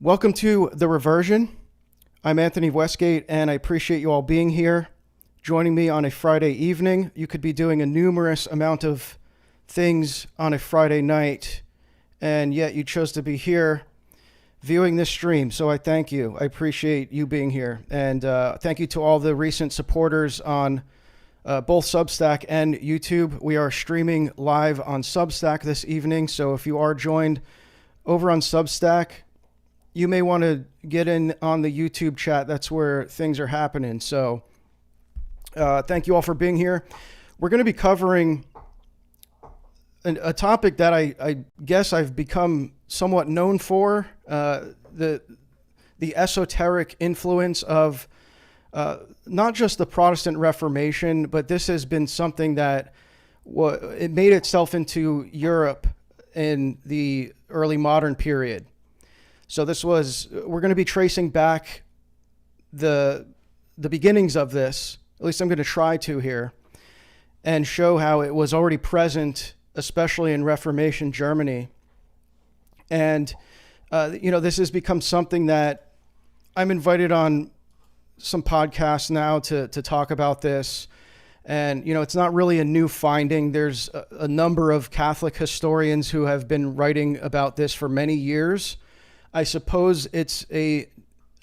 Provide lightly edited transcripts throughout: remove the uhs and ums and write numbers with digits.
Welcome to The Reversion. I'm Anthony Westgate, and I appreciate you all being here, joining me on a Friday evening. You could be doing a numerous amount of things on a Friday night, and yet you chose to be here viewing this stream, so I thank you. I appreciate you being here, and thank you to all the recent supporters on both Substack and YouTube. We are streaming live on Substack this evening, so if you are joined over on Substack, you may want to get in on the YouTube chat. That's where things are happening. So thank you all for being here. We're going to be covering a topic that I guess I've become somewhat known for, the esoteric influence of not just the Protestant Reformation, but this has been something that it made itself into Europe in the early modern period. So we're going to be tracing back the beginnings of this, at least I'm going to try to here, and show how it was already present, especially in Reformation Germany. And, this has become something that I'm invited on some podcasts now to talk about this. And, it's not really a new finding. There's a number of Catholic historians who have been writing about this for many years. I suppose it's a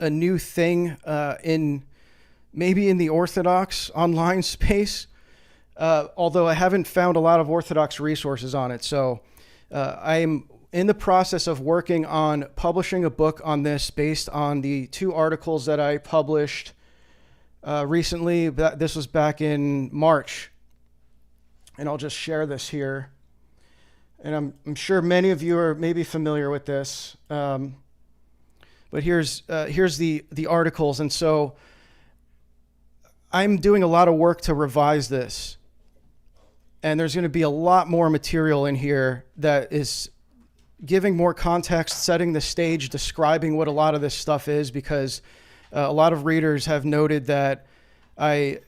new thing maybe in the Orthodox online space, although I haven't found a lot of Orthodox resources on it. So I am in the process of working on publishing a book on this based on the 2 articles that I published recently. This was back in March, and I'll just share this here. And I'm sure many of you are maybe familiar with this, but here's the articles. And so I'm doing a lot of work to revise this, and there's going to be a lot more material in here that is giving more context, setting the stage, describing what a lot of this stuff is, because a lot of readers have noted that I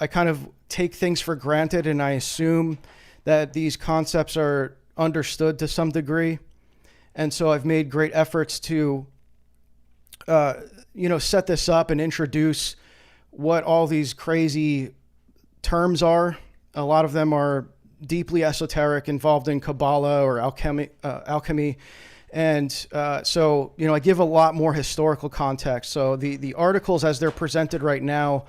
kind of take things for granted, and I assume that these concepts are understood to some degree. And so I've made great efforts to set this up and introduce what all these crazy terms are. A lot of them are deeply esoteric, involved in Kabbalah or alchemy. And so I give a lot more historical context. So the articles as they're presented right now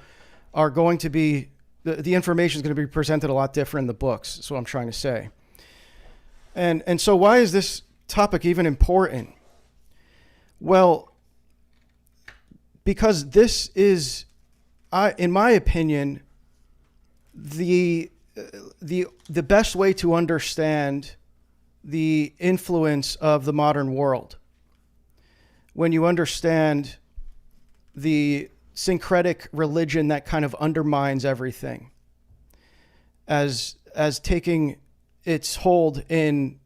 are going to be, the information is going to be presented a lot different in the books. That's what I'm trying to say. And so why is this topic even important? Well, because this is, in my opinion, the best way to understand the influence of the modern world. When you understand the syncretic religion that kind of undermines everything, as taking its hold in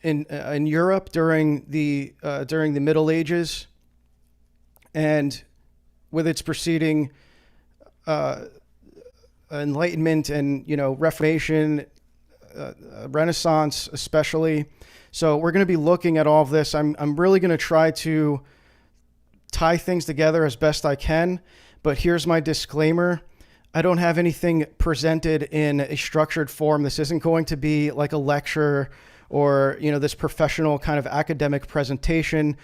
Europe during the Middle Ages, and with its preceding Enlightenment and Reformation, Renaissance especially. So we're going to be looking at all of this. I'm really going to try to tie things together as best I can, but here's my disclaimer. I don't have anything presented in a structured form. This isn't going to be like a lecture or, this professional kind of academic presentation.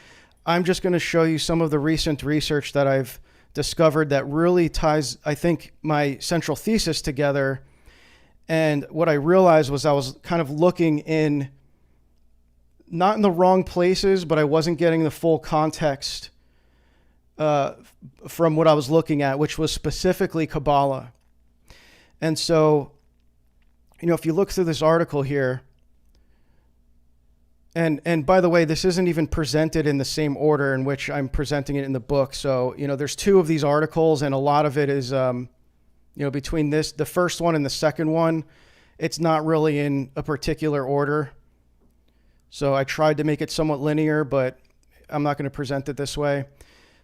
I'm just going to show you some of the recent research that I've discovered that really ties, I think, my central thesis together. And what I realized was I was kind of looking not in the wrong places, but I wasn't getting the full context from what I was looking at, which was specifically Kabbalah. And so, if you look through this article here, and by the way, this isn't even presented in the same order in which I'm presenting it in the book. So, there's 2 of these articles, and a lot of it is, between the first one and the second one, it's not really in a particular order. So I tried to make it somewhat linear, but I'm not going to present it this way.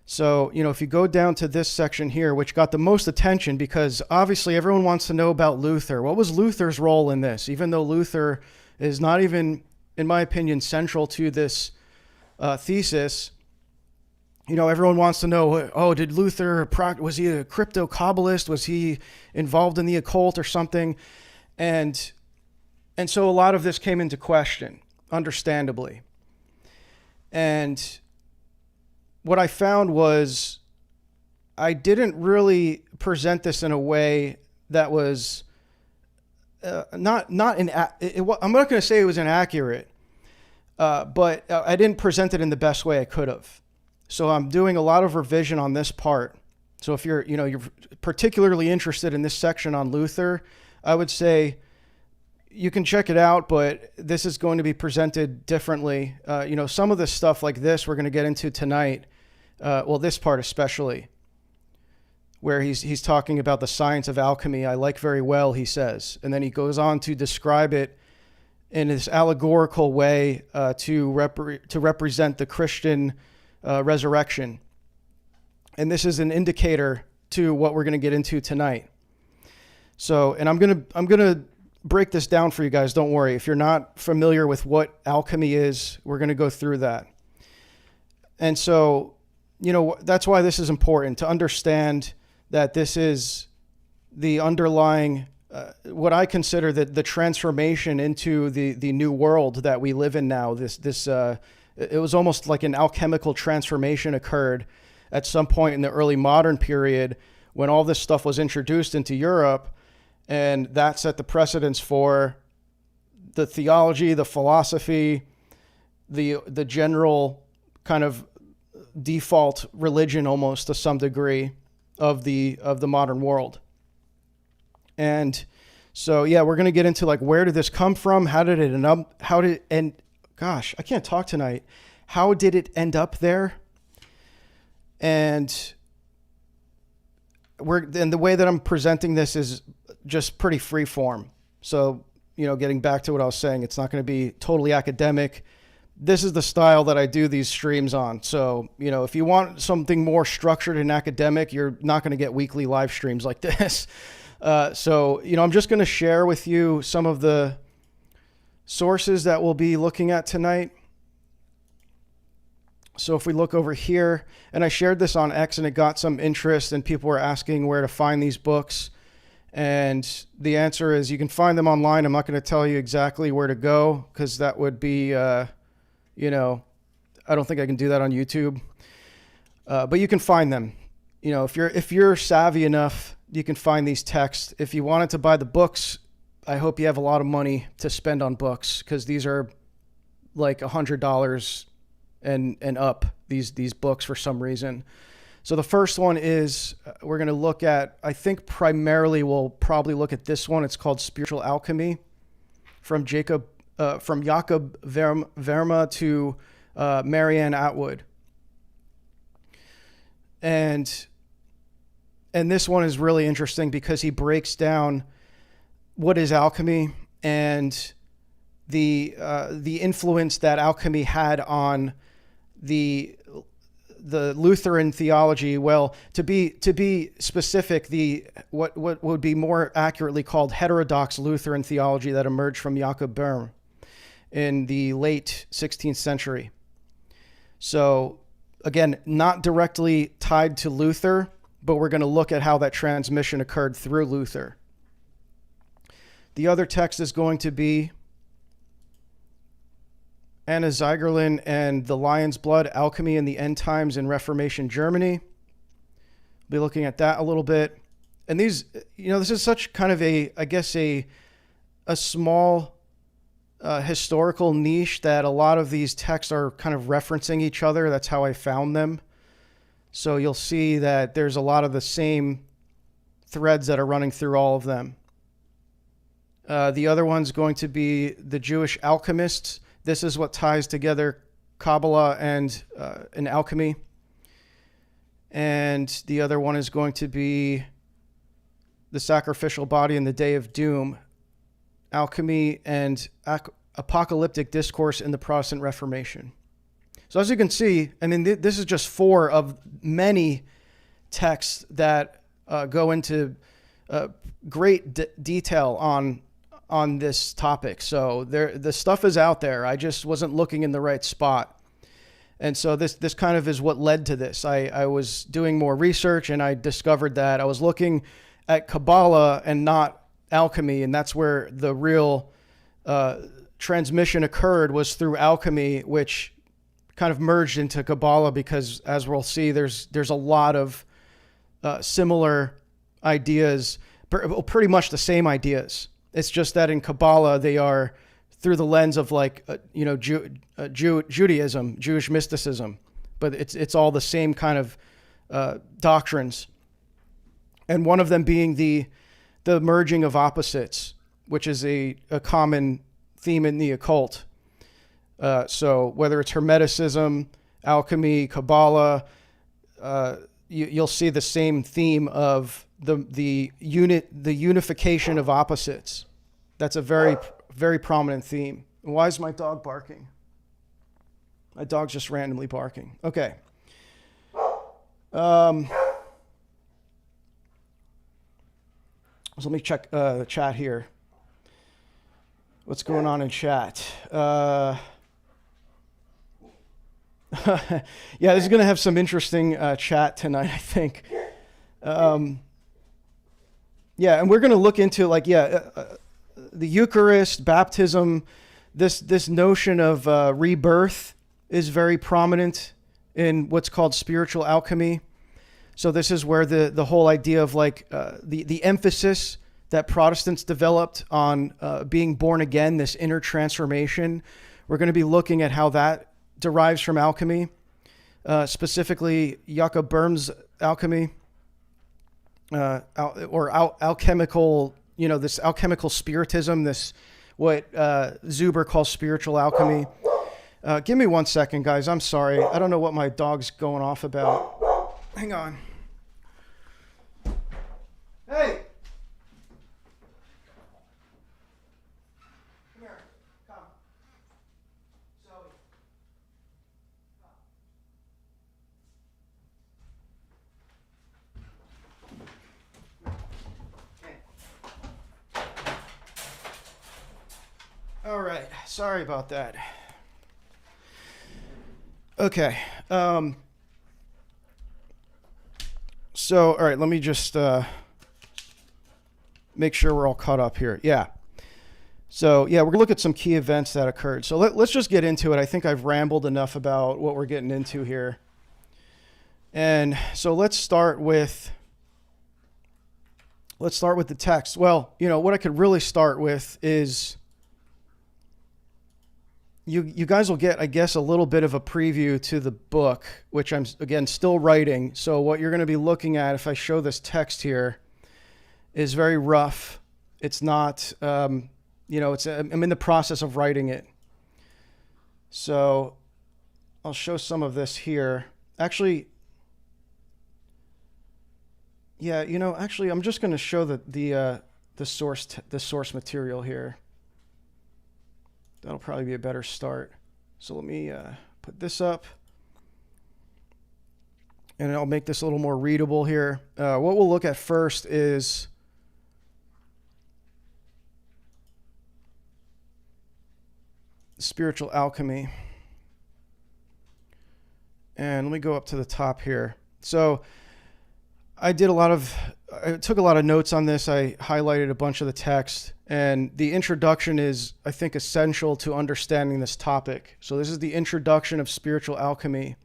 So, if you go down to this section here, which got the most attention because obviously everyone wants to know about Luther. What was Luther's role in this? Even though Luther is not even, in my opinion, central to this thesis, Everyone wants to know, oh, did Luther, was he a crypto-Kabbalist? Was he involved in the occult or something? And so a lot of this came into question, understandably. And what I found was I didn't really present this in a way that was I'm not going to say it was inaccurate, but I didn't present it in the best way I could have. So I'm doing a lot of revision on this part. So if you're particularly interested in this section on Luther, I would say you can check it out, but this is going to be presented differently. Some of the stuff like this we're going to get into tonight. This part especially, where he's talking about the science of alchemy. I like very well, he says, and then he goes on to describe it in this allegorical way to represent the Christian resurrection. And this is an indicator to what we're going to get into tonight. So, and I'm going to break this down for you guys. Don't worry. If you're not familiar with what alchemy is, we're going to go through that. And so, that's why this is important to understand that this is the underlying, what I consider the transformation into the new world that we live in now. It was almost like an alchemical transformation occurred at some point in the early modern period when all this stuff was introduced into Europe, and that set the precedence for the theology, the philosophy, the general kind of default religion almost to some degree of the modern world. And so, we're going to get into like, where did this come from? How did it end up? Gosh, I can't talk tonight. How did it end up there? And the way that I'm presenting this is just pretty free form. So, getting back to what I was saying, it's not going to be totally academic. This is the style that I do these streams on. So, if you want something more structured and academic, you're not going to get weekly live streams like this. So, I'm just going to share with you some of the sources that we'll be looking at tonight. So if we look over here, and I shared this on X and it got some interest and people were asking where to find these books. And the answer is you can find them online. I'm not going to tell you exactly where to go because that would be, I don't think I can do that on YouTube. But you can find them. If you're savvy enough, you can find these texts. If you wanted to buy the books, I hope you have a lot of money to spend on books because these are like $100 and up, these books for some reason. So the first one is we're going to look at, I think primarily we'll probably look at this one. It's called Spiritual Alchemy from Jakob Böhme to Marianne Atwood. And this one is really interesting because he breaks down what is alchemy and the influence that alchemy had on the Lutheran theology. Well, to be specific, what would be more accurately called heterodox Lutheran theology that emerged from Jakob Böhme in the late 16th century. So again, not directly tied to Luther, but we're going to look at how that transmission occurred through Luther. The other text is going to be Anna Zeigerlin and the Lion's Blood, Alchemy in the End Times in Reformation Germany. We'll be looking at that a little bit. And these, this is such kind of a small historical niche that a lot of these texts are kind of referencing each other. That's how I found them. So you'll see that there's a lot of the same threads that are running through all of them. The other one's going to be the Jewish alchemists. This is what ties together Kabbalah and alchemy. And the other one is going to be the sacrificial body and the day of doom, alchemy and apocalyptic discourse in the Protestant Reformation. So as you can see, this is just 4 of many texts that go into great detail on this topic. So the stuff is out there. I just wasn't looking in the right spot. And so this kind of is what led to this. I was doing more research and I discovered that I was looking at Kabbalah and not alchemy, and that's where the real transmission occurred, was through alchemy, which kind of merged into Kabbalah, because as we'll see, there's a lot of similar ideas, pretty much the same ideas. It's just that in Kabbalah they are through the lens of like Judaism, Jewish mysticism, but it's all the same kind of doctrines, and one of them being the merging of opposites, which is a common theme in the occult. So whether it's Hermeticism, alchemy, Kabbalah, you'll see the same theme of the unification of opposites. That's a very, very prominent theme. Why is my dog barking? My dog's just randomly barking. Okay. So let me check the chat here. What's going on in chat? Yeah, this is going to have some interesting chat tonight, I think. Yeah, and we're going to look into the Eucharist, baptism. This notion of rebirth is very prominent in what's called spiritual alchemy. So this is where the whole idea of the emphasis that Protestants developed on being born again, this inner transformation. We're going to be looking at how that derives from alchemy, specifically Jakob Böhme's alchemy, alchemical, this alchemical spiritism, this what Zuber calls spiritual alchemy. Give me 1 second, guys. I'm sorry. I don't know what my dog's going off about. Hang on. Hey! Come here. Come. Zoe. Come. All right. Sorry about that. Okay. So, all right, let me just make sure we're all caught up here. Yeah. So, yeah, we're going to look at some key events that occurred. So let's just get into it. I think I've rambled enough about what we're getting into here. And so let's start with the text. Well, what I could really start with is you guys will get, I guess, a little bit of a preview to the book, which I'm, again, still writing. So what you're going to be looking at, if I show this text here, is very rough. It's not, I'm in the process of writing it. So I'll show some of this here. Actually, yeah, I'm just going to show the source material here. That'll probably be a better start. So let me put this up. And I'll make this a little more readable here. What we'll look at first is spiritual alchemy. And let me go up to the top here. So I took a lot of notes on this. I highlighted a bunch of the text, and the introduction is, I think, essential to understanding this topic. So this is the introduction of spiritual alchemy.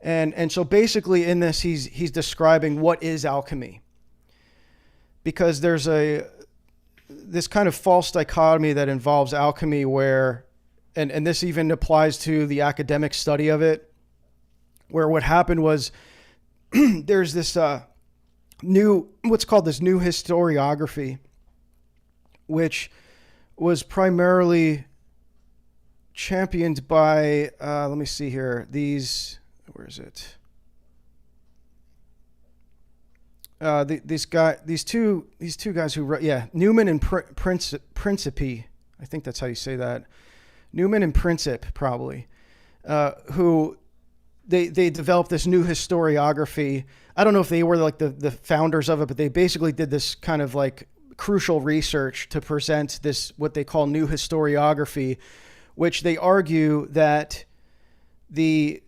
And so basically in this, he's describing what is alchemy, because there's this kind of false dichotomy that involves alchemy where, and this even applies to the academic study of it, where what happened was there's this what's called this new historiography, which was primarily championed by, let me see here, where is it? These two guys who wrote, Newman and Principi, I think that's how you say that. Newman and Princip, probably, who they developed this new historiography. I don't know if they were like the founders of it, but they basically did this kind of like crucial research to present this, what they call new historiography, which they argue that the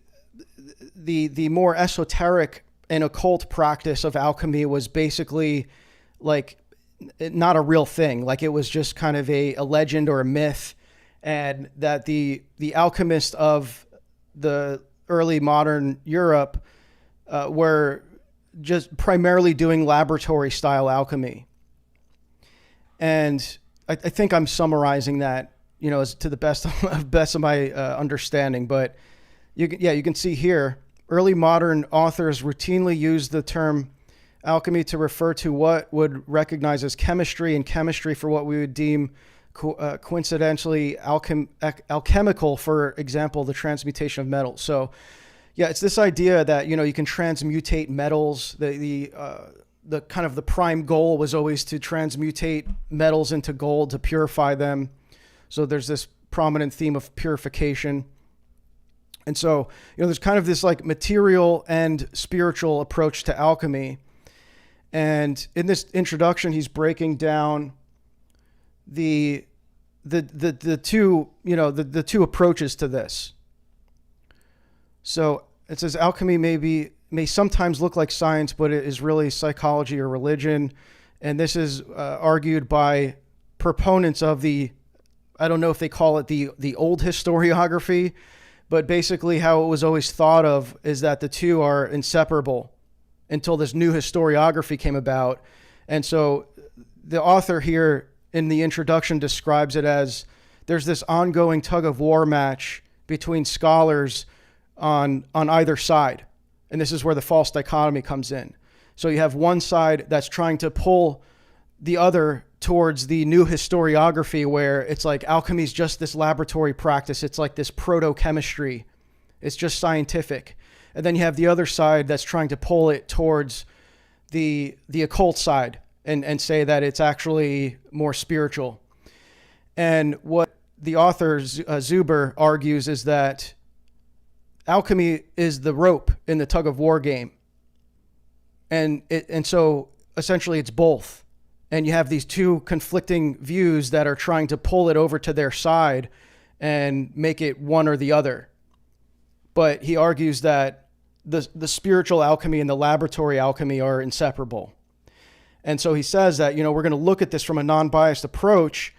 the more esoteric and occult practice of alchemy was basically like not a real thing. Like it was just kind of a legend or a myth, and that the alchemists of the early modern Europe were just primarily doing laboratory style alchemy. And I think I'm summarizing that, as to the best of my understanding. But you can see here, early modern authors routinely use the term alchemy to refer to what would recognize as chemistry, and chemistry for what we would deem coincidentally alchemical, for example, the transmutation of metals. So yeah, it's this idea that, you can transmutate metals. The kind of the prime goal was always to transmutate metals into gold, to purify them. So there's this prominent theme of purification. And so, there's kind of this like material and spiritual approach to alchemy. And in this introduction, he's breaking down the two, the two approaches to this. So it says alchemy may sometimes look like science, but it is really psychology or religion. And this is argued by proponents of I don't know if they call it the old historiography, but basically how it was always thought of is that the two are inseparable until this new historiography came about. And so the author here in the introduction describes it as there's this ongoing tug of war match between scholars on either side. And this is where the false dichotomy comes in. So you have one side that's trying to pull the other towards the new historiography, where it's like alchemy is just this laboratory practice. It's like this proto-chemistry. It's just scientific. And then you have the other side that's trying to pull it towards the occult side and say that it's actually more spiritual. And what the author Zuber argues is that alchemy is the rope in the tug of war game. And so essentially it's both. And you have these two conflicting views that are trying to pull it over to their side and make it one or the other. But he argues that the spiritual alchemy and the laboratory alchemy are inseparable. And so he says that, we're going to look at this from a non-biased approach.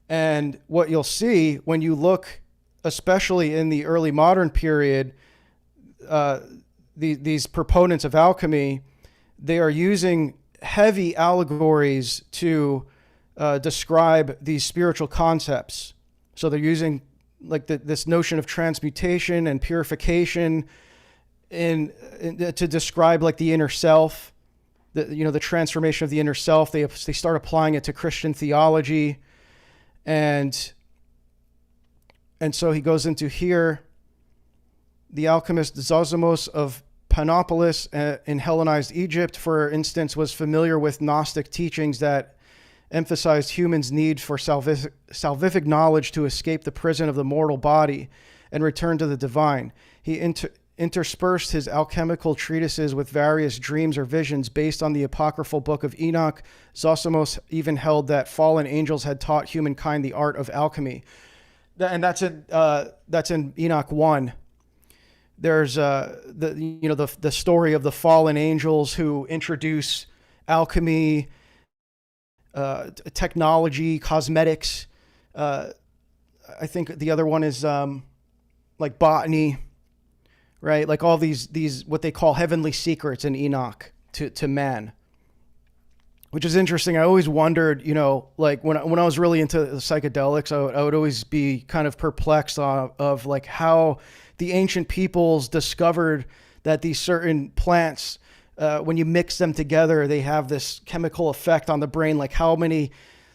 And what you'll see when you look, especially in the early modern period, these proponents of alchemy, they are using heavy allegories to describe these spiritual concepts. So they're using like this notion of transmutation and purification to describe like the inner self, the transformation of the inner self. They start applying it to Christian theology, and so he goes into here. The alchemist Zosimus of Panopolis in Hellenized Egypt, for instance, was familiar with Gnostic teachings that emphasized humans' need for salvific knowledge to escape the prison of the mortal body and return to the divine. He interspersed his alchemical treatises with various dreams or visions based on the apocryphal book of Enoch. Zosimus even held that fallen angels had taught humankind the art of alchemy. And that's in Enoch 1. There's the story of the fallen angels who introduce alchemy, technology, cosmetics. I think the other one is like botany, right? Like all these what they call heavenly secrets in Enoch to man, which is interesting. I always wondered, like when I was really into psychedelics, I would always be kind of perplexed of like how the ancient peoples discovered that these certain plants, when you mix them together, they have this chemical effect on the brain. Like how many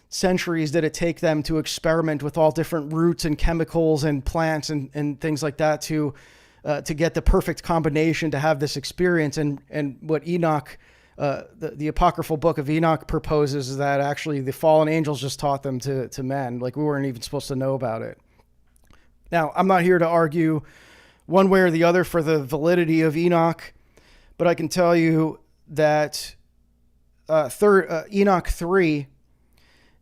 centuries did it take them to experiment with all different roots and chemicals and plants and things like that to get the perfect combination to have this experience. And what Enoch, the apocryphal book of Enoch proposes is that actually the fallen angels just taught them to men. Like we weren't even supposed to know about it. Now, I'm not here to argue one way or the other for the validity of Enoch, but I can tell you that Enoch 3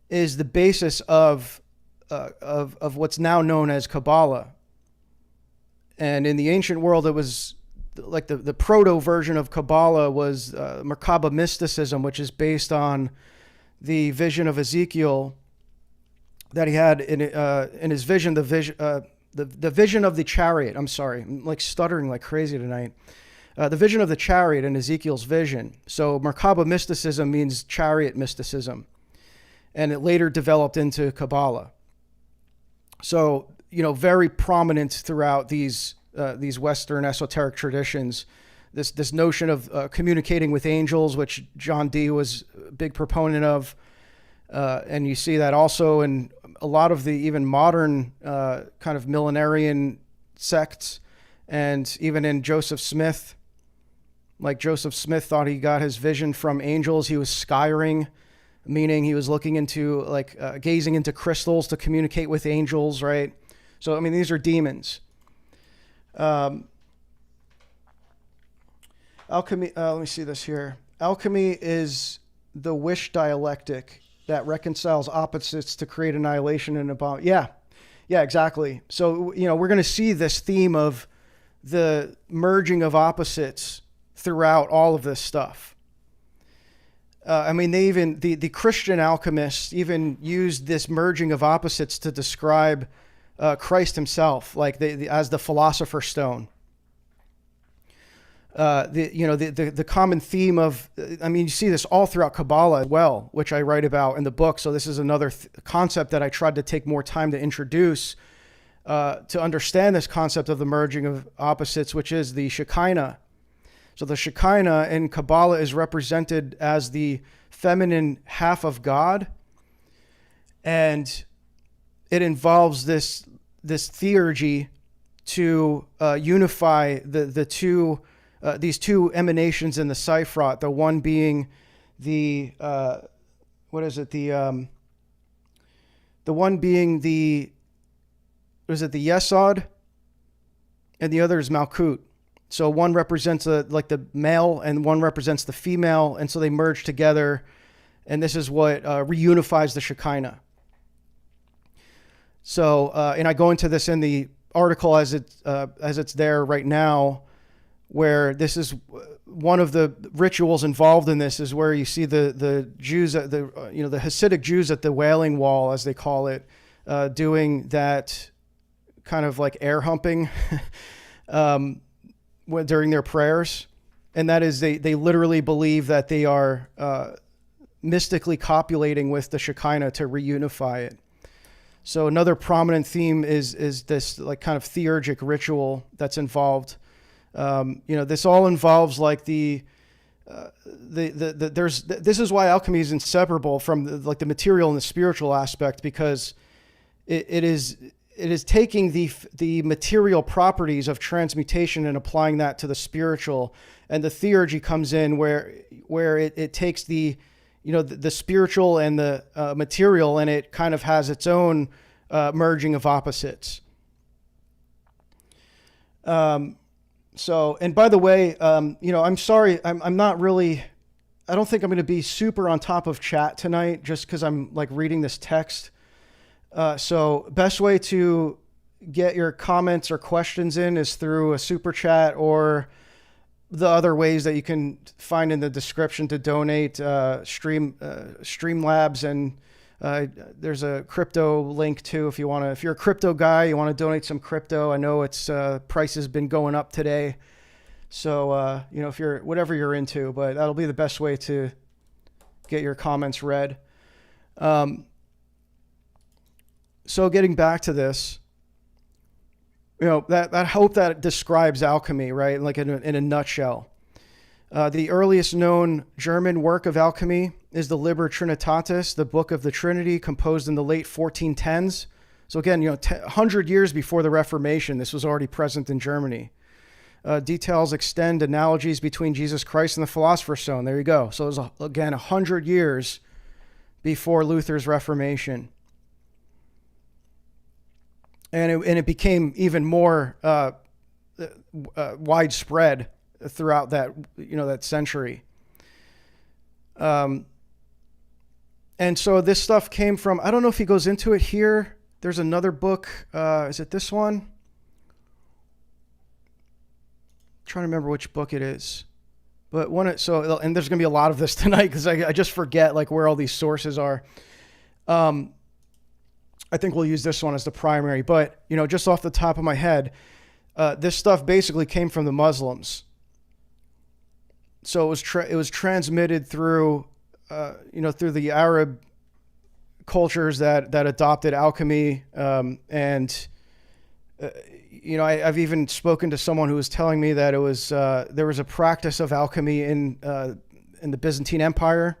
is the basis of what's now known as Kabbalah. And in the ancient world, it was like the proto version of Kabbalah was Merkaba mysticism, which is based on the vision of Ezekiel that he had in his vision, the vision of the chariot. I'm sorry, I'm like stuttering like crazy tonight. The vision of the chariot in Ezekiel's vision. So Merkaba mysticism means chariot mysticism, and it later developed into Kabbalah. So, very prominent throughout these Western esoteric traditions, this notion of communicating with angels, which John Dee was a big proponent of, and you see that also in a lot of the even modern kind of millenarian sects, and even in Joseph Smith. Like Joseph Smith thought he got his vision from angels. He was skyring, meaning he was looking into gazing into crystals to communicate with angels, right? So, I mean, these are demons. Alchemy, let me see this here. Alchemy is the wish dialectic that reconciles opposites to create annihilation and about. Yeah, exactly. So, we're going to see this theme of the merging of opposites throughout all of this stuff. I mean, they even, the Christian alchemists even used this merging of opposites to describe Christ himself, like as the philosopher's stone. The common theme of, you see this all throughout Kabbalah as well, which I write about in the book. So this is another concept that I tried to take more time to introduce to understand this concept of the merging of opposites, which is the Shekinah. So the Shekinah in Kabbalah is represented as the feminine half of God, and it involves this theurgy to unify the two these two emanations in the Sifrot. The one being the Yesod, and the other is Malkut. So one represents the male and one represents the female, and so they merge together, and this is what reunifies the Shekinah. So, and I go into this in the article as it's there right now, where this is one of the rituals involved in this is where you see the Jews, the Hasidic Jews at the Wailing Wall, as they call it, doing that kind of like air humping. During their prayers, and that is they literally believe that they are mystically copulating with the Shekinah to reunify it. So another prominent theme is this like kind of theurgic ritual that's involved. This all involves like this is why alchemy is inseparable from the material and the spiritual aspect, because it is taking the material properties of transmutation and applying that to the spiritual, and the theurgy comes in where it takes the spiritual and the material, and it kind of has its own merging of opposites. So, and by the way, I'm sorry, I'm not really, I don't think I'm going to be super on top of chat tonight, just because I'm like reading this text. So best way to get your comments or questions in is through a super chat, or the other ways that you can find in the description to donate, Streamlabs, and there's a crypto link too if you're a crypto guy, you want to donate some crypto. I know it's price has been going up today, so if you're whatever you're into, but that'll be the best way to get your comments read. So getting back to this, that hope that describes alchemy, right? Like in a nutshell. The earliest known German work of alchemy is the Liber Trinitatis, the Book of the Trinity, composed in the late 1410s. So again, 100 years before the Reformation, this was already present in Germany. Details extend analogies between Jesus Christ and the Philosopher's Stone. There you go. So it was, again, 100 years before Luther's Reformation. And it became even more widespread throughout that century. And so this stuff came from, I don't know if he goes into it here. There's another book. Is it this one? trying to remember which book it is. But and there's going to be a lot of this tonight because I just forget like where all these sources are. I think we'll use this one as the primary, but just off the top of my head, this stuff basically came from the Muslims. So it was transmitted through, through the Arab cultures that adopted alchemy, and I've even spoken to someone who was telling me that it was there was a practice of alchemy in the Byzantine Empire,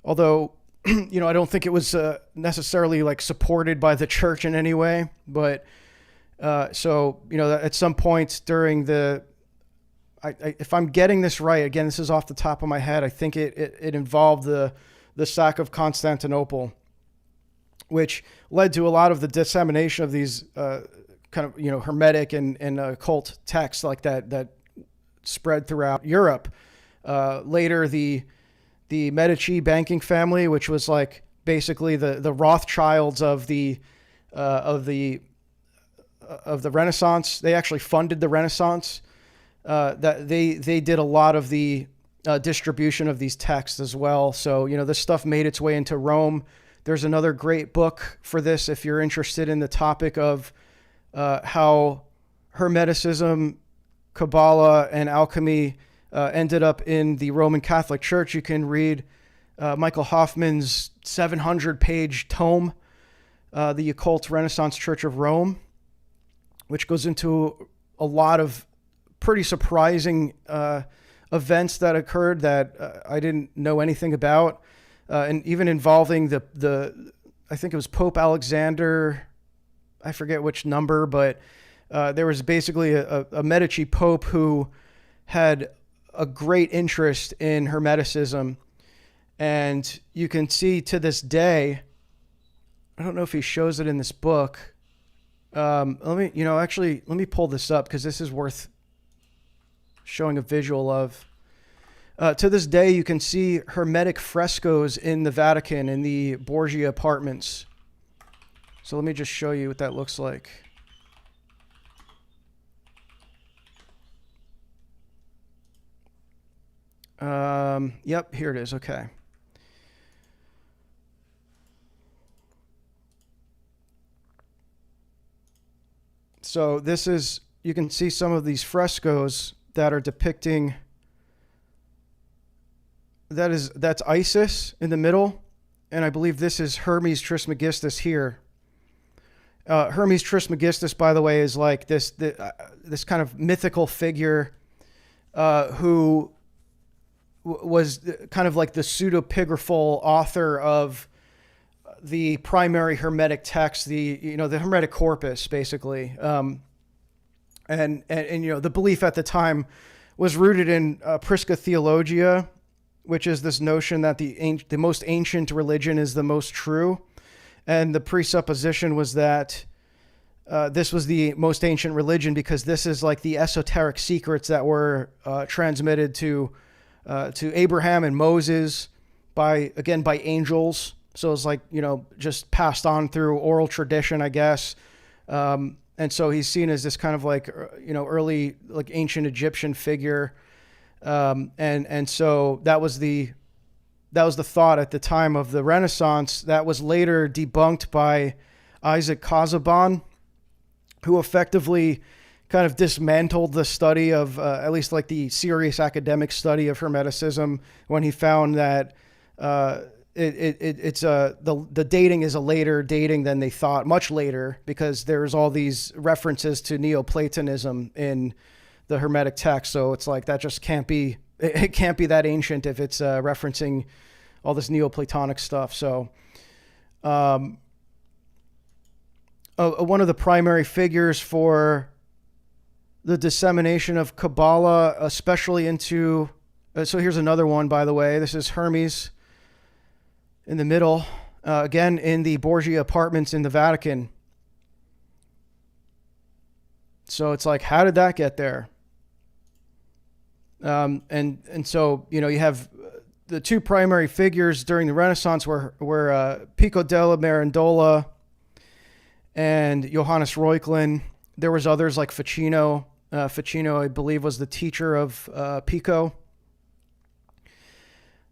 although I don't think it was necessarily like supported by the church in any way, but at some point during if I'm getting this right, again, this is off the top of my head, I think it involved the sack of Constantinople, which led to a lot of the dissemination of these kind of hermetic and occult texts like that spread throughout Europe. Later, the Medici banking family, which was like basically the Rothschilds of the Renaissance, they actually funded the Renaissance. That they did a lot of the distribution of these texts as well. So this stuff made its way into Rome. There's another great book for this if you're interested in the topic of how Hermeticism, Kabbalah, and alchemy ended up in the Roman Catholic Church. You can read Michael Hoffman's 700-page tome, The Occult Renaissance Church of Rome, which goes into a lot of pretty surprising events that occurred that I didn't know anything about, and even involving I think it was Pope Alexander, I forget which number, but there was basically a Medici Pope who had a great interest in Hermeticism. And you can see to this day, I don't know if he shows it in this book. Let me pull this up because this is worth showing a visual of. To this day, you can see Hermetic frescoes in the Vatican in the Borgia apartments. So let me just show you what that looks like. Yep, here it is. Okay. So you can see some of these frescoes that are depicting, that's Isis in the middle. And I believe this is Hermes Trismegistus here. Hermes Trismegistus, by the way, is like this kind of mythical figure who was kind of like the pseudepigraphal author of the primary Hermetic text, the Hermetic corpus, basically. And the belief at the time was rooted in Prisca Theologia, which is this notion that the most ancient religion is the most true. And the presupposition was that this was the most ancient religion because this is like the esoteric secrets that were transmitted to Abraham and Moses by angels. So it's like, just passed on through oral tradition, I guess. And so he's seen as this kind of like, early like ancient Egyptian figure. And so that was the thought at the time of the Renaissance. That was later debunked by Isaac Casaubon, who effectively kind of dismantled the study of, at least like the serious academic study of Hermeticism, when he found that the dating is a later dating than they thought, much later, because there's all these references to Neoplatonism in the Hermetic text. So it's like that just can't be that ancient if it's referencing all this Neoplatonic stuff. So one of the primary figures for the dissemination of Kabbalah, especially into, so here's another one, by the way. This is Hermes in the middle, again, in the Borgia apartments in the Vatican. So it's like, how did that get there? And so, you have the two primary figures during the Renaissance were Pico della Mirandola and Johannes Reuchlin. There was others like Ficino Ficino, I believe, was the teacher of Pico.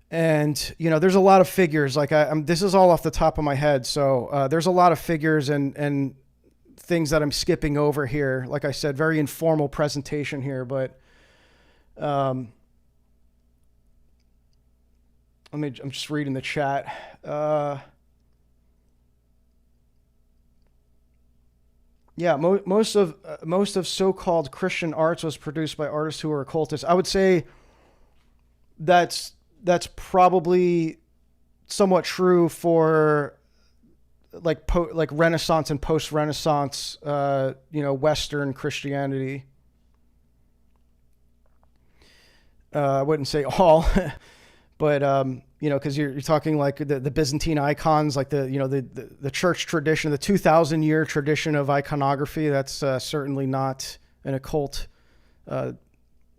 And, there's a lot of figures. Like this is all off the top of my head. So there's a lot of figures and things that I'm skipping over here. Like I said, very informal presentation here, but I'm just reading the chat. Most of so-called Christian arts was produced by artists who were occultists. I would say that's probably somewhat true for like Renaissance and post-Renaissance, Western Christianity. I wouldn't say all, but because you're talking like the Byzantine icons, like the church tradition, the 2,000-year tradition of iconography. That's certainly not an occult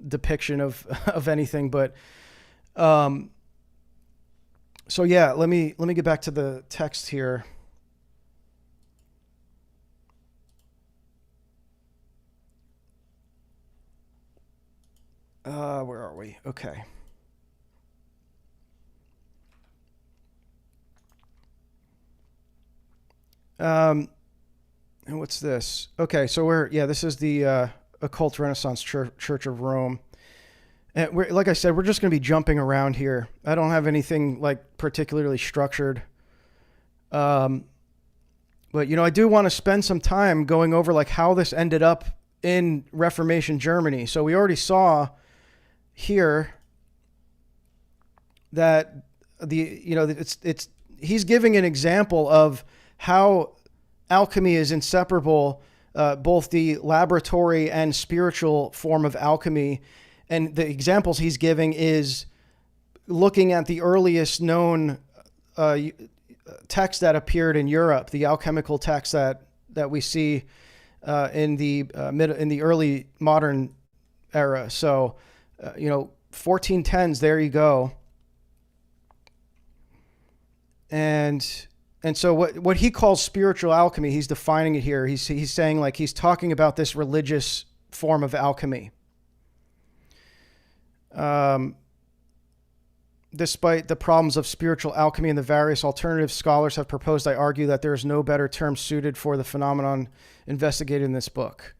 depiction of anything, but. So yeah, let me get back to the text here. Where are we? Okay. And what's this? Okay, so this is the Occult Renaissance Church of Rome. And like I said, we're just going to be jumping around here. I don't have anything like particularly structured. But I do want to spend some time going over like how this ended up in Reformation Germany. So we already saw here that he's giving an example of how alchemy is inseparable, both the laboratory and spiritual form of alchemy. And the examples he's giving is looking at the earliest known text that appeared in Europe, the alchemical text that we see in the early modern era. So, 1410s, there you go. And so what he calls spiritual alchemy, he's defining it here. He's saying like he's talking about this religious form of alchemy. Despite the problems of spiritual alchemy and the various alternative scholars have proposed, I argue that there is no better term suited for the phenomenon investigated in this book.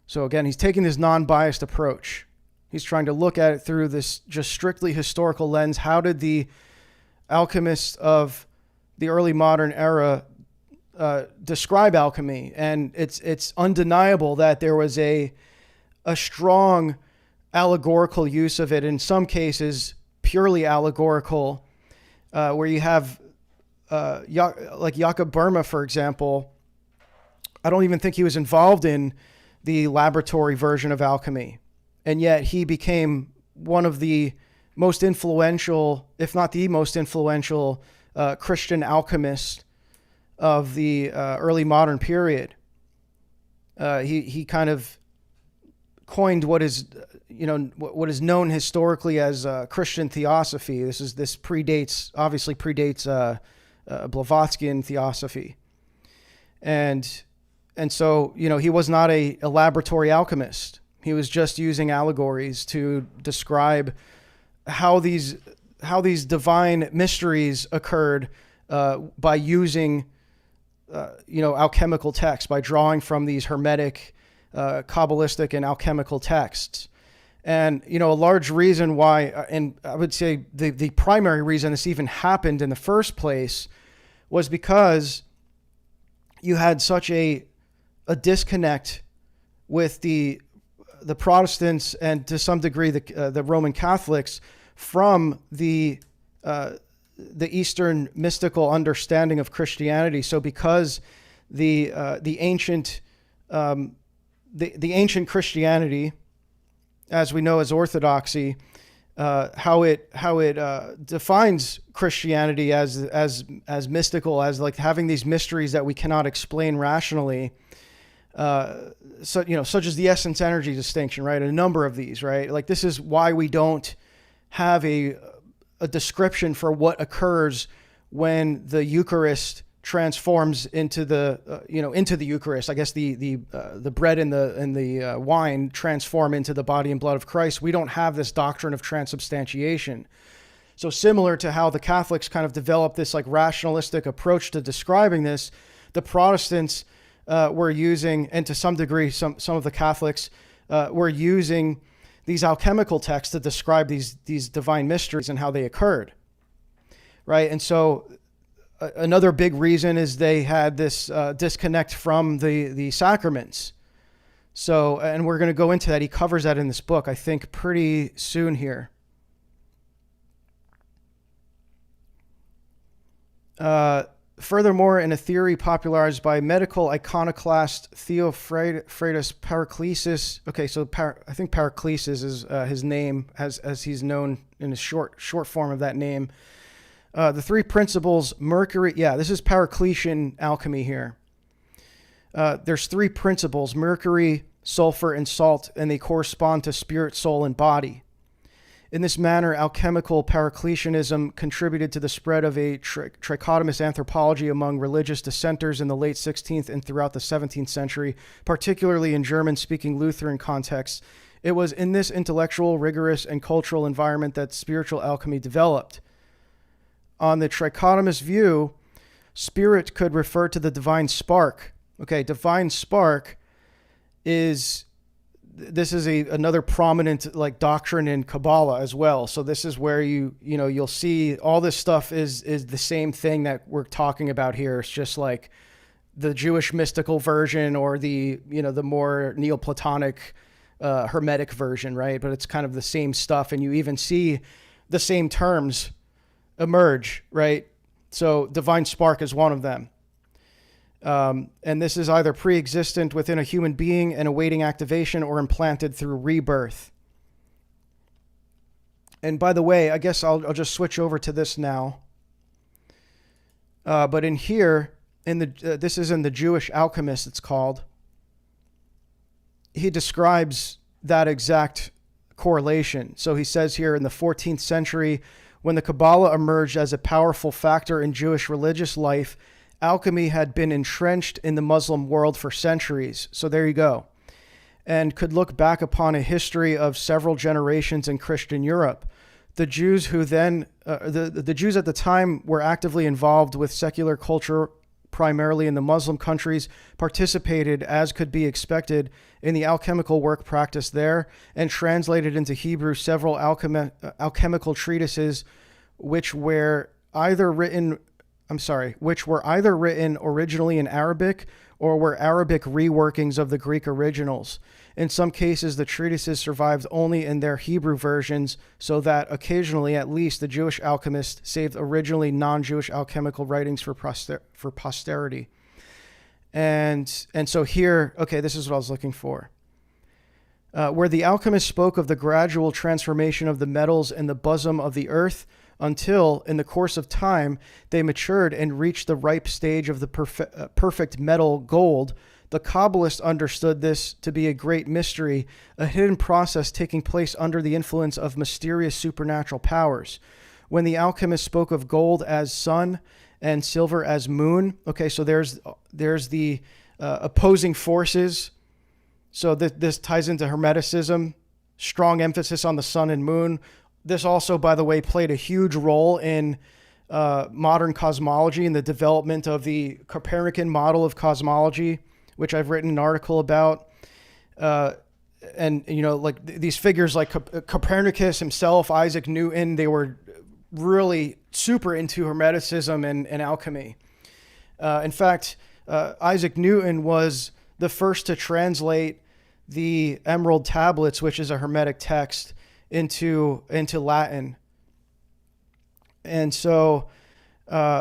So again, he's taking this non-biased approach. He's trying to look at it through this just strictly historical lens. How did the alchemists of the early modern era describe alchemy? And it's undeniable that there was a strong allegorical use of it, in some cases purely allegorical, where you have like Jakob Böhme, for example. I don't even think he was involved in the laboratory version of alchemy, and yet he became one of the most influential, if not the most influential, Christian alchemists of the early modern period. He kind of coined what is known historically as Christian theosophy. This obviously predates Blavatskyan theosophy, and so he was not a laboratory alchemist. He was just using allegories to describe how these divine mysteries occurred by using alchemical texts, by drawing from these hermetic, kabbalistic and alchemical texts. And, a large reason why, and I would say the primary reason this even happened in the first place, was because you had such a disconnect with the Protestants and to some degree the Roman Catholics from the Eastern mystical understanding of Christianity. So because the ancient Christianity, as we know as orthodoxy, how it defines Christianity as mystical, as like having these mysteries that we cannot explain rationally, such as the essence energy distinction, right? A number of these, right? Like this is why we don't have a description for what occurs when the Eucharist transforms into the into the Eucharist. I guess the bread and the wine transform into the body and blood of Christ. We don't have this doctrine of transubstantiation. So similar to how the Catholics kind of developed this like rationalistic approach to describing this, the Protestants were using, and to some degree some of the Catholics were using these alchemical texts to describe these divine mysteries and how they occurred, right? And so another big reason is they had this disconnect from the sacraments. So, and we're going to go into that. He covers that in this book, I think, pretty soon here. Furthermore, in a theory popularized by medical iconoclast Theophratus Paraclesis. Okay, so I think Paraclesis is his name, as he's known in a short form of that name. The three principles, Mercury. Yeah, this is Paracletian alchemy here. There's three principles, Mercury, sulfur, and salt, and they correspond to spirit, soul, and body. In this manner, alchemical Paracletianism contributed to the spread of a trichotomous anthropology among religious dissenters in the late 16th and throughout the 17th century, particularly in German-speaking Lutheran contexts. It was in this intellectual, rigorous, and cultural environment that spiritual alchemy developed. On the trichotomous view, spirit could refer to the divine spark. Okay, divine spark is another prominent like doctrine in Kabbalah as well. So this is where you'll see all this stuff is the same thing that we're talking about here. It's just like the Jewish mystical version or the more Neoplatonic Hermetic version, right? But it's kind of the same stuff, and you even see the same terms emerge, right? So divine spark is one of them. And this is either pre-existent within a human being and awaiting activation or implanted through rebirth. And by the way, I guess I'll just switch over to this now. But in here, this is in the Jewish Alchemist, it's called. He describes that exact correlation. So he says here, in the 14th century, when the Kabbalah emerged as a powerful factor in Jewish religious life, alchemy had been entrenched in the Muslim world for centuries. So there you go. And could look back upon a history of several generations in Christian Europe. The Jews who then, the Jews at the time were actively involved with secular culture, primarily in the Muslim countries, participated, as could be expected, in the alchemical work practiced there, and translated into Hebrew several alchemical treatises, which were either written originally in Arabic or were Arabic reworkings of the Greek originals. In some cases, the treatises survived only in their Hebrew versions, so that occasionally, at least, the Jewish alchemist saved originally non-Jewish alchemical writings for posterity. And so here, okay, this is what I was looking for. Where the alchemist spoke of the gradual transformation of the metals in the bosom of the earth, until, in the course of time, they matured and reached the ripe stage of the perfect metal gold, the Kabbalists understood this to be a great mystery, a hidden process taking place under the influence of mysterious supernatural powers. When the alchemist spoke of gold as sun and silver as moon, okay, so there's the opposing forces. So this ties into Hermeticism, strong emphasis on the sun and moon. This also, by the way, played a huge role in modern cosmology and the development of the Copernican model of cosmology, which I've written an article about. And, like these figures like Copernicus himself, Isaac Newton, they were really super into Hermeticism and alchemy. In fact, Isaac Newton was the first to translate the Emerald Tablets, which is a Hermetic text, into Latin. And so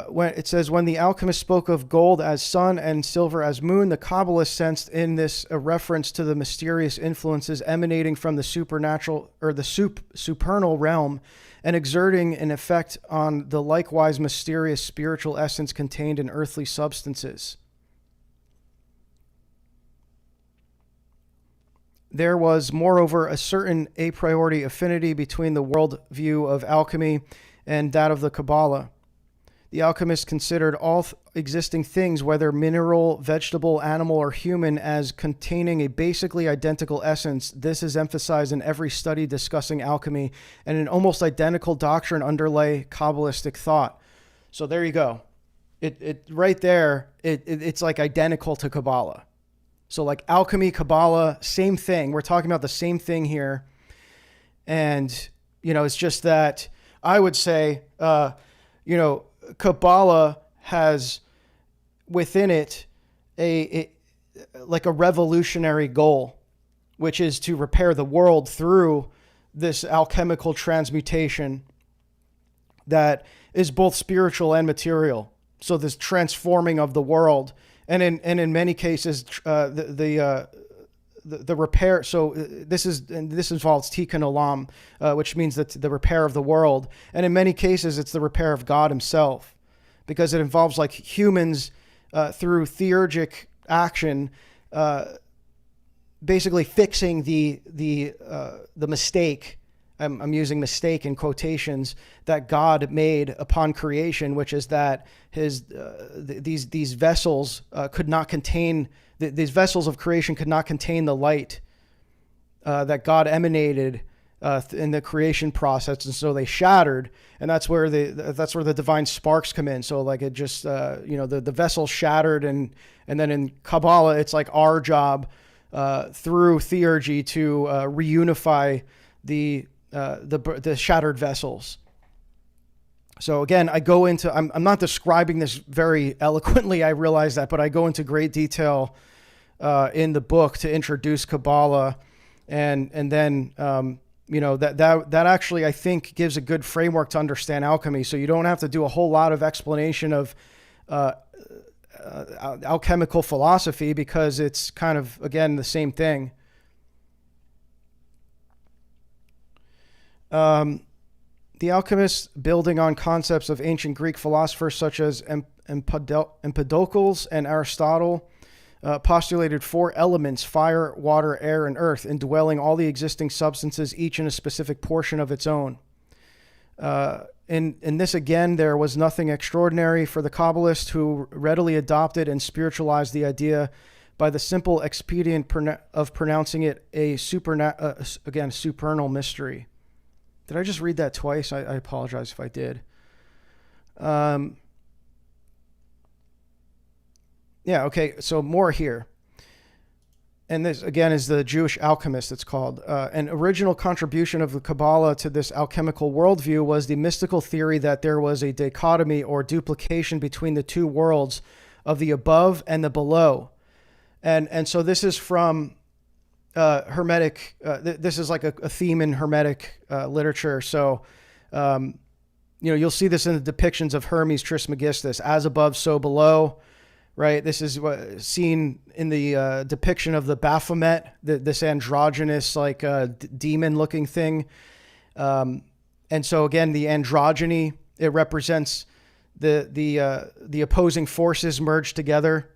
when it says, when the alchemist spoke of gold as sun and silver as moon, the Kabbalists sensed in this a reference to the mysterious influences emanating from the supernatural or the supernal realm and exerting an effect on the likewise mysterious spiritual essence contained in earthly substances. There was, moreover, a certain a priori affinity between the world view of alchemy and that of the Kabbalah. The alchemists considered all existing things, whether mineral, vegetable, animal, or human, as containing a basically identical essence. This is emphasized in every study discussing alchemy, and an almost identical doctrine underlay Kabbalistic thought. So there you go. It right there, it's like identical to Kabbalah. So like alchemy, Kabbalah, same thing. We're talking about the same thing here. And, it's just that I would say, Kabbalah has within it a revolutionary goal, which is to repair the world through this alchemical transmutation that is both spiritual and material. So this transforming of the world, and in many cases, the repair. So this involves tikkun olam, which means that the repair of the world. And in many cases, it's the repair of God himself, because it involves like humans through theurgic action, basically fixing the mistake. I'm using mistake in quotations that God made upon creation, which is that these vessels could not contain. These vessels of creation could not contain the light that God emanated in the creation process, and so they shattered. And that's where the divine sparks come in. So like it just the vessel shattered, and then in Kabbalah it's like our job through theurgy to reunify the shattered vessels. So again, I go into, I'm not describing this very eloquently, I realize that, but I go into great detail in the book to introduce Kabbalah, and then that actually I think gives a good framework to understand alchemy. So you don't have to do a whole lot of explanation of alchemical philosophy, because it's kind of, again, the same thing. The alchemists, building on concepts of ancient Greek philosophers such as Empedocles and Aristotle, postulated 4 elements: fire, water, air, and earth, indwelling all the existing substances, each in a specific portion of its own. In this, again, there was nothing extraordinary for the Kabbalists, who readily adopted and spiritualized the idea by the simple expedient of pronouncing it a supernal mystery. Did I just read that twice? I apologize if I did. Okay, so more here. And this, again, is the Jewish alchemist, it's called. An original contribution of the Kabbalah to this alchemical worldview was the mystical theory that there was a dichotomy or duplication between the two worlds of the above and the below. And so this is from Hermetic, this is like a theme in Hermetic literature. So, you'll see this in the depictions of Hermes Trismegistus, as above, so below, right? This is seen in the depiction of the Baphomet, this androgynous, like demon-looking thing. And so again, the androgyny, it represents the opposing forces merged together.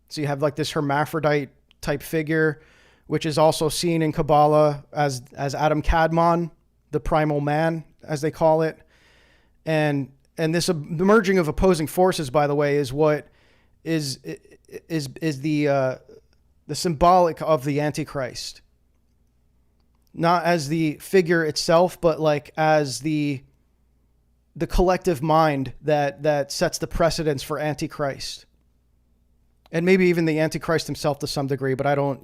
So you have like this hermaphrodite type figure, which is also seen in Kabbalah as Adam Kadmon, the primal man, as they call it. And this the merging of opposing forces, by the way, is what is the symbolic of the Antichrist. Not as the figure itself, but like as the collective mind that sets the precedence for Antichrist. And maybe even the Antichrist himself to some degree, but I don't,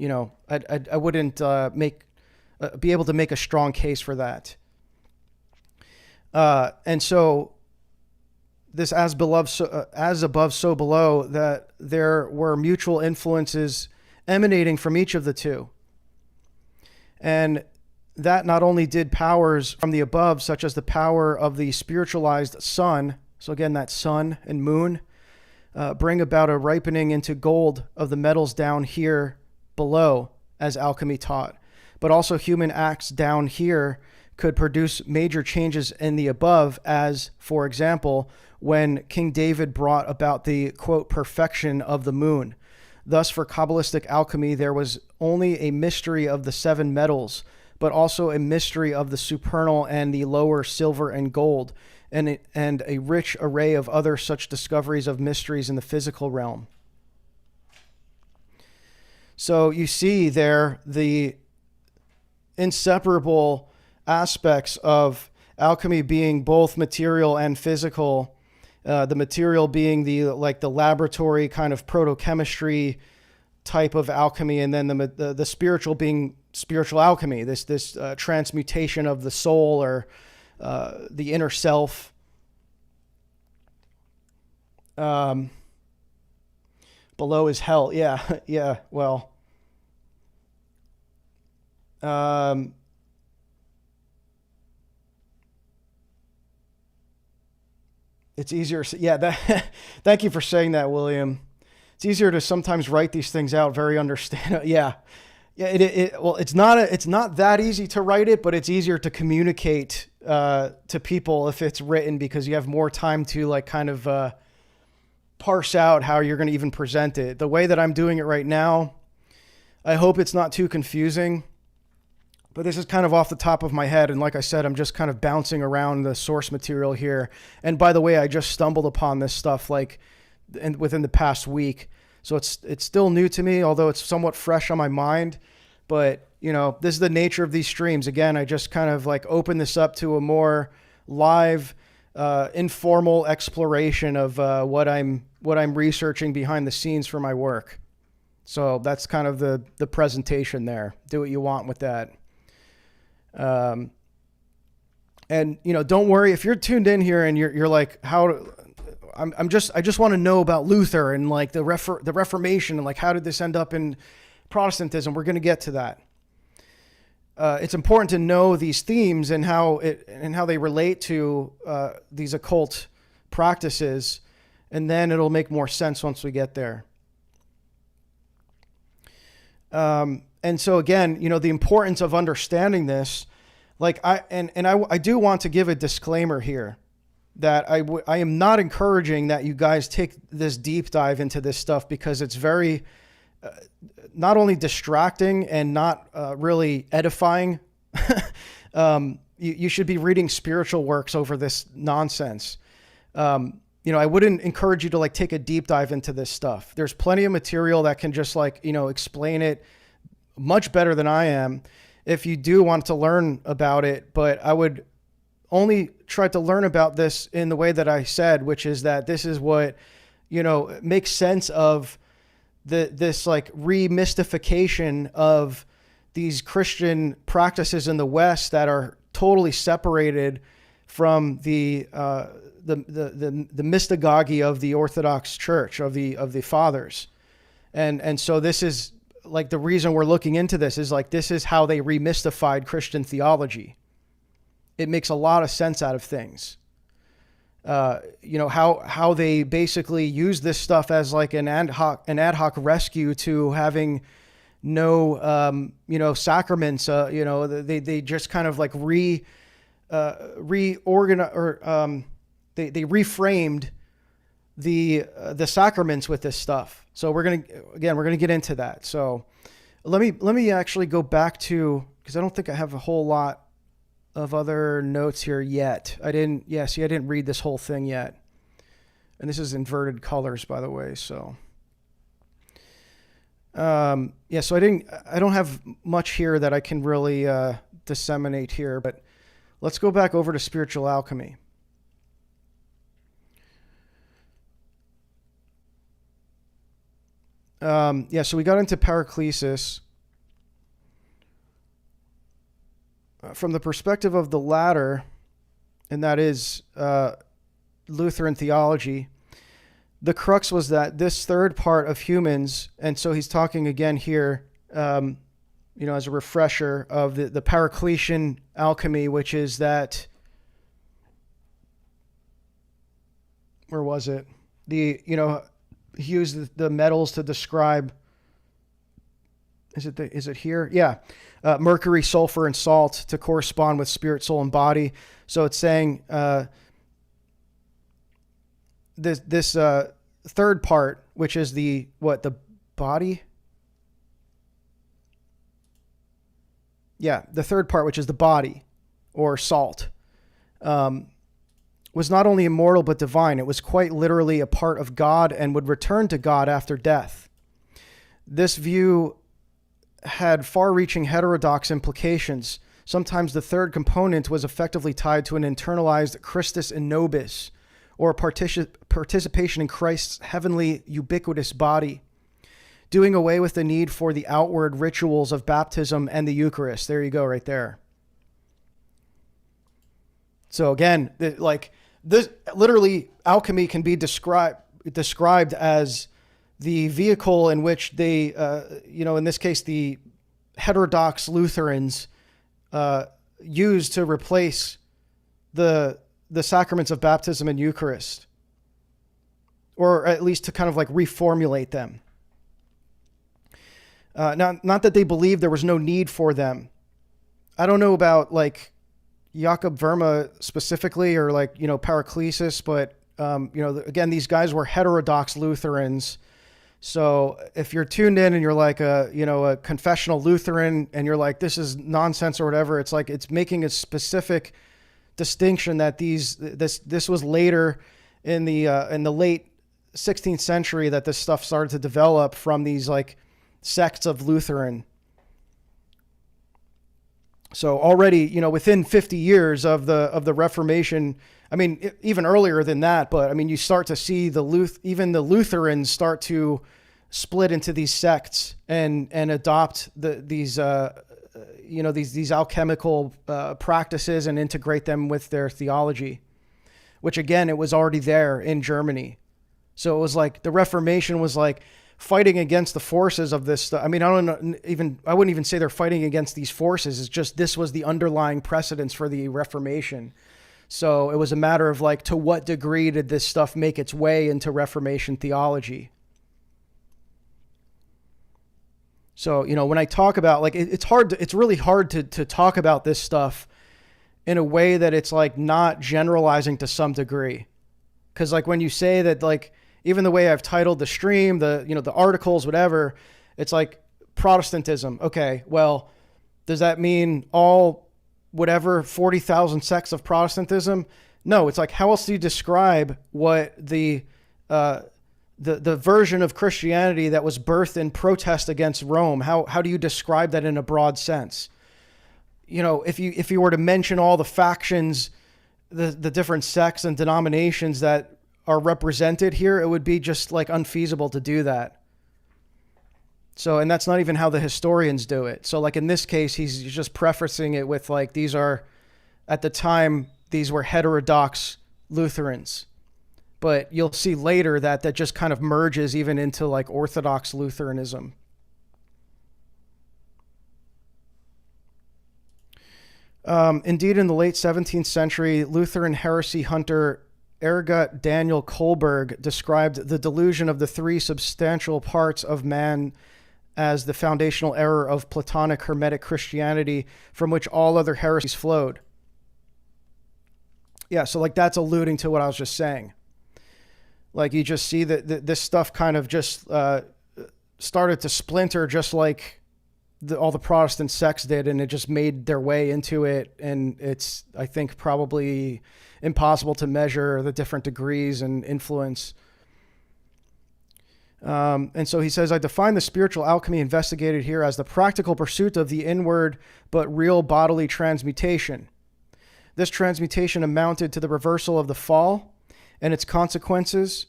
I wouldn't be able to make a strong case for that. And so this as above, so below, that there were mutual influences emanating from each of the two. And that not only did powers from the above, such as the power of the spiritualized sun, so again, that sun and moon, bring about a ripening into gold of the metals down here below, as alchemy taught. But also human acts down here could produce major changes in the above, as, for example, when King David brought about the, quote, perfection of the moon. Thus, for Kabbalistic alchemy, there was only a mystery of the 7 metals, but also a mystery of the supernal and the lower silver and gold. and a rich array of other such discoveries of mysteries in the physical realm. So you see there the inseparable aspects of alchemy being both material and physical. The material being the laboratory kind of proto-chemistry type of alchemy, and then the spiritual being spiritual alchemy, this transmutation of the soul, or the inner self. Below is hell. Yeah, yeah. Well, it's easier. Yeah, thank you for saying that, William. It's easier to sometimes write these things out very understand. Yeah. Yeah. Well, it's not that easy to write it, but it's easier to communicate to people if it's written, because you have more time to kind of parse out how you're going to even present it. The way that I'm doing it right now, I hope it's not too confusing, but this is kind of off the top of my head. And like I said, I'm just kind of bouncing around the source material here. And by the way, I just stumbled upon this stuff within the past week. So it's still new to me, although it's somewhat fresh on my mind. But, this is the nature of these streams. Again, I just kind of open this up to a more live, informal exploration of what I'm researching behind the scenes for my work. So that's kind of the presentation there. Do what you want with that. And don't worry if you're tuned in here and you're like, I just want to know about Luther and the Reformation and how did this end up in Protestantism. We're going to get to that. It's important to know these themes and how they relate to these occult practices, and then it'll make more sense once we get there. And so again, the importance of understanding this, I do want to give a disclaimer here that I am not encouraging that you guys take this deep dive into this stuff, because it's very not only distracting and not really edifying. You should be reading spiritual works over this nonsense. I wouldn't encourage you to take a deep dive into this stuff. There's plenty of material that can just explain it much better than I am if you do want to learn about it. But I would only try to learn about this in the way that I said, which is that this is what, makes sense of this remystification of these Christian practices in the West that are totally separated from the mystagogy of the Orthodox Church, of the fathers. And so this is the reason we're looking into this is this is how they remystified Christian theology. It makes a lot of sense out of things. How they basically use this stuff as an ad hoc rescue to having no, sacraments. They just kind of reorganize, or they reframed the sacraments with this stuff. So we're gonna get into that. So let me actually go back to, because I don't think I have a whole lot of other notes here yet. I didn't read this whole thing yet. And this is inverted colors, by the way. So, so I don't have much here that I can really disseminate here, but let's go back over to spiritual alchemy. So we got into paraclesis. From the perspective of the latter, and that is Lutheran theology, the crux was that this third part of humans, and so he's talking again here, as a refresher of the Paracletian alchemy, which is that, where was it? He used the metals to describe, is it here? Yeah. Mercury, sulfur, and salt to correspond with spirit, soul, and body. So it's saying this third part, which is the body? Yeah, the third part, which is the body, or salt, was not only immortal but divine. It was quite literally a part of God and would return to God after death. This view had far-reaching heterodox implications. Sometimes the third component was effectively tied to an internalized Christus in nobis, or participation in Christ's heavenly ubiquitous body, doing away with the need for the outward rituals of baptism and the Eucharist. There you go, right there. So again, this literally, alchemy can be described as the vehicle in which they, in this case, the heterodox Lutherans used to replace the sacraments of baptism and Eucharist, or at least to kind of like reformulate them. Not that they believed there was no need for them. I don't know about like Jakob Böhme specifically, or like, Paraclesis, but, again, these guys were heterodox Lutherans. So if you're tuned in and you're like a confessional Lutheran and you're like, this is nonsense or whatever, it's like, it's making a specific distinction that this was later in the late 16th century that this stuff started to develop from these like sects of Lutheran. So already, within 50 years of the Reformation, I mean, even earlier than that, but I mean, you start to see even the Lutherans start to split into these sects and adopt these alchemical practices and integrate them with their theology, which again, it was already there in Germany. So it was like the Reformation was like fighting against the forces of this stuff. I mean, I wouldn't even say they're fighting against these forces. It's just, this was the underlying precedence for the Reformation. So it was a matter of like, to what degree did this stuff make its way into Reformation theology? So, when I talk about like, it's really hard to talk about this stuff in a way that it's like not generalizing to some degree. Cause like when you say that, like, even the way I've titled the stream, the articles, whatever, it's like Protestantism. Okay. Well, does that mean all whatever 40,000 sects of Protestantism? No, it's like, how else do you describe what the version of Christianity that was birthed in protest against Rome? How do you describe that in a broad sense? If you were to mention all the factions, the different sects and denominations that are represented here, it would be just like unfeasible to do that. So, and that's not even how the historians do it. So like in this case, he's just prefacing it with like, at the time, these were heterodox Lutherans, but you'll see later that just kind of merges even into like Orthodox Lutheranism. Indeed, in the late 17th century, Lutheran heresy hunter Ergut Daniel Kohlberg described the delusion of the three substantial parts of man as the foundational error of Platonic Hermetic Christianity from which all other heresies flowed. Yeah, so like that's alluding to what I was just saying. Like you just see that this stuff kind of just started to splinter just like all the Protestant sects did, and it just made their way into it. And it's, I think, probably impossible to measure the different degrees and influence. And so he says, I define the spiritual alchemy investigated here as the practical pursuit of the inward but real bodily transmutation. This transmutation amounted to the reversal of the fall and its consequences.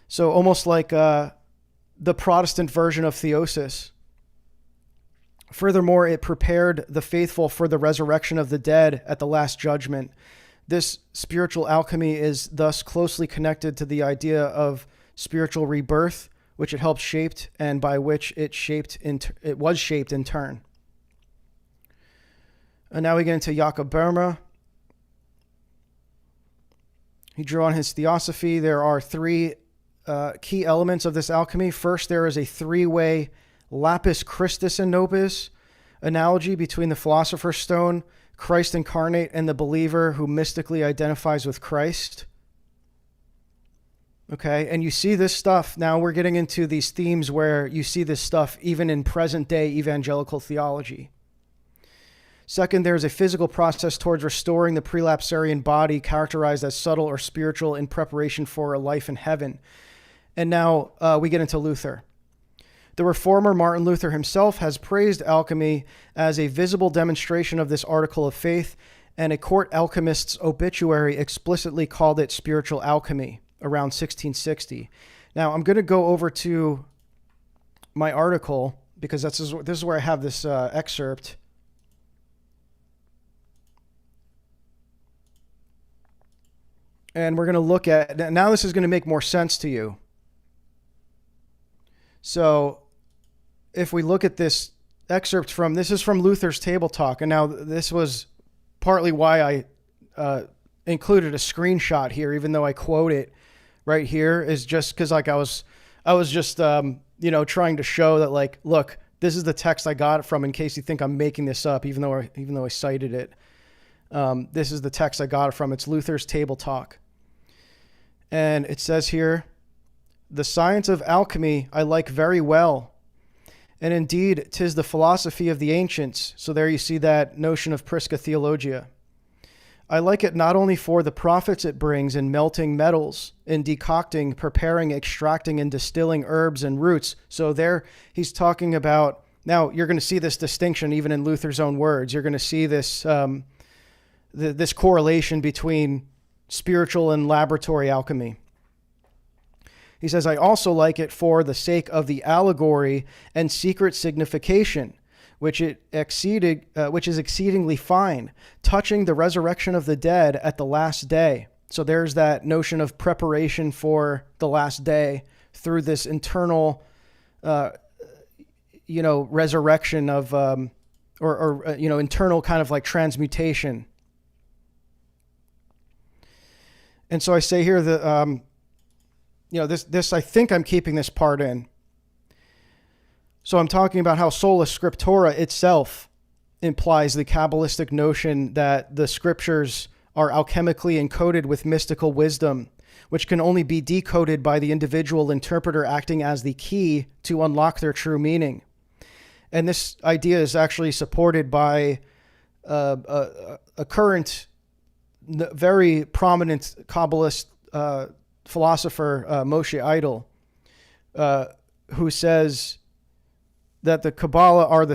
So almost like the Protestant version of theosis. Furthermore, it prepared the faithful for the resurrection of the dead at the last judgment. This spiritual alchemy is thus closely connected to the idea of spiritual rebirth, which it helped shaped and by which it was shaped in turn. And now we get into Jakob Böhme. He drew on his theosophy. There are three key elements of this alchemy. First, there is a three-way lapis Christus in nobis analogy between the philosopher's stone, Christ incarnate, and the believer who mystically identifies with Christ. Okay, and you see this stuff. Now we're getting into these themes where you see this stuff even in present day evangelical theology. Second, there is a physical process towards restoring the prelapsarian body characterized as subtle or spiritual in preparation for a life in heaven. And now we get into Luther. The reformer Martin Luther himself has praised alchemy as a visible demonstration of this article of faith, and a court alchemist's obituary explicitly called it spiritual alchemy around 1660. Now, I'm going to go over to my article because this is where I have this excerpt. And we're going to look at, now this is going to make more sense to you. So if we look at this excerpt this is from Luther's Table Talk. And now this was partly why I included a screenshot here, even though I quote it right here, is just because like I was just, trying to show that like, look, this is the text I got it from in case you think I'm making this up, even though I cited it. This is the text I got it from. It's Luther's Table Talk. And it says here, "The science of alchemy I like very well, and indeed 'tis the philosophy of the ancients." So there you see that notion of Prisca Theologia. "I like it not only for the profits it brings in melting metals, in decocting, preparing, extracting, and distilling herbs and roots." So there he's talking about, now you're going to see this distinction even in Luther's own words. You're going to see this, this correlation between spiritual and laboratory alchemy. He says, "I also like it for the sake of the allegory and secret signification, which is exceedingly fine, touching the resurrection of the dead at the last day." So there's that notion of preparation for the last day through this internal, resurrection of, internal kind of like transmutation. And so I say here that, this, I think I'm keeping this part in. So I'm talking about how sola scriptura itself implies the Kabbalistic notion that the scriptures are alchemically encoded with mystical wisdom, which can only be decoded by the individual interpreter acting as the key to unlock their true meaning. And this idea is actually supported by a current, very prominent Kabbalist philosopher, Moshe Idol, who says that the Kabbalah are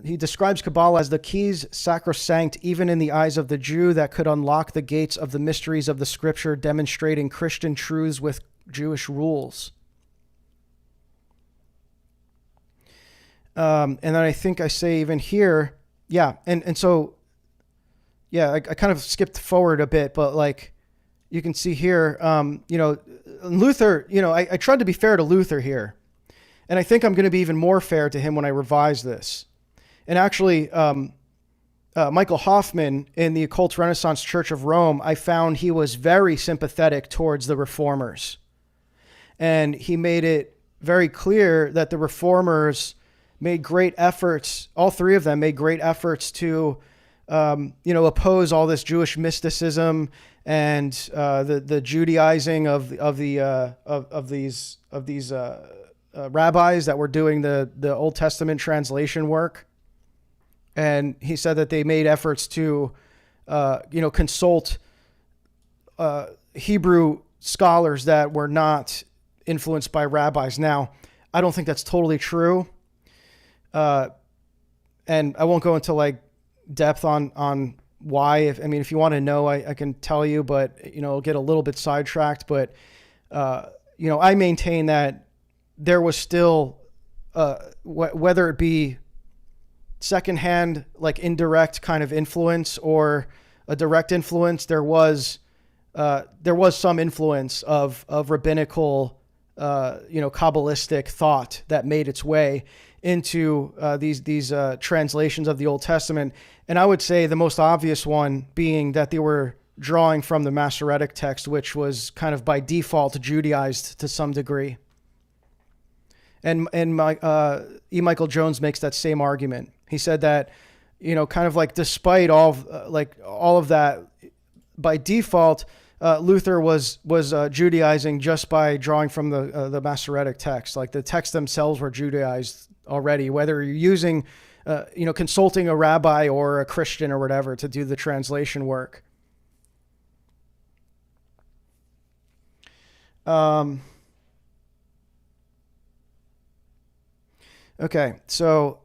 he describes Kabbalah as the keys sacrosanct even in the eyes of the Jew that could unlock the gates of the mysteries of the scripture, demonstrating Christian truths with Jewish rules. And then I think I say even here, I kind of skipped forward a bit, but like you can see here, Luther, I tried to be fair to Luther here. And I think I'm going to be even more fair to him when I revise this. And actually, Michael Hoffman in the Occult Renaissance Church of Rome, I found he was very sympathetic towards the reformers. And he made it very clear that the reformers made great efforts, all three of them made great efforts to, oppose all this Jewish mysticism and the Judaizing of these rabbis that were doing the Old Testament translation work. And he said that they made efforts to, consult Hebrew scholars that were not influenced by rabbis. Now, I don't think that's totally true. And I won't go into like depth on why. If you want to know, I can tell you, but, I'll get a little bit sidetracked. But, I maintain that there was still, whether it be secondhand, like indirect kind of influence or a direct influence, there was some influence of rabbinical, Kabbalistic thought that made its way into these translations of the Old Testament. And I would say the most obvious one being that they were drawing from the Masoretic text, which was kind of by default Judaized to some degree. And E. Michael Jones makes that same argument. He said that, kind of like despite all of that, by default, Luther was Judaizing just by drawing from the Masoretic text. Like the texts themselves were Judaized already. Whether you're using consulting a rabbi or a Christian or whatever to do the translation work. Okay, so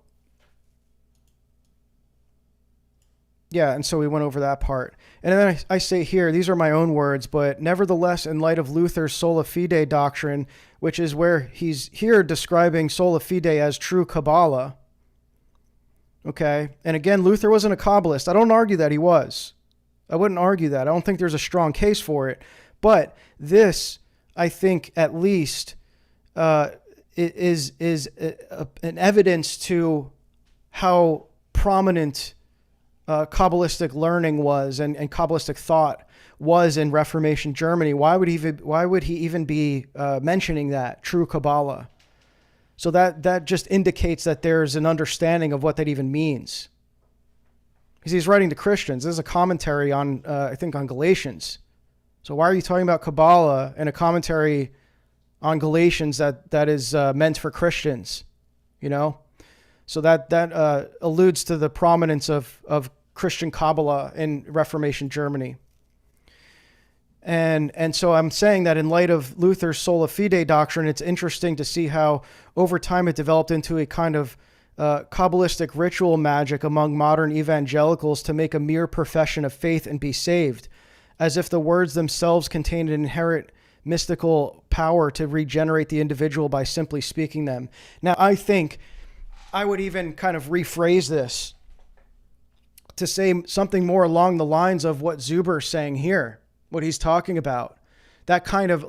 yeah, and so we went over that part. And then I say here, these are my own words, but nevertheless, in light of Luther's sola fide doctrine, which is where he's here describing sola fide as true Kabbalah. Okay, and again, Luther wasn't a Kabbalist. I don't argue that he was. I wouldn't argue that. I don't think there's a strong case for it. But this, I think, at least is an evidence to how prominent Kabbalistic learning was and Kabbalistic thought was in Reformation Germany. Why would he even be mentioning that true Kabbalah? So that just indicates that there's an understanding of what that even means. Because he's writing to Christians. This is a commentary on, I think, on Galatians. So why are you talking about Kabbalah in a commentary on Galatians that is meant for Christians? So that alludes to the prominence of Christian Kabbalah in Reformation Germany. And so I'm saying that in light of Luther's sola fide doctrine, it's interesting to see how over time it developed into a kind of Kabbalistic ritual magic among modern evangelicals to make a mere profession of faith and be saved, as if the words themselves contained an inherent mystical power to regenerate the individual by simply speaking them. Now, I think I would even kind of rephrase this to say something more along the lines of what Zuber's saying here, what he's talking about. That kind of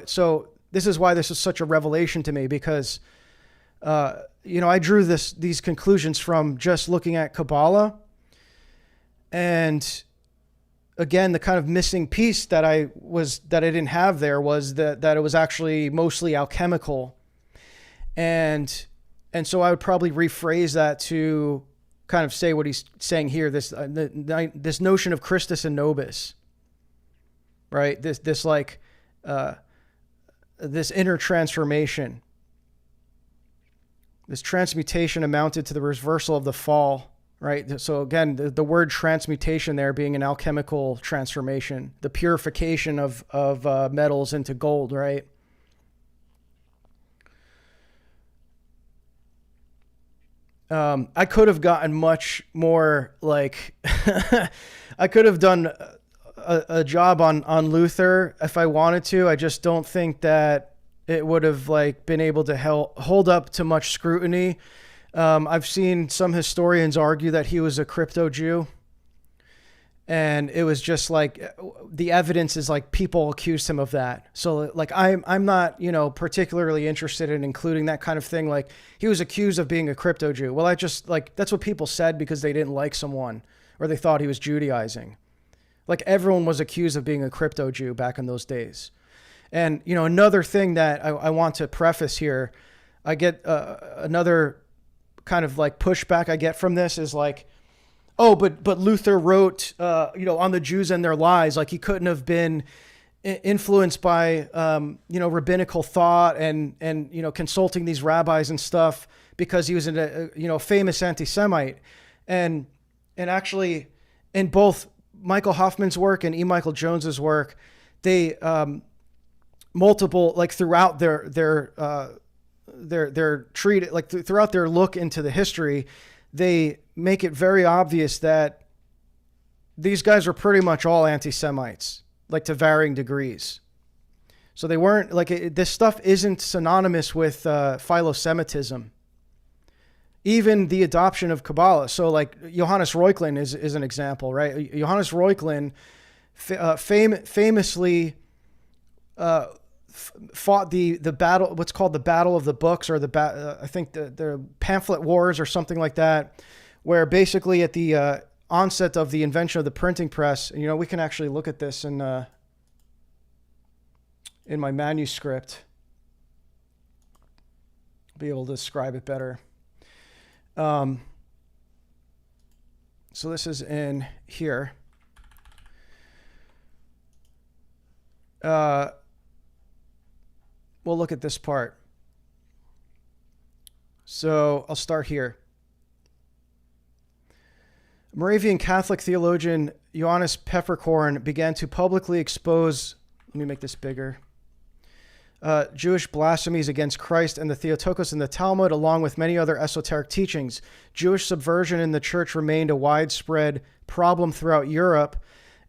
so this is why this is such a revelation to me, because, I drew these conclusions from just looking at Kabbalah. And again, the kind of missing piece that I didn't have there was that it was actually mostly alchemical. And so I would probably rephrase that to kind of say what he's saying here, this notion of Christus in nobis, right? This inner transformation, this transmutation amounted to the reversal of the fall, right? So again, the word transmutation there being an alchemical transformation, the purification of metals into gold, right? I could have gotten much more I could have done a job on Luther if I wanted to. I just don't think that it would have been able to hold up to much scrutiny. I've seen some historians argue that he was a crypto Jew. And it was just the evidence is people accused him of that. So I'm not, particularly interested in including that kind of thing. He was accused of being a crypto Jew. Well, I just that's what people said because they didn't like someone or they thought he was Judaizing. Everyone was accused of being a crypto Jew back in those days. And, another thing that I want to preface here, I get another kind of pushback I get from this is oh, but Luther wrote, on the Jews and their lies. He couldn't have been influenced by, rabbinical thought and consulting these rabbis and stuff because he was a famous anti-Semite. And actually, in both Michael Hoffman's work and E. Michael Jones's work, they multiple throughout their treat throughout their look into the history, they make it very obvious that these guys were pretty much all anti-Semites, to varying degrees. So they weren't this stuff isn't synonymous with philo-Semitism. Even the adoption of Kabbalah. So Johannes Reuchlin is an example, right? Johannes Reuchlin famously fought the battle, what's called the Battle of the Books, or I think the pamphlet wars or something like that, where basically at the onset of the invention of the printing press, we can actually look at this in my manuscript, be able to describe it better. So this is in here. We'll look at this part. So I'll start here. Moravian Catholic theologian Johannes Peppercorn began to publicly expose, let me make this bigger, Jewish blasphemies against Christ and the Theotokos in the Talmud, along with many other esoteric teachings. Jewish subversion in the church remained a widespread problem throughout Europe,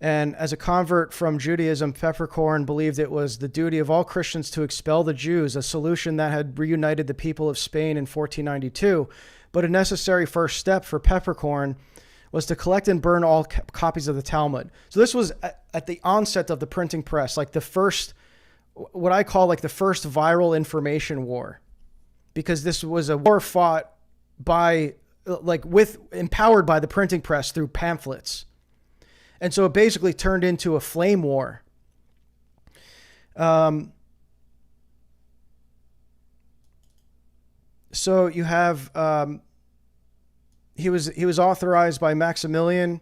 and as a convert from Judaism, Peppercorn believed it was the duty of all Christians to expel the Jews, a solution that had reunited the people of Spain in 1492. But a necessary first step for Peppercorn was to collect and burn all copies of the Talmud. So this was at the onset of the printing press, like the first, what I call like the first viral information war, because this was a war fought by, empowered by the printing press through pamphlets. And so it basically turned into a flame war. So you have, he was authorized by Maximilian,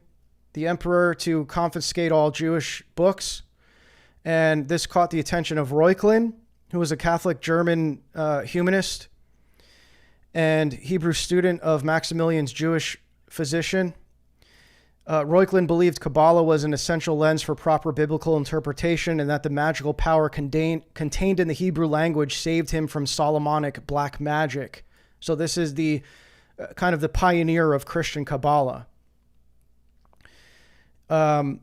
the emperor, to confiscate all Jewish books. And this caught the attention of Reuchlin, who was a Catholic German humanist and Hebrew student of Maximilian's Jewish physician. Reuchlin believed Kabbalah was an essential lens for proper biblical interpretation, and that the magical power contained in the Hebrew language saved him from Solomonic black magic. So this is the kind of the pioneer of Christian Kabbalah. And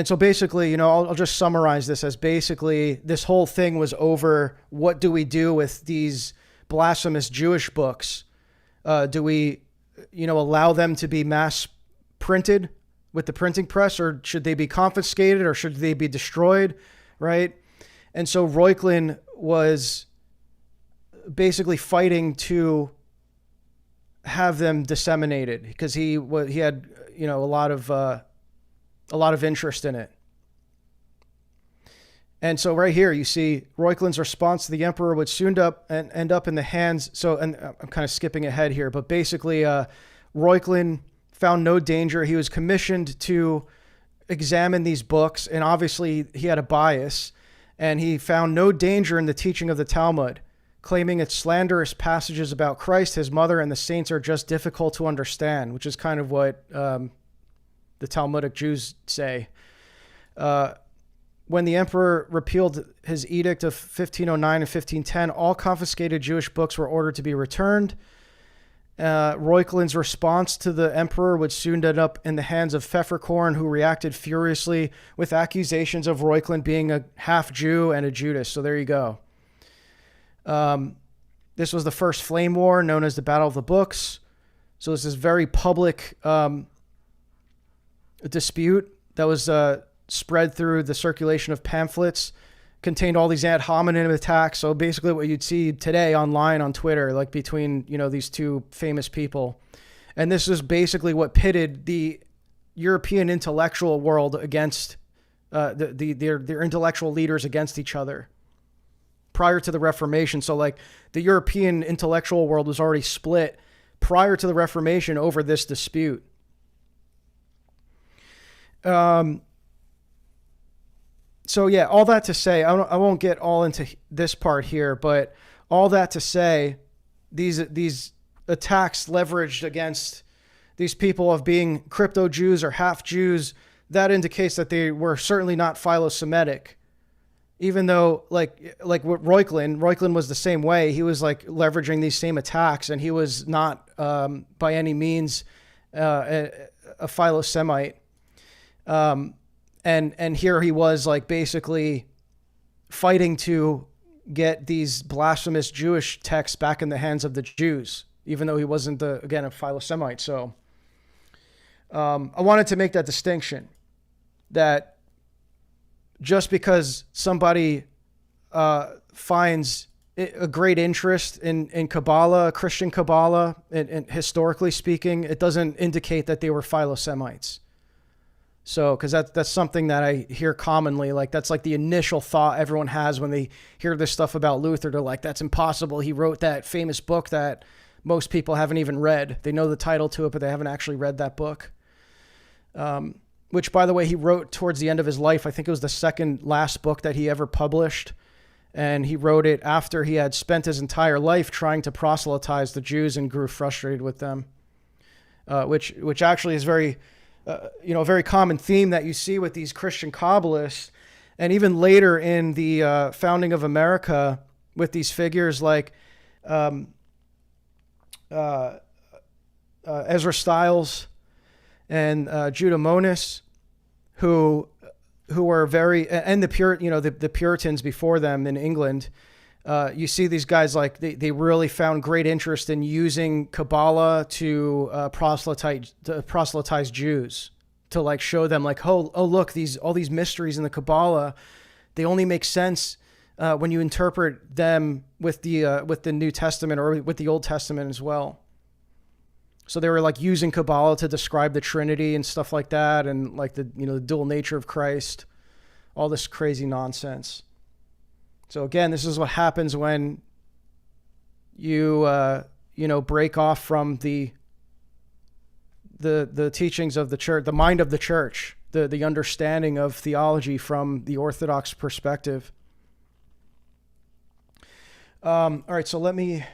so basically, I'll just summarize this as basically this whole thing was over what do we do with these blasphemous Jewish books? Do we, allow them to be mass printed with the printing press, or should they be confiscated, or should they be destroyed, right? And so Reuchlin was basically fighting to have them disseminated because he had, a lot of interest in it. And so right here, you see Reuchlin's response to the emperor would soon end up in the hands. So, and I'm kind of skipping ahead here, but basically, Reuchlin found no danger. He was commissioned to examine these books, and obviously he had a bias, and he found no danger in the teaching of the Talmud, claiming its slanderous passages about Christ, his mother, and the saints are just difficult to understand, which is kind of what the Talmudic Jews say. When the emperor repealed his edict of 1509 and 1510, all confiscated Jewish books were ordered to be returned. Reuchlin's response to the emperor would soon end up in the hands of Pfefferkorn, who reacted furiously with accusations of Reuchlin being a half Jew and a Judas. So there you go. This was the first flame war, known as the Battle of the Books. So this is very public dispute that was spread through the circulation of pamphlets, contained all these ad hominem attacks. So basically what you'd see today online on Twitter, like between, these two famous people. And this is basically what pitted the European intellectual world against their intellectual leaders against each other prior to the Reformation. So like the European intellectual world was already split prior to the Reformation over this dispute. So yeah, all that to say, I won't get all into this part here, but all that to say, these attacks leveraged against these people of being crypto Jews or half Jews, that indicates that they were certainly not philo-Semitic. Even though like what Reuchlin was the same way. He was like leveraging these same attacks, and he was not by any means a philo-Semite. And here he was like basically fighting to get these blasphemous Jewish texts back in the hands of the Jews, even though he wasn't a philo-Semite. So I wanted to make that distinction, that just because somebody finds a great interest in Kabbalah, Christian Kabbalah, and historically speaking, it doesn't indicate that they were philo-Semites. So, because that's something that I hear commonly, like that's like the initial thought everyone has when they hear this stuff about Luther. They're like, that's impossible. He wrote that famous book that most people haven't even read. They know the title to it, but they haven't actually read that book. Which, by the way, he wrote towards the end of his life. I think it was the second last book that he ever published. And he wrote it after he had spent his entire life trying to proselytize the Jews and grew frustrated with them. which actually is very, a very common theme that you see with these Christian Kabbalists, and even later in the founding of America with these figures like Ezra Stiles and Judah Monis, who were very, and the Puritans before them in England. You see these guys like they really found great interest in using Kabbalah to proselytize Jews, to like show them like, oh look, all these mysteries in the Kabbalah, they only make sense when you interpret them with the New Testament or with the Old Testament as well. So they were like using Kabbalah to describe the Trinity and stuff like that, and like the dual nature of Christ, all this crazy nonsense. So again, this is what happens when you break off from the teachings of the church, the mind of the church, the understanding of theology from the Orthodox perspective. All right, so let me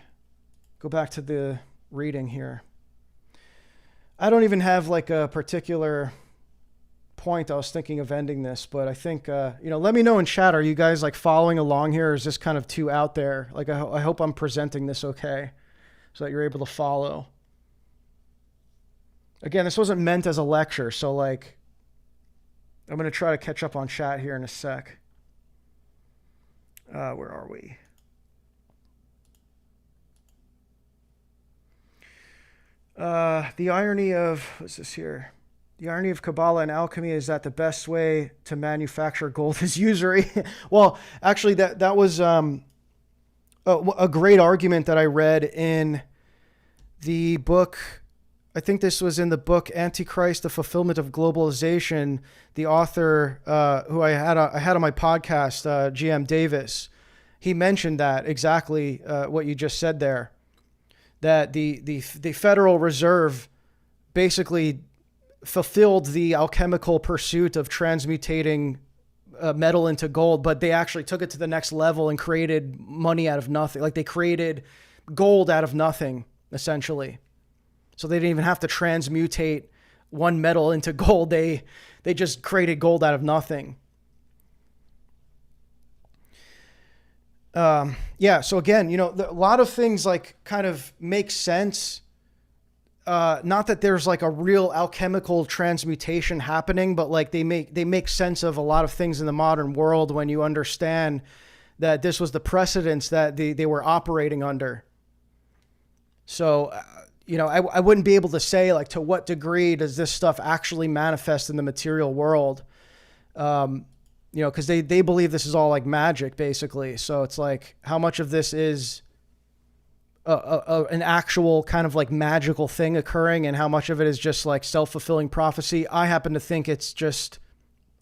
go back to the reading here. I don't even have like a particular point I was thinking of ending this, but I think, let me know in chat. Are you guys like following along here? Or is this kind of too out there? Like, I hope I'm presenting this okay so that you're able to follow. Again, this wasn't meant as a lecture, so like, I'm going to try to catch up on chat here in a sec. Where are we? The irony of, what's this here? The irony of Kabbalah and alchemy is that the best way to manufacture gold is usury. Well, actually, that was a great argument that I read in the book. I think this was in the book Antichrist, the Fulfillment of Globalization. The author who I had on my podcast, GM Davis, he mentioned that exactly what you just said there. That the Federal Reserve basically fulfilled the alchemical pursuit of transmutating metal into gold, but they actually took it to the next level and created money out of nothing. Like they created gold out of nothing, essentially. So they didn't even have to transmutate one metal into gold. They just created gold out of nothing. So again, a lot of things like kind of make sense. Not that there's like a real alchemical transmutation happening, but like they make sense of a lot of things in the modern world when you understand that this was the precedence that they were operating under. So, I wouldn't be able to say like to what degree does this stuff actually manifest in the material world. Because they believe this is all like magic, basically. So it's like, how much of this is an actual kind of like magical thing occurring, and how much of it is just like self-fulfilling prophecy? I happen to think it's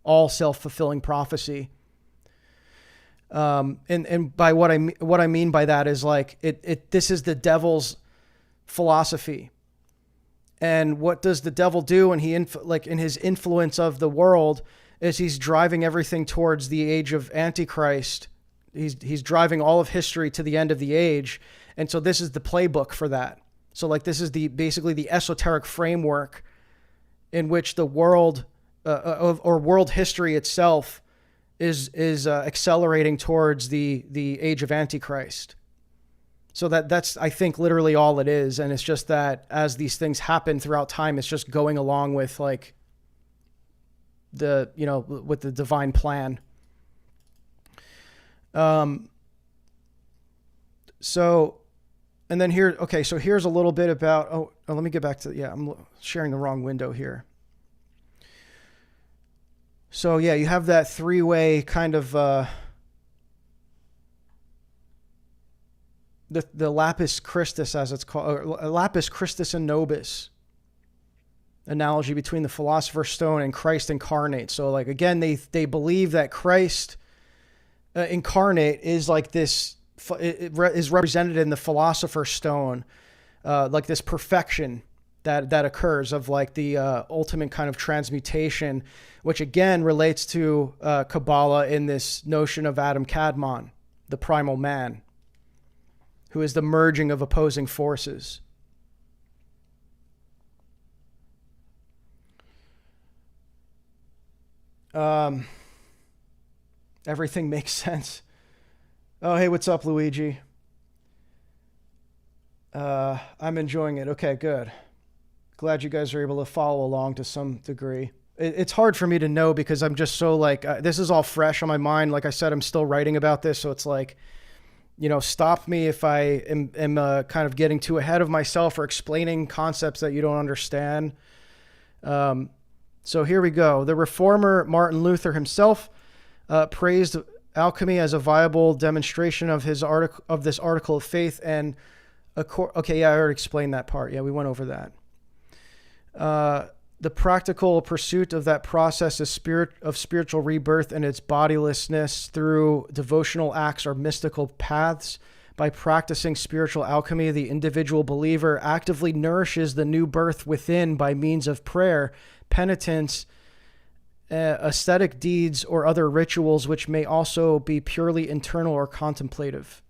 all self-fulfilling prophecy. And by what I mean by that is like this is the devil's philosophy. And what does the devil do when he in his influence of the world is he's driving everything towards the age of Antichrist. He's driving all of history to the end of the age. And so this is the playbook for that. So like this is basically the esoteric framework in which the world or world history itself is accelerating towards the age of Antichrist. So that's I think literally all it is. And it's just that as these things happen throughout time, it's just going along with like with the divine plan. So, and then here, okay, so here's a little bit about, let me get back to, I'm sharing the wrong window here. So yeah, you have that three-way kind of, the lapis Christus, as it's called, or lapis Christus and nobis analogy between the philosopher's stone and Christ incarnate. So like, again, they believe that Christ incarnate is like this, is represented in the philosopher's stone, like this perfection that occurs of like the ultimate kind of transmutation, which again relates to Kabbalah in this notion of Adam Kadmon, the primal man, who is the merging of opposing forces. Everything makes sense. Oh, hey, what's up, Luigi? I'm enjoying it. Okay, good. Glad you guys are able to follow along to some degree. It's hard for me to know because I'm just so like, this is all fresh on my mind. Like I said, I'm still writing about this. So it's like, stop me if I am kind of getting too ahead of myself or explaining concepts that you don't understand. So here we go. The reformer Martin Luther himself praised alchemy as a viable demonstration of this article of faith. And okay, yeah, I already explained that part. Yeah, we went over that. The practical pursuit of that process of spiritual rebirth and its bodilessness through devotional acts or mystical paths. By practicing spiritual alchemy, the individual believer actively nourishes the new birth within by means of prayer, penitence, ascetic deeds, or other rituals, which may also be purely internal or contemplative.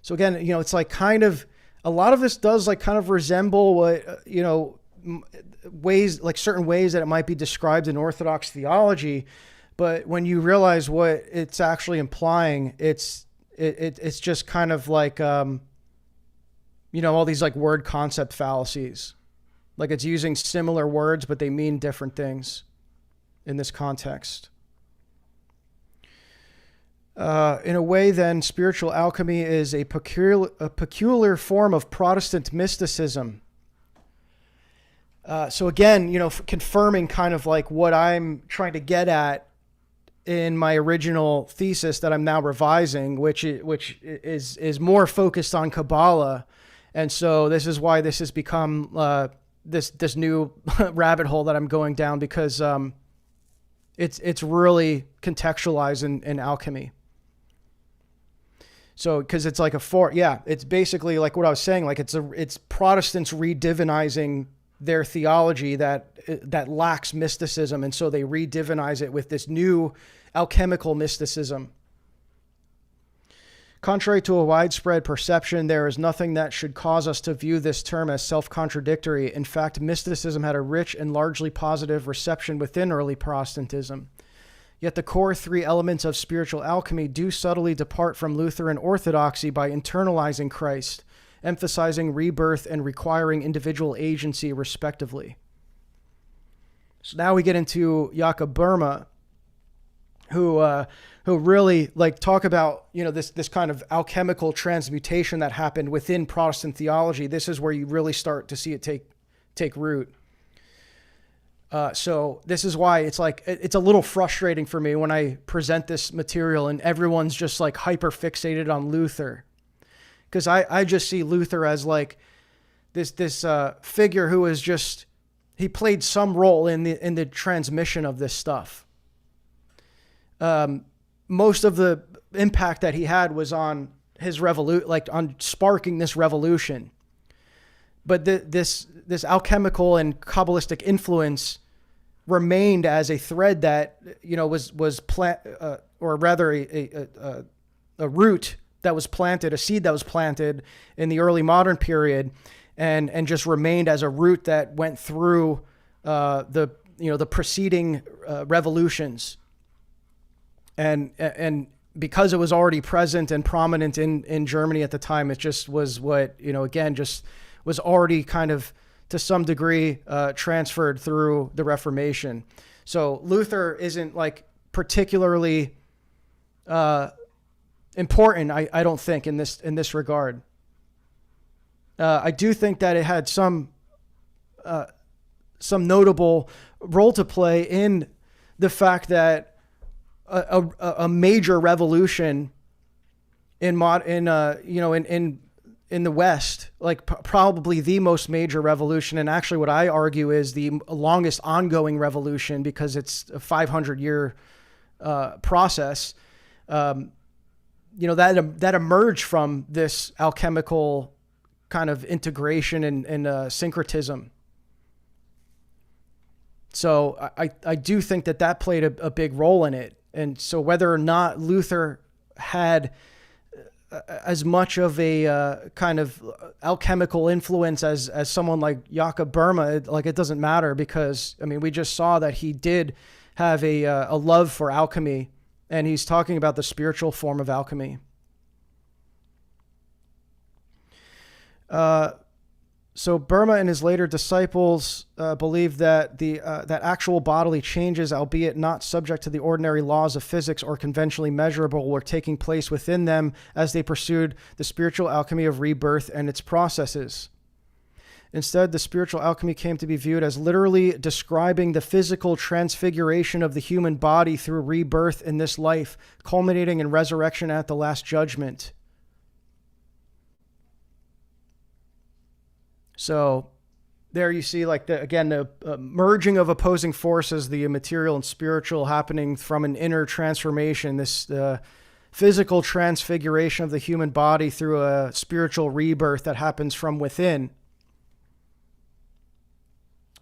So again, it's like kind of, a lot of this does like kind of resemble what, ways, like certain ways that it might be described in Orthodox theology. But when you realize what it's actually implying, it's just kind of like, all these like word concept fallacies. Like it's using similar words, but they mean different things in this context. In a way, then, spiritual alchemy is a peculiar form of Protestant mysticism. So again, confirming kind of like what I'm trying to get at in my original thesis that I'm now revising, which is more focused on Kabbalah. And so this is why this has become this new rabbit hole that I'm going down, because it's really contextualized in alchemy. So, because it's like it's basically like what I was saying, like it's Protestants redivinizing their theology that lacks mysticism, and so they redivinize it with this new alchemical mysticism. Contrary to a widespread perception, there is nothing that should cause us to view this term as self-contradictory. In fact, mysticism had a rich and largely positive reception within early Protestantism. Yet the core three elements of spiritual alchemy do subtly depart from Lutheran orthodoxy by internalizing Christ, emphasizing rebirth and requiring individual agency, respectively. So now we get into Jakob Böhme, who really like talk about this kind of alchemical transmutation that happened within Protestant theology. This is where you really start to see it take root. So this is why it's like, it's a little frustrating for me when I present this material and everyone's just like hyper fixated on Luther. Cause I just see Luther as like this figure who is just, he played some role in the transmission of this stuff. Most of the impact that he had was on his on sparking this revolution. But this alchemical and kabbalistic influence remained as a thread that was or rather a root that was planted, a seed that was planted in the early modern period, and just remained as a root that went through the preceding revolutions, and because it was already present and prominent in Germany at the time, it just was was already kind of to some degree transferred through the Reformation. So Luther isn't like particularly important, I don't think, in this regard. I do think that it had some notable role to play in the fact that a major revolution in the West, like probably the most major revolution, and actually what I argue is the longest ongoing revolution because it's a 500-year process, that emerged from this alchemical kind of integration and syncretism. So I do think that played a big role in it. And so whether or not Luther had as much of a kind of alchemical influence as someone like Jakob Böhme. Like, it doesn't matter, because, I mean, we just saw that he did have a love for alchemy, and he's talking about the spiritual form of alchemy. So Böhme and his later disciples believed that that actual bodily changes, albeit not subject to the ordinary laws of physics or conventionally measurable, were taking place within them as they pursued the spiritual alchemy of rebirth and its processes. Instead, the spiritual alchemy came to be viewed as literally describing the physical transfiguration of the human body through rebirth in this life, culminating in resurrection at the Last Judgment. So there you see, like, the merging of opposing forces, the material and spiritual, happening from an inner transformation, this physical transfiguration of the human body through a spiritual rebirth that happens from within.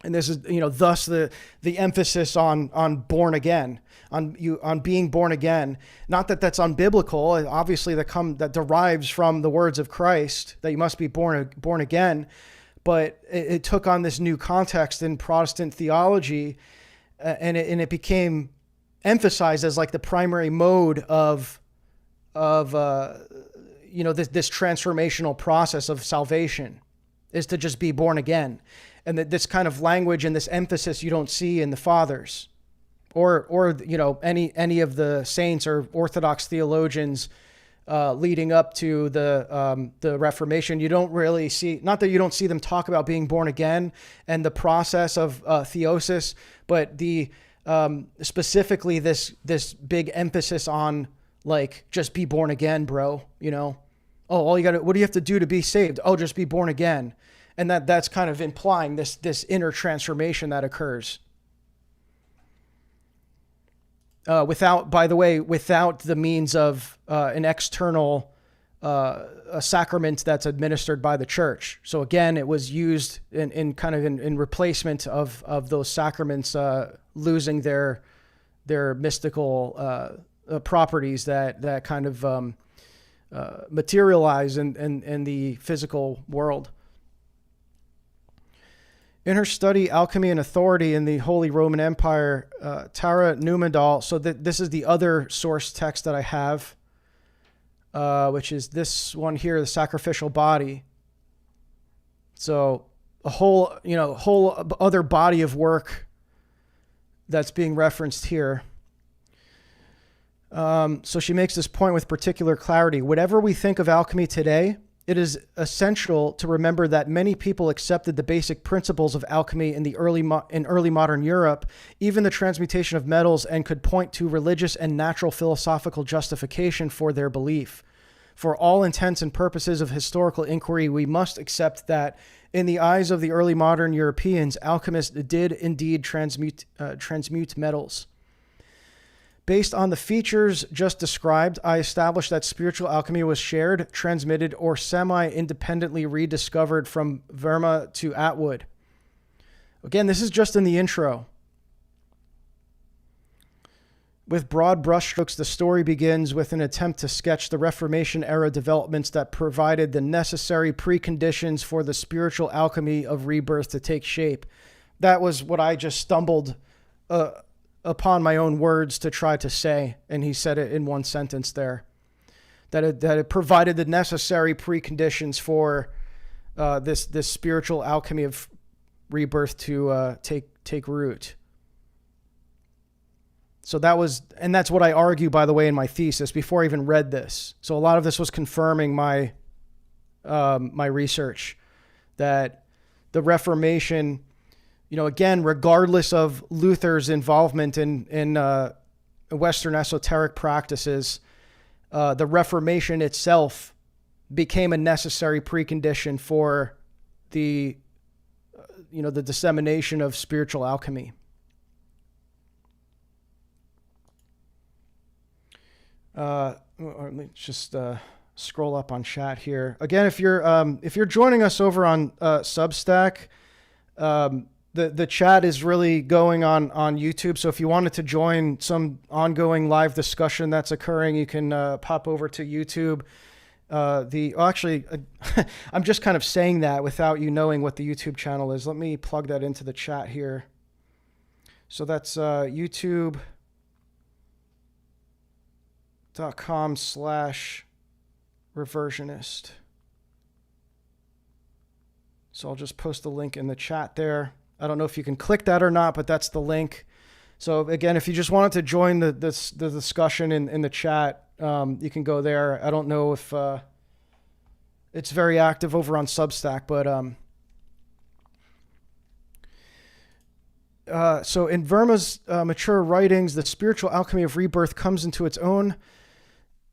And this is, thus the emphasis on born again, on being born again. Not that that's unbiblical. Obviously, that derives from the words of Christ, that you must be born again. But it took on this new context in Protestant theology, and it became emphasized as like the primary mode of this transformational process of salvation, is to just be born again. And that this kind of language and this emphasis you don't see in the fathers, or any of the saints or Orthodox theologians leading up to the Reformation. You don't really see, not that you don't see them talk about being born again and the process of theosis, but the specifically this big emphasis on, like, just be born again, bro. What do you have to do to be saved? Oh, just be born again. And that's kind of implying this inner transformation that occurs. Without the means of an external a sacrament that's administered by the church. So again, it was used in replacement of those sacraments losing their mystical properties that kind of materialize in the physical world. In her study, Alchemy and Authority in the Holy Roman Empire, Tara Neumandahl, so this is the other source text that I have, which is this one here, the sacrificial body. So a whole other body of work that's being referenced here. So she makes this point with particular clarity. Whatever we think of alchemy today, it is essential to remember that many people accepted the basic principles of alchemy in early modern Europe, even the transmutation of metals, and could point to religious and natural philosophical justification for their belief. For all intents and purposes of historical inquiry, we must accept that, in the eyes of the early modern Europeans, alchemists did indeed transmute metals. Based on the features just described, I established that spiritual alchemy was shared, transmitted, or semi-independently rediscovered from Böhme to Atwood. Again, this is just in the intro. With broad brushstrokes, the story begins with an attempt to sketch the Reformation-era developments that provided the necessary preconditions for the spiritual alchemy of rebirth to take shape. That was what I just stumbled upon my own words to try to say, and he said it in one sentence there, that it provided the necessary preconditions for this spiritual alchemy of rebirth to take root. So that's what I argue, by the way, in my thesis before I even read this. So a lot of this was confirming my research, that the Reformation, again, regardless of Luther's involvement in Western esoteric practices, the Reformation itself became a necessary precondition for the dissemination of spiritual alchemy. Let me just scroll up on chat here again. If you're joining us over on Substack, the chat is really going on YouTube. So if you wanted to join some ongoing live discussion that's occurring, you can pop over to YouTube. I'm just kind of saying that without you knowing what the YouTube channel is. Let me plug that into the chat here. So that's youtube.com/reversionist. So I'll just post the link in the chat there. I don't know if you can click that or not, but that's the link. So again, if you just wanted to join the discussion in the chat, you can go there. I don't know if it's very active over on Substack, but so in Verma's mature writings, the spiritual alchemy of rebirth comes into its own.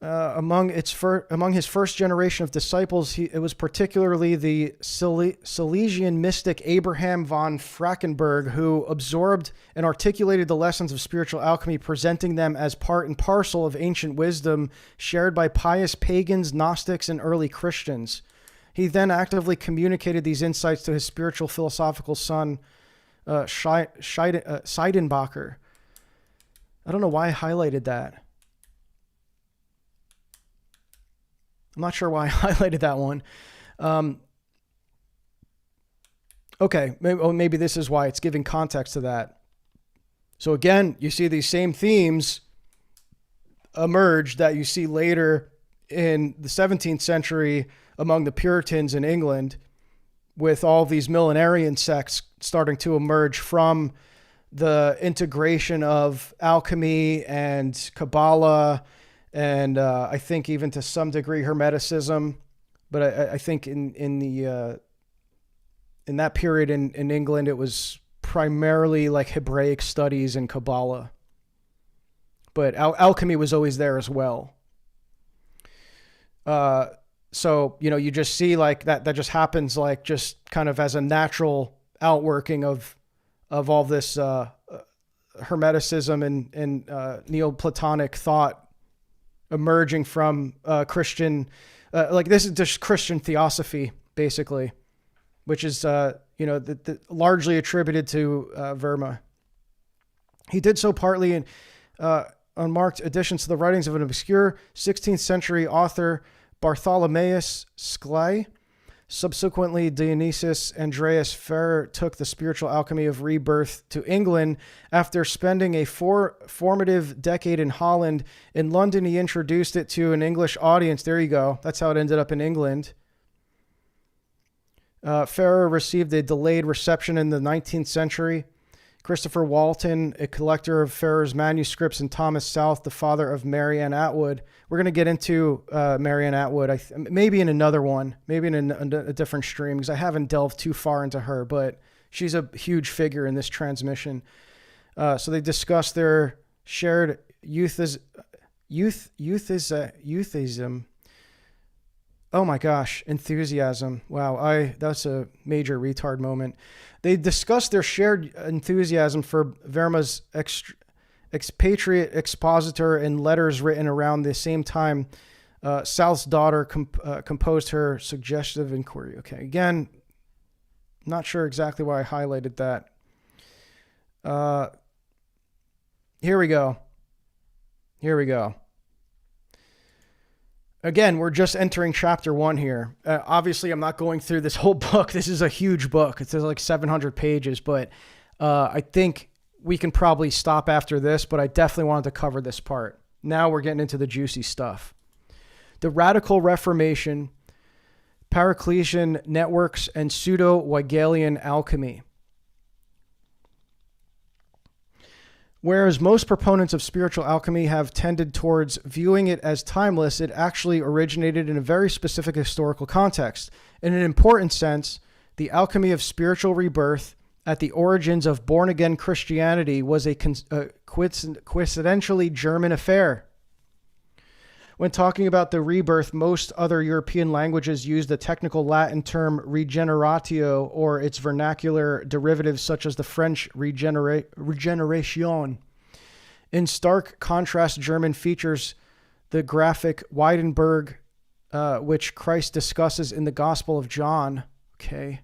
Among his first generation of disciples, it was particularly the Silesian mystic Abraham von Frankenberg who absorbed and articulated the lessons of spiritual alchemy, presenting them as part and parcel of ancient wisdom shared by pious pagans, Gnostics, and early Christians. He then actively communicated these insights to his spiritual philosophical son, Seidenbacher. I don't know why I highlighted that. I'm not sure why I highlighted that one. Okay, maybe this is why it's giving context to that. So again, you see these same themes emerge that you see later in the 17th century among the Puritans in England, with all these millenarian sects starting to emerge from the integration of alchemy and Kabbalah, and I think even to some degree Hermeticism, but I think in that period in England it was primarily like Hebraic studies and Kabbalah, but alchemy was always there as well. So you just see like that just happens like just kind of as a natural outworking of all this Hermeticism and Neoplatonic thought emerging from Christian, like this is just Christian theosophy, basically, which is, largely attributed to Verma. He did so partly in unmarked additions to the writings of an obscure 16th century author, Bartholomeus Sclay. Subsequently, Dionysius Andreas Ferrer took the spiritual alchemy of rebirth to England. After spending a formative decade in Holland, in London he introduced it to an English audience. There you go. That's how it ended up in England. Ferrer received a delayed reception in the 19th century. Christopher Walton, a collector of Ferrer's manuscripts, and Thomas South, the father of Mary Ann Atwood. We're going to get into Mary Ann Atwood, maybe in another one, maybe in a different stream, because I haven't delved too far into her, but she's a huge figure in this transmission. So they discuss their shared youthism. Oh my gosh, enthusiasm. Wow, that's a major retard moment. They discussed their shared enthusiasm for Verma's expatriate expositor in letters written around the same time. South's daughter composed her suggestive inquiry. Okay, again, not sure exactly why I highlighted that. Here we go. Again, we're just entering chapter 1 here. Obviously, I'm not going through this whole book. This is a huge book. It's like 700 pages, but I think we can probably stop after this, but I definitely wanted to cover this part. Now we're getting into the juicy stuff. The Radical Reformation, Paraclesian Networks, and Pseudo-Weigelian Alchemy. Whereas most proponents of spiritual alchemy have tended towards viewing it as timeless, it actually originated in a very specific historical context. In an important sense, the alchemy of spiritual rebirth at the origins of born-again Christianity was a coincidentally German affair. When talking about the rebirth, most other European languages use the technical Latin term regeneratio or its vernacular derivatives such as the French regeneration. In stark contrast, German features the graphic Weidenberg, which Christ discusses in the Gospel of John. Okay.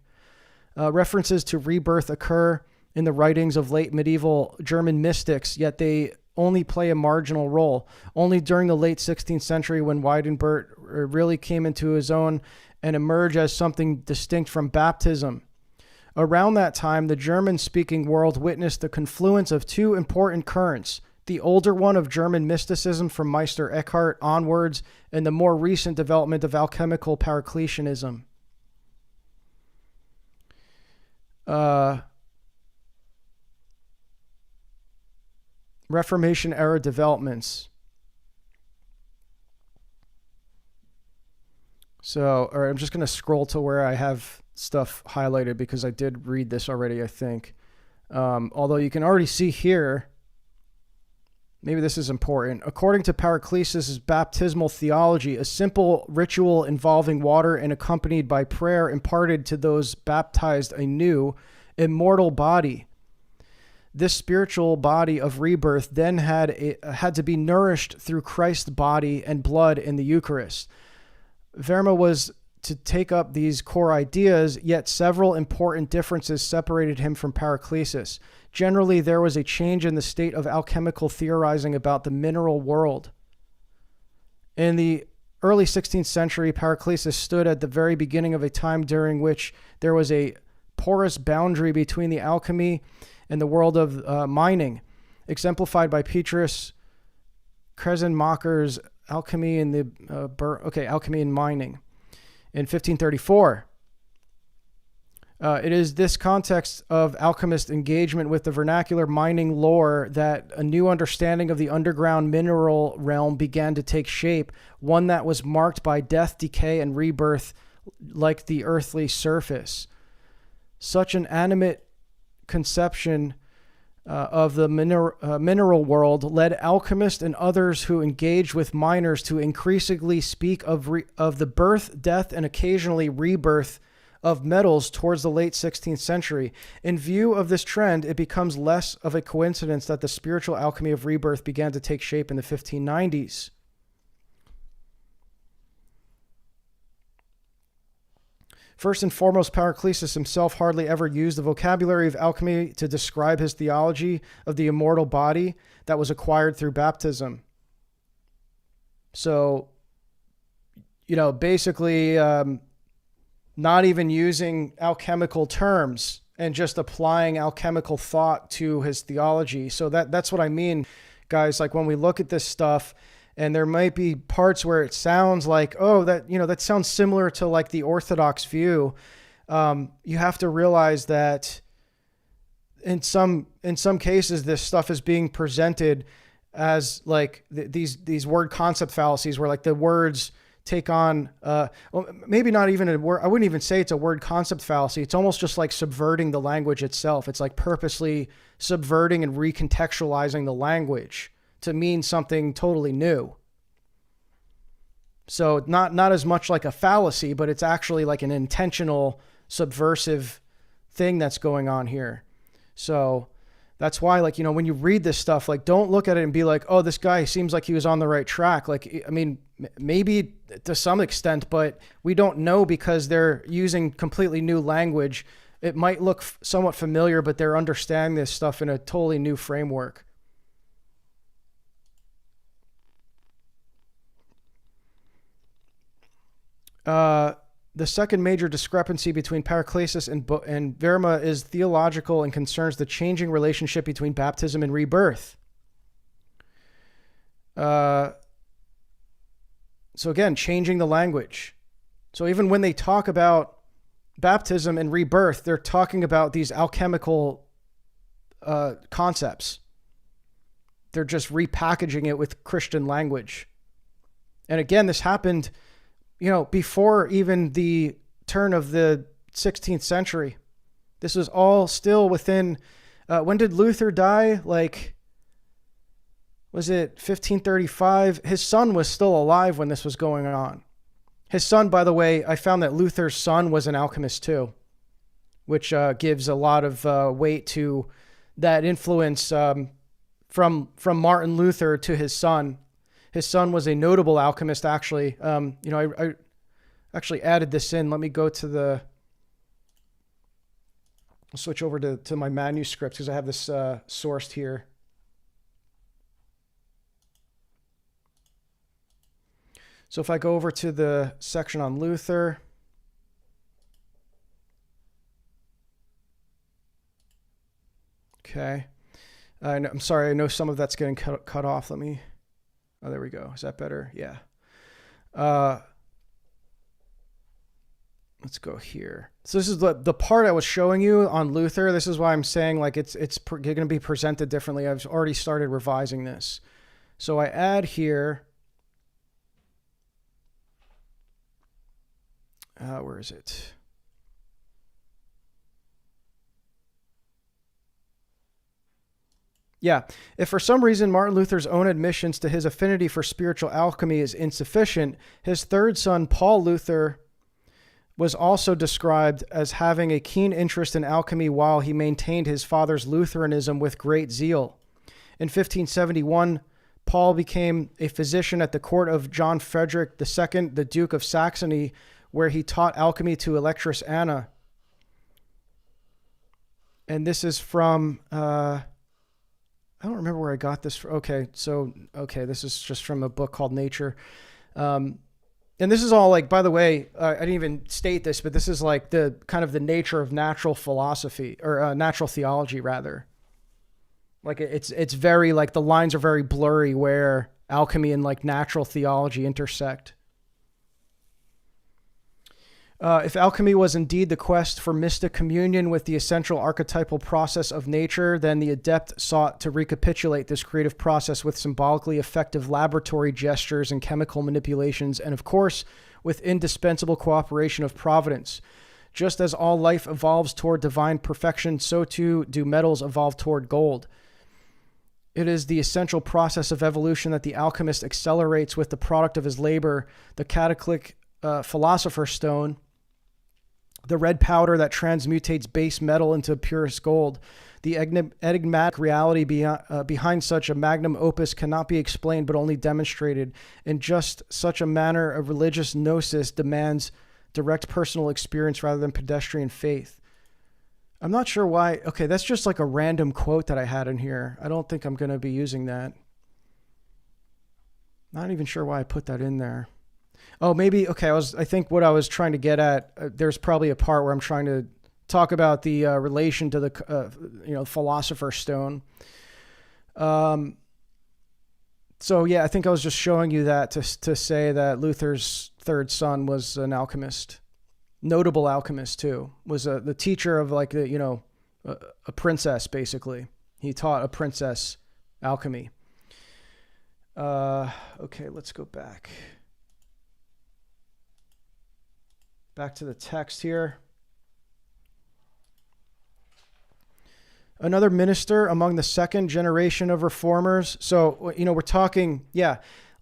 References to rebirth occur in the writings of late medieval German mystics, yet they only play a marginal role. Only during the late 16th century, when Weidenbert really came into his own and emerged as something distinct from baptism. Around that time, the German-speaking world witnessed the confluence of two important currents: the older one of German mysticism from Meister Eckhart onwards, and the more recent development of alchemical Paracelsianism. Reformation era developments. So, all right, I'm just going to scroll to where I have stuff highlighted because I did read this already, I think. Although you can already see here, maybe this is important. According to Paracelsus' baptismal theology, a simple ritual involving water and accompanied by prayer imparted to those baptized a new, immortal body. This spiritual body of rebirth then had to be nourished through Christ's body and blood in the Eucharist. Böhme was to take up these core ideas, yet several important differences separated him from Paracelsus. Generally, there was a change in the state of alchemical theorizing about the mineral world. In the early 16th century, Paracelsus stood at the very beginning of a time during which there was a porous boundary between the alchemy and the world of mining, exemplified by Petrus Kresenmacher's Alchemy in the Alchemy in Mining in 1534. It is this context of alchemist engagement with the vernacular mining lore that a new understanding of the underground mineral realm began to take shape, one that was marked by death, decay, and rebirth like the earthly surface. Such an animate conception of the mineral world led alchemists and others who engaged with miners to increasingly speak of the birth, death, and occasionally rebirth of metals towards the late 16th century. In view of this trend, it becomes less of a coincidence that the spiritual alchemy of rebirth began to take shape in the 1590s. First and foremost, Paracelsus himself hardly ever used the vocabulary of alchemy to describe his theology of the immortal body that was acquired through baptism. So, basically not even using alchemical terms and just applying alchemical thought to his theology. So that's what I mean, guys. Like when we look at this stuff, and there might be parts where it sounds like, oh, that sounds similar to like the Orthodox view. You have to realize that in some cases, this stuff is being presented as like these word concept fallacies, where like the words take on, maybe not even a word. I wouldn't even say it's a word concept fallacy. It's almost just like subverting the language itself. It's like purposely subverting and recontextualizing the language to mean something totally new. So not as much like a fallacy, but it's actually like an intentional subversive thing that's going on here. So that's why, like, when you read this stuff, like, don't look at it and be like, oh, this guy seems like he was on the right track. Like, I mean, maybe to some extent, but we don't know because they're using completely new language. It might look somewhat familiar, but they're understanding this stuff in a totally new framework. The second major discrepancy between Paracelsus and Böhme is theological and concerns the changing relationship between baptism and rebirth. So again, changing the language. So even when they talk about baptism and rebirth, they're talking about these alchemical concepts. They're just repackaging it with Christian language. And again, this happened before even the turn of the 16th century. This was all still within, when did Luther die? Like, was it 1535? His son was still alive when this was going on. His son, by the way, I found that Luther's son was an alchemist too, which gives a lot of weight to that influence from Martin Luther to his son. His son was a notable alchemist, actually. I actually added this in. Let me go to I'll switch over to my manuscripts because I have this sourced here. So if I go over to the section on Luther, okay. I'm sorry, I know some of that's getting cut off. Let me, oh, there we go. Is that better? Yeah. Let's go here. So this is the part I was showing you on Luther. This is why I'm saying like it's going to be presented differently. I've already started revising this. So I add here, where is it? Yeah. If for some reason Martin Luther's own admissions to his affinity for spiritual alchemy is insufficient, his third son, Paul Luther, was also described as having a keen interest in alchemy while he maintained his father's Lutheranism with great zeal. In 1571, Paul became a physician at the court of John Frederick II, the Duke of Saxony, where he taught alchemy to Electress Anna. And this is from... I don't remember where I got this from. Okay, this is just from a book called Nature. And this is all like, by the way, I didn't even state this, but this is like the kind of the nature of natural philosophy, or natural theology rather. Like it's very like the lines are very blurry where alchemy and like natural theology intersect. If alchemy was indeed the quest for mystic communion with the essential archetypal process of nature, then the adept sought to recapitulate this creative process with symbolically effective laboratory gestures and chemical manipulations, and of course, with indispensable cooperation of providence. Just as all life evolves toward divine perfection, so too do metals evolve toward gold. It is the essential process of evolution that the alchemist accelerates with the product of his labor, the cataclysmic philosopher's stone, the red powder that transmutates base metal into purest gold. The enigmatic reality behind such a magnum opus cannot be explained but only demonstrated. In just such a manner, a religious gnosis demands direct personal experience rather than pedestrian faith. I'm not sure why. Okay, that's just like a random quote that I had in here. I don't think I'm going to be using that. Not even sure why I put that in there. Oh, maybe, okay, I think what I was trying to get at, there's probably a part where I'm trying to talk about the relation to the, philosopher's stone. So yeah, I think I was just showing you that to say that Luther's third son was an alchemist, notable alchemist too, was the teacher of like, a princess, basically. He taught a princess alchemy. Okay, let's go back. Back to the text here. Another minister among the second generation of reformers. So, we're talking,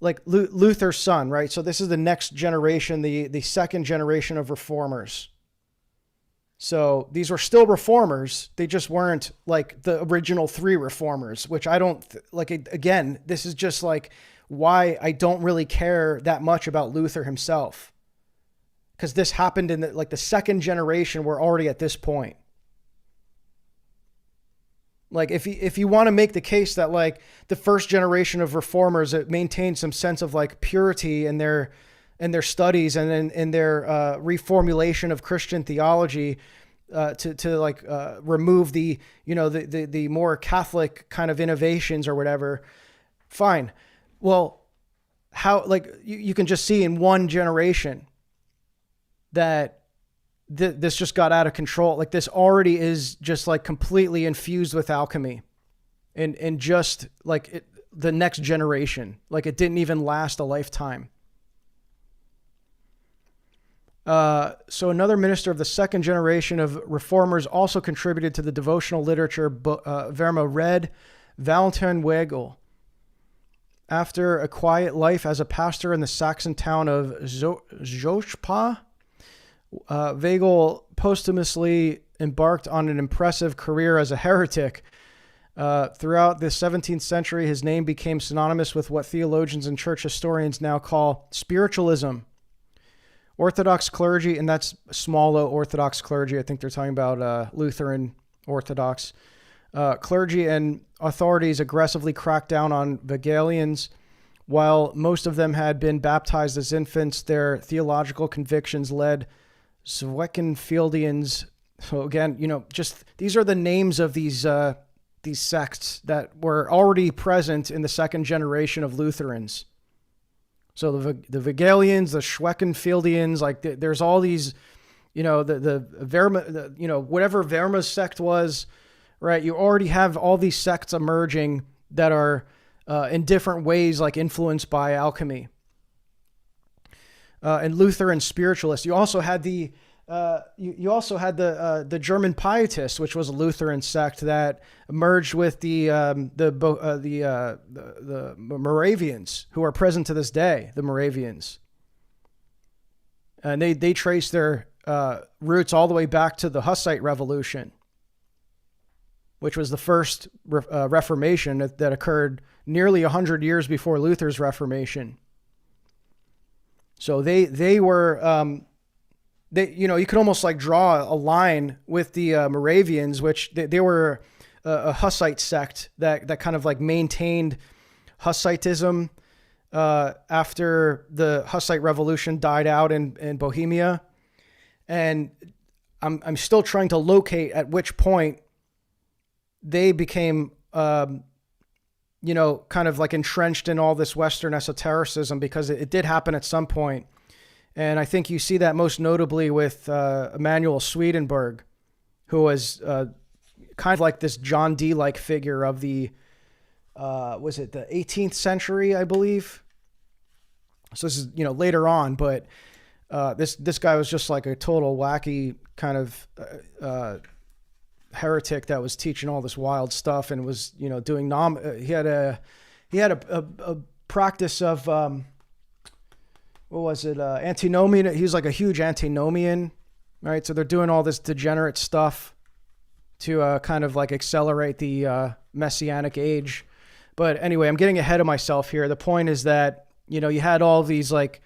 like Luther's son, right? So this is the next generation, the second generation of reformers. So these were still reformers. They just weren't like the original three reformers, which I don't like. Again, this is just like why I don't really care that much about Luther himself. Because this happened in the second generation. We're already at this point. Like if you want to make the case that like the first generation of reformers that maintained some sense of like purity in their studies and in their reformulation of Christian theology, to remove the the more Catholic kind of innovations or whatever, fine. Well, how like you can just see in one generation that this just got out of control. Like this already is just like completely infused with alchemy and just like the next generation, like it didn't even last a lifetime. So another minister of the second generation of reformers also contributed to the devotional literature. Verma read Valentin Weigel. After a quiet life as a pastor in the Saxon town of Joschpa, Weigel posthumously embarked on an impressive career as a heretic. Throughout the 17th century, his name became synonymous with what theologians and church historians now call spiritualism. Orthodox clergy, and that's small o Orthodox clergy, I think they're talking about Lutheran Orthodox clergy and authorities aggressively cracked down on Weigelians, While most of them had been baptized as infants, their theological convictions led Zwekenfieldians. So again, just these are the names of these sects that were already present in the second generation of Lutherans. So the Wegelians, the Schweckenfieldians, like there's all these, the Verma, whatever Verma's sect was, right? You already have all these sects emerging that are in different ways, like influenced by alchemy. And Lutheran spiritualists. You also had the German Pietists, which was a Lutheran sect that merged with the Moravians, who are present to this day. The Moravians, and they trace their roots all the way back to the Hussite Revolution, which was the first Reformation that occurred nearly 100 years before Luther's Reformation. So they were. You could almost like draw a line with the Moravians, which they were a Hussite sect that kind of like maintained Hussitism after the Hussite Revolution died out in Bohemia. And I'm still trying to locate at which point they became, kind of like entrenched in all this Western esotericism, because it did happen at some point. And I think you see that most notably with Emanuel Swedenborg, who was kind of like this John Dee-like figure of the, was it the 18th century, I believe? So this is, later on, but this guy was just like a total wacky kind of heretic that was teaching all this wild stuff and was, doing he had a practice of, what was it? Antinomian. He was like a huge antinomian, right? So they're doing all this degenerate stuff to kind of like accelerate the Messianic age. But anyway, I'm getting ahead of myself here. The point is that, you had all these like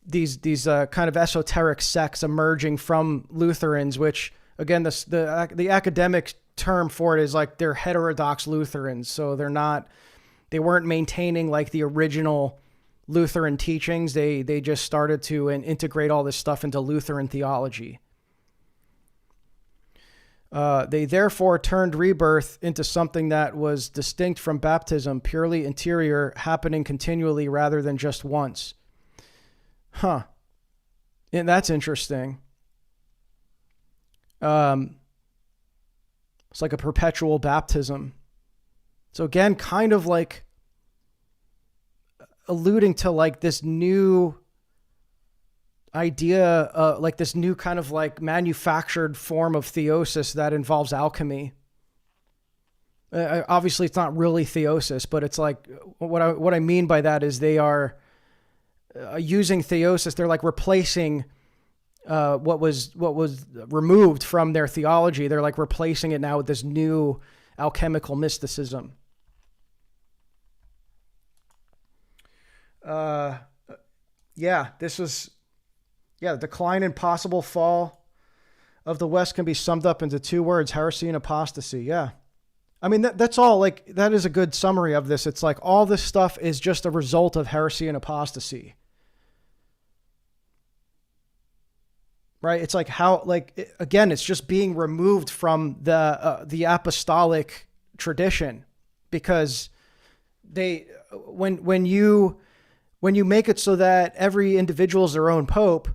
these kind of esoteric sects emerging from Lutherans, which again, the academic term for it is like they're heterodox Lutherans. So they weren't maintaining like the original Lutheran teachings. They just started to integrate all this stuff into Lutheran theology. They therefore turned rebirth into something that was distinct from baptism, purely interior, happening continually rather than just once. Huh. And that's interesting. It's like a perpetual baptism. So again, kind of like alluding to like this new idea, like this new kind of like manufactured form of theosis that involves alchemy. Obviously, it's not really theosis, but it's like what I mean by that is they are using theosis. They're like replacing what was removed from their theology. They're like replacing it now with this new alchemical mysticism. The decline and possible fall of the West can be summed up into two words: heresy and apostasy. Yeah. I mean, that's all, like, that is a good summary of this. It's like all this stuff is just a result of heresy and apostasy. Right? It's like how, like, again, it's just being removed from the apostolic tradition, because when you make it so that every individual is their own pope,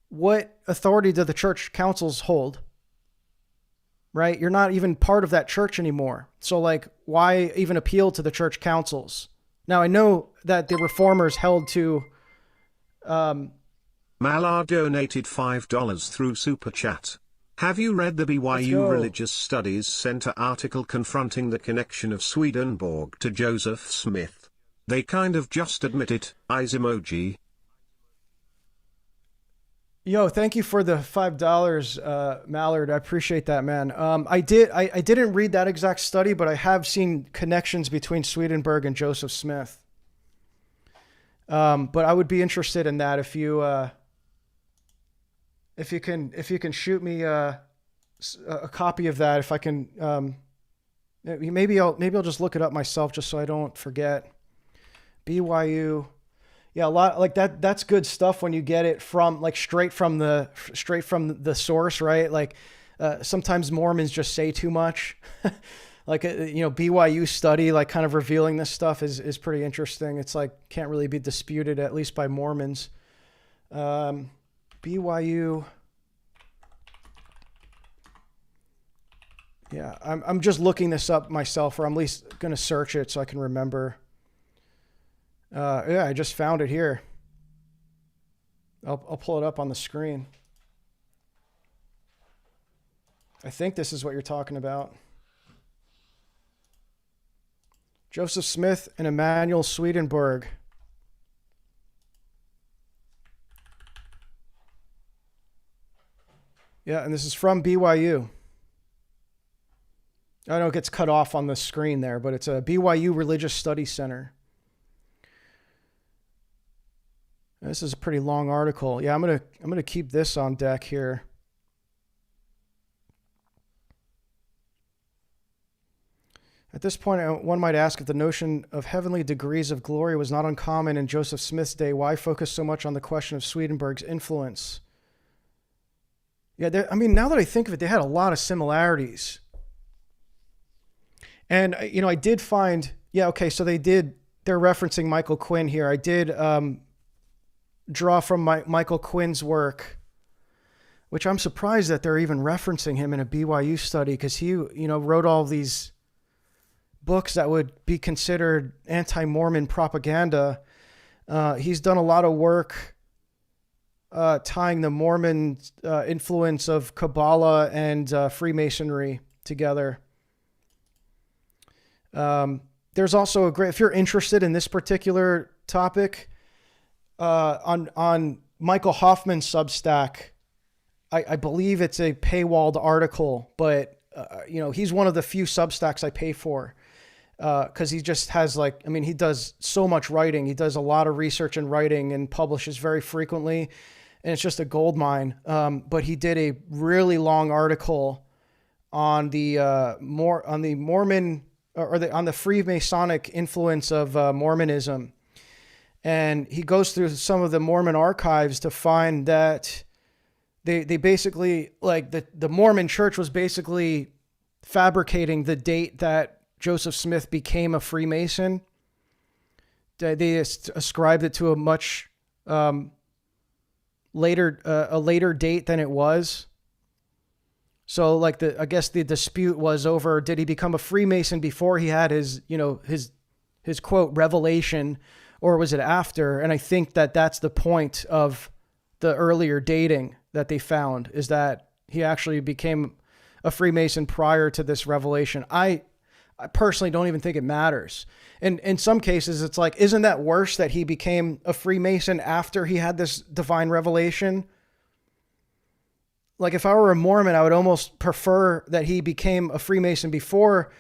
what authority do the church councils hold? Right? You're not even part of that church anymore. So like, why even appeal to the church councils? Now, I know that the reformers held to... Malar donated $5 through Super Chat. Have you read the BYU Religious Studies Center article confronting the connection of Swedenborg to Joseph Smith? They kind of just admit it, eyes emoji. Yo, thank you for the $5, Mallard. I appreciate that, man. I didn't read that exact study, but I have seen connections between Swedenborg and Joseph Smith. But I would be interested in that if you can shoot me a copy of that. If I can, maybe I'll just look it up myself just so I don't forget. BYU. Yeah, a lot like that. That's good stuff when you get it from like straight from the source, right? Like sometimes Mormons just say too much. Like, BYU study, like kind of revealing this stuff is pretty interesting. It's like, can't really be disputed, at least by Mormons. BYU. Yeah, I'm just looking this up myself, or I'm at least going to search it so I can remember. Yeah, I just found it here. I'll pull it up on the screen. I think this is what you're talking about. Joseph Smith and Emanuel Swedenborg. Yeah, and this is from BYU. I know it gets cut off on the screen there, but it's a BYU Religious Studies Center. This is a pretty long article. Yeah, I'm gonna keep this on deck here. At this point, one might ask if the notion of heavenly degrees of glory was not uncommon in Joseph Smith's day. Why focus so much on the question of Swedenborg's influence? Yeah, now that I think of it, they had a lot of similarities. And, I did find, so they're referencing Michael Quinn here. I did draw from Michael Quinn's work, which I'm surprised that they're even referencing him in a BYU study, because he, wrote all these books that would be considered anti-Mormon propaganda. He's done a lot of work tying the Mormon influence of Kabbalah and Freemasonry together. There's also if you're interested in this particular topic, on Michael Hoffman's Substack, I believe it's a paywalled article, but he's one of the few Substacks I pay for. Because he just has he does so much writing. He does a lot of research and writing and publishes very frequently, and it's just a gold mine. But he did a really long article on the Mormon on the Freemasonic influence of Mormonism, and he goes through some of the Mormon archives to find that they basically the Mormon Church was basically fabricating the date that Joseph Smith became a Freemason. They ascribed it to a much later date than it was. So I guess the dispute was over, did he become a Freemason before he had his quote revelation, or was it after? And I think that that's the point of the earlier dating that they found, is that he actually became a Freemason prior to this revelation. I personally don't even think it matters. And in some cases, it's like, isn't that worse that he became a Freemason after he had this divine revelation? Like, if I were a Mormon, I would almost prefer that he became a Freemason before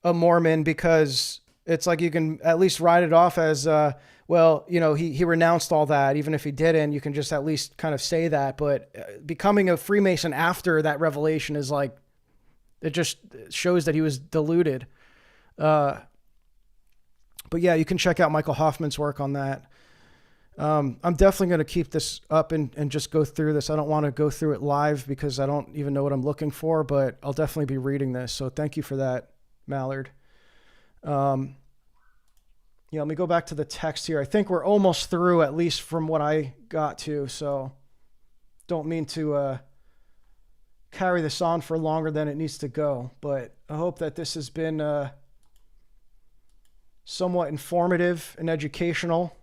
a Mormon, because it's like you can at least write it off as, he renounced all that. Even if he didn't, you can just at least kind of say that. But becoming a Freemason after that revelation is like, it just shows that he was deluded. But yeah, you can check out Michael Hoffman's work on that. I'm definitely going to keep this up and just go through this. I don't want to go through it live because I don't even know what I'm looking for, but I'll definitely be reading this. So thank you for that, Mallard. Let me go back to the text here. I think we're almost through, at least from what I got to. So don't mean to carry this on for longer than it needs to go, but I hope that this has been somewhat informative and educational.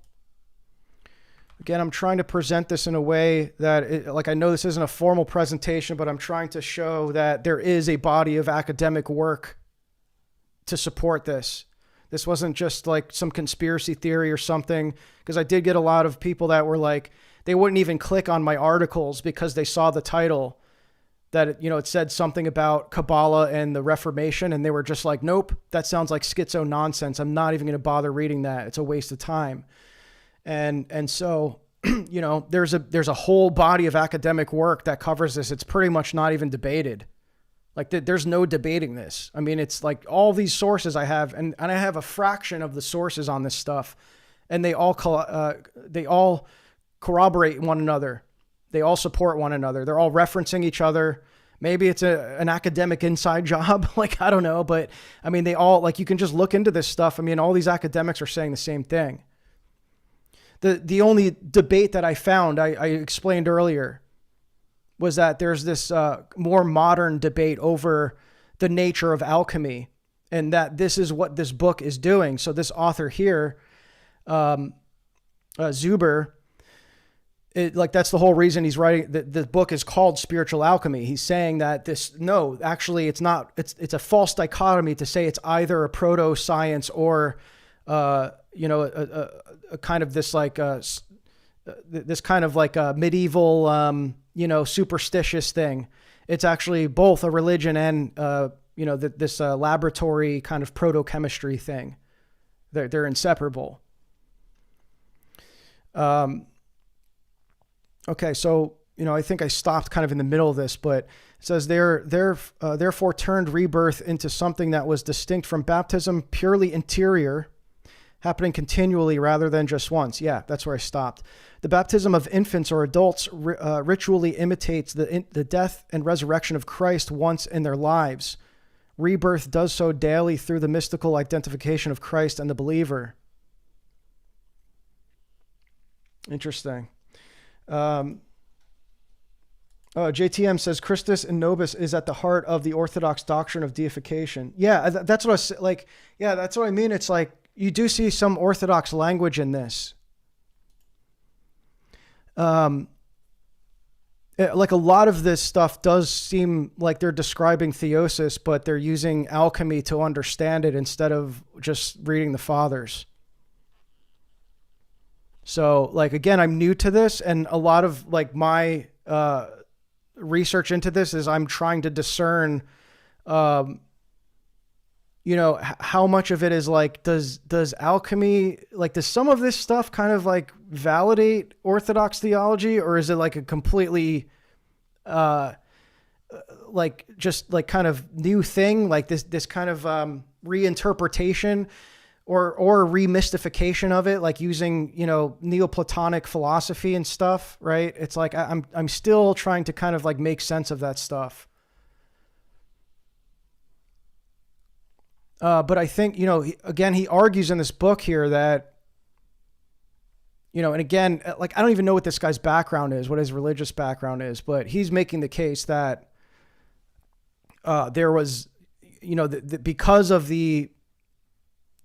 Again, I'm trying to present this in a way that, I know this isn't a formal presentation, but I'm trying to show that there is a body of academic work to support this. This wasn't just like some conspiracy theory or something, because I did get a lot of people that were like, they wouldn't even click on my articles because they saw the title that, it said something about Kabbalah and the Reformation, and they were just like, nope, that sounds like schizo nonsense. I'm not even going to bother reading that. It's a waste of time. And so, there's a whole body of academic work that covers this. It's pretty much not even debated. There's no debating this. I mean, it's like all these sources I have, and I have a fraction of the sources on this stuff. and they all corroborate one another. They all support one another. They're all referencing each other. Maybe it's an academic inside job. Like, I don't know, but I mean, they all, like, you can just look into this stuff. I mean, all these academics are saying the same thing. The only debate that I found, I explained earlier, was that there's this more modern debate over the nature of alchemy, and that this is what this book is doing. So this author here, Zuber, that's the whole reason he's writing. The book is called Spiritual Alchemy. He's saying that actually it's not. It's a false dichotomy to say it's either a proto science or, a kind of this like this kind of like a medieval superstitious thing. It's actually both a religion and this laboratory kind of proto-chemistry thing. They're inseparable. Okay, so I think I stopped kind of in the middle of this, but it says therefore turned rebirth into something that was distinct from baptism, purely interior, happening continually rather than just once. Yeah, that's where I stopped. The baptism of infants or adults ritually imitates the death and resurrection of Christ once in their lives. Rebirth does so daily through the mystical identification of Christ and the believer. Interesting. JTM says Christus in Nobis is at the heart of the Orthodox doctrine of deification. Yeah, that's what I was like. Yeah, that's what I mean. It's like you do see some Orthodox language in this. Like a lot of this stuff does seem like they're describing theosis, but they're using alchemy to understand it instead of just reading the fathers. So, like, again, I'm new to this, and a lot of like my research into this is I'm trying to discern, how much of it is like, does alchemy, like, does some of this stuff kind of like validate Orthodox theology, or is it like a completely, like, just like kind of new thing, like this kind of reinterpretation or remystification of it, like using, Neoplatonic philosophy and stuff, right? It's like I'm still trying to kind of like make sense of that stuff. But I think, again, he argues in this book here that, and again, like, I don't even know what this guy's background is, what his religious background is, but he's making the case that there was, because of the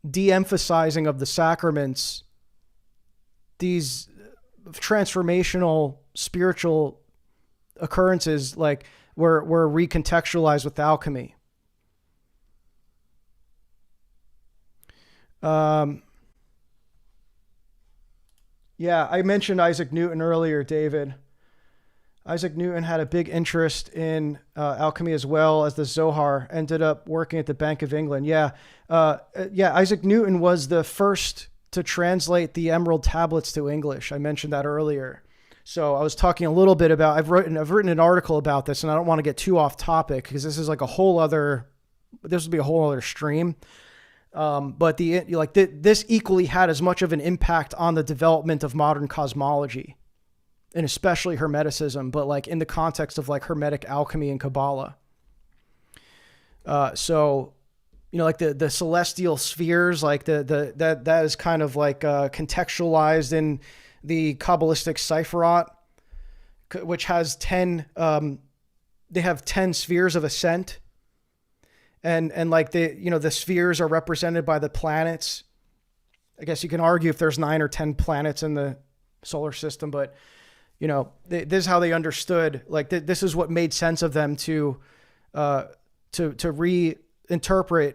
de-emphasizing of the sacraments, these transformational spiritual occurrences like were recontextualized with alchemy. Yeah, I mentioned Isaac Newton earlier, David. Isaac Newton had a big interest in alchemy as well as the Zohar, ended up working at the Bank of England. Yeah, Isaac Newton was the first to translate the Emerald Tablets to English. I mentioned that earlier. So I was talking a little bit about, I've written an article about this, and I don't want to get too off topic because this is like this would be a whole other stream. But this equally had as much of an impact on the development of modern cosmology, and especially Hermeticism, but like in the context of like Hermetic alchemy and Kabbalah. So, like the celestial spheres, like that is kind of like contextualized in the Kabbalistic Sephirot, which has 10, they have 10 spheres of ascent. And like the spheres are represented by the planets. I guess you can argue if there's 9 or 10 planets in the solar system, but this is how they understood, like this is what made sense of them to reinterpret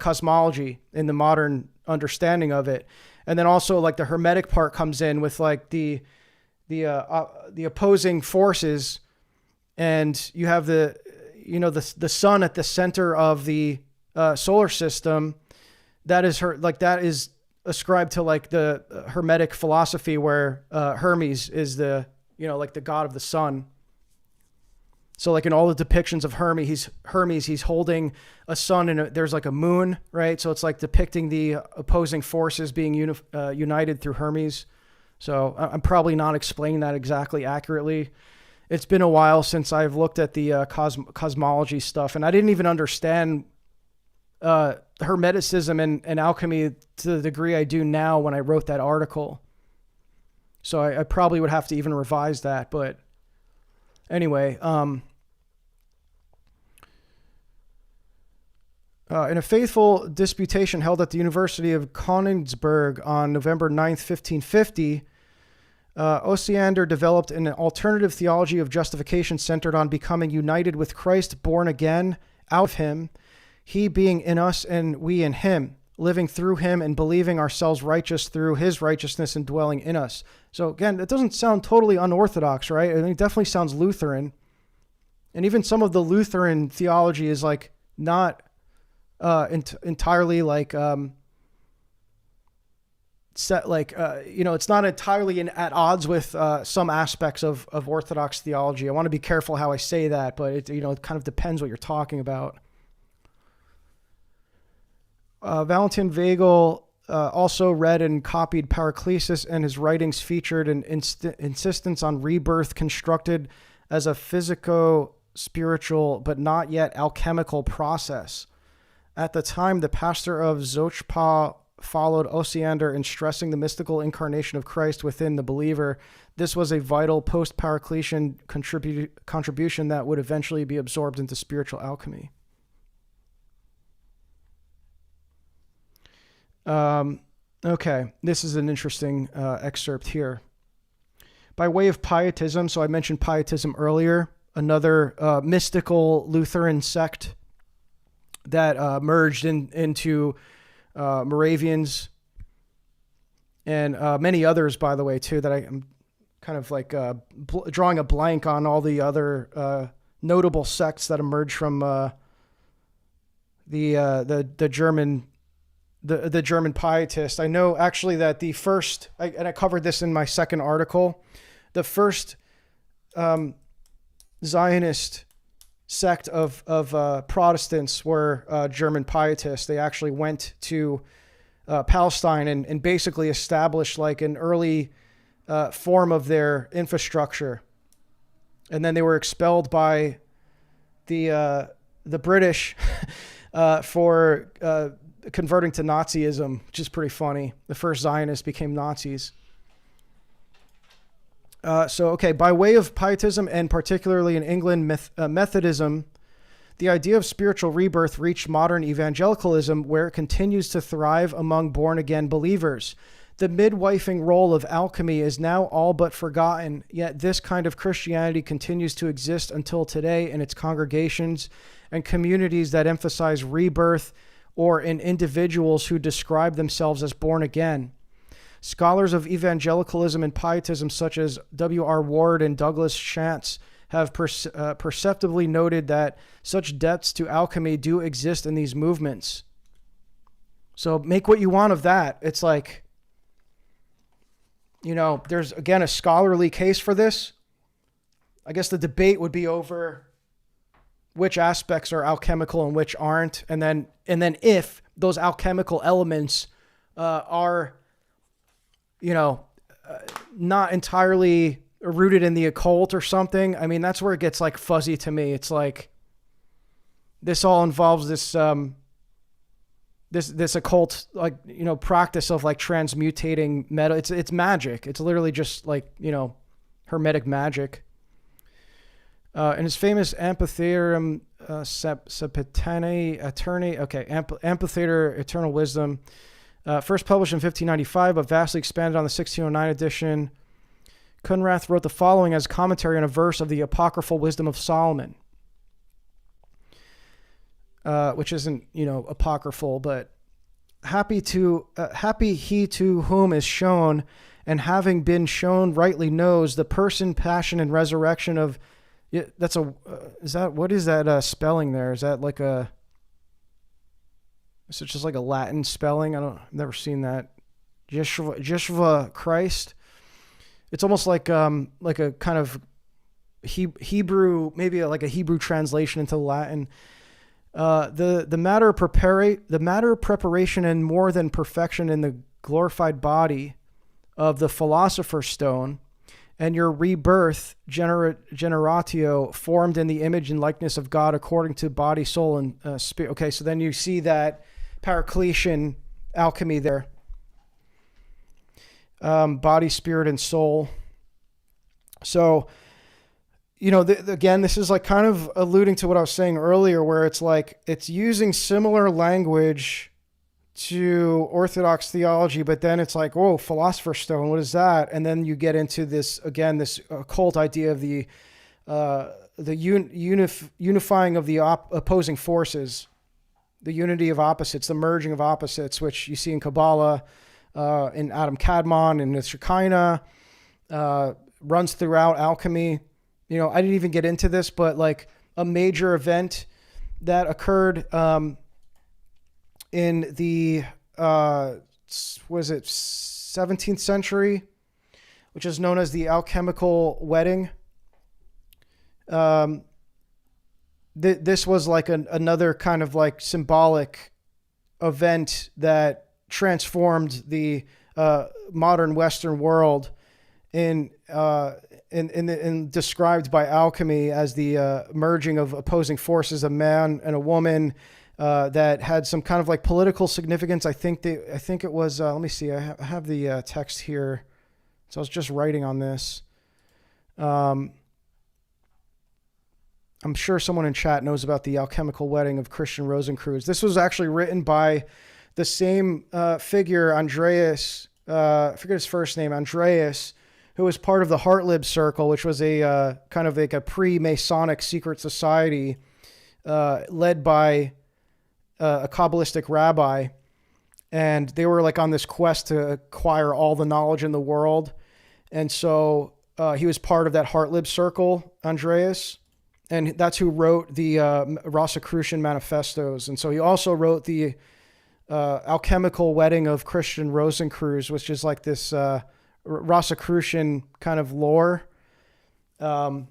cosmology in the modern understanding of it. And then also like the Hermetic part comes in with like the opposing forces, and you have the sun at the center of the solar system. That is ascribed to like the Hermetic philosophy, where Hermes is the like the god of the sun. So like in all the depictions of Hermes, he's holding a sun and there's like a moon, right? So it's like depicting the opposing forces being united through Hermes. So I'm probably not explaining that exactly accurately. It's been a while since I've looked at the cosmology stuff, and I didn't even understand Hermeticism and alchemy to the degree I do now when I wrote that article. So I probably would have to even revise that. But anyway, in a faithful disputation held at the University of Königsberg on November 9th, 1550, Osiander developed an alternative theology of justification centered on becoming united with Christ, born again out of him, he being in us and we in him, living through him and believing ourselves righteous through his righteousness and dwelling in us. So again, it doesn't sound totally unorthodox, right? I mean, it definitely sounds Lutheran. And even some of the Lutheran theology is like not entirely like it's not entirely at odds with some aspects of Orthodox theology. I want to be careful how I say that, but it kind of depends what you're talking about. Valentin Weigel also read and copied Paracelsus, and his writings featured an insistence on rebirth constructed as a physico-spiritual but not yet alchemical process. At the time, the pastor of Zochpa followed Osiander in stressing the mystical incarnation of Christ within the believer. This was a vital post-Paracelsian contribution that would eventually be absorbed into spiritual alchemy. Okay, this is an interesting excerpt here. By way of pietism, so I mentioned pietism earlier, another mystical Lutheran sect that merged into Moravians and many others, by the way, too, that I'm kind of like drawing a blank on all the other notable sects that emerged from the German pietist. I know actually that the first, and I covered this in my second article, the first Zionist sect of Protestants were German pietists. They actually went to Palestine and basically established like an early form of their infrastructure. And then they were expelled by the British for converting to Nazism, which is pretty funny. The first Zionists became Nazis. By way of pietism, and particularly in England, Methodism, the idea of spiritual rebirth reached modern evangelicalism, where it continues to thrive among born-again believers. The midwifing role of alchemy is now all but forgotten, yet this kind of Christianity continues to exist until today in its congregations and communities that emphasize rebirth, or in individuals who describe themselves as born again. Scholars of evangelicalism and pietism such as W.R. Ward and Douglas Schatz have perceptively noted that such depths to alchemy do exist in these movements. So make what you want of that. It's like, there's again a scholarly case for this. I guess the debate would be over which aspects are alchemical and which aren't, and then if those alchemical elements are, not entirely rooted in the occult or something. I mean, that's where it gets like fuzzy to me. It's like this all involves this this occult practice of like transmutating metal. It's magic. It's literally just like hermetic magic. In his famous Amphitheater Amphitheater Eternal Wisdom, first published in 1595, but vastly expanded on the 1609 edition, Kunrath wrote the following as commentary on a verse of the Apocryphal Wisdom of Solomon, which isn't, apocryphal, but happy he to whom is shown, and having been shown rightly knows the person, passion, and resurrection of. Yeah, what is that spelling there? Is that like is it just like a Latin spelling? I've never seen that. Yeshua Christ. It's almost like a kind of Hebrew, maybe like a Hebrew translation into Latin. The matter of preparation and more than perfection in the glorified body of the philosopher's stone, and your rebirth, generatio, formed in the image and likeness of God according to body, soul, and spirit. Okay, so then you see that Paracletian alchemy there. Body, spirit, and soul. So, again, this is like kind of alluding to what I was saying earlier, where it's like it's using similar language to Orthodox theology, but then it's like, whoa, philosopher's stone, what is that? And then you get into this, again, this occult idea of the unifying of the opposing forces, the unity of opposites, the merging of opposites, which you see in Kabbalah, in Adam Kadmon, and the Shekinah, runs throughout alchemy. I didn't even get into this, but like a major event that occurred in the, 17th century, which is known as the alchemical wedding. This was like another kind of like symbolic event that transformed the modern Western world in described by alchemy as the merging of opposing forces, a man and a woman, that had some kind of like political significance. I think it was, let me see, I have the text here. So I was just writing on this. I'm sure someone in chat knows about the alchemical wedding of Christian Rosenkreuz. This was actually written by the same figure, Andreas, I forget his first name, Andreas, who was part of the Hartlib Circle, which was a kind of like a pre-Masonic secret society led by a kabbalistic rabbi. And they were like on this quest to acquire all the knowledge in the world. And so he was part of that Hartlib Circle, Andreas. And that's who wrote the Rosicrucian manifestos. And so he also wrote the alchemical wedding of Christian Rosenkreuz, which is like this Rosicrucian kind of lore that,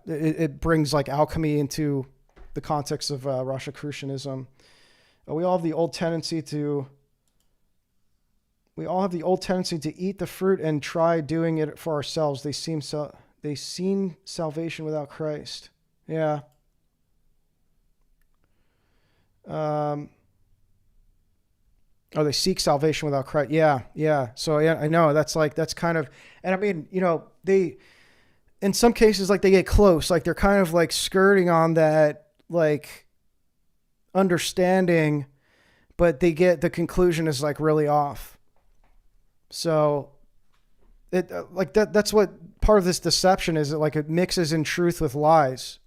it brings like alchemy into the context of Rosicrucianism. We all have the old tendency to eat the fruit and try doing it for ourselves. They seem salvation without Christ. Yeah. They seek salvation without Christ. Yeah. So yeah, I know that's kind of, and I mean, they, in some cases, like they get close, like they're kind of like skirting on that, like understanding, but the conclusion is like really off. So it like that's what part of this deception is. Like it mixes in truth with lies.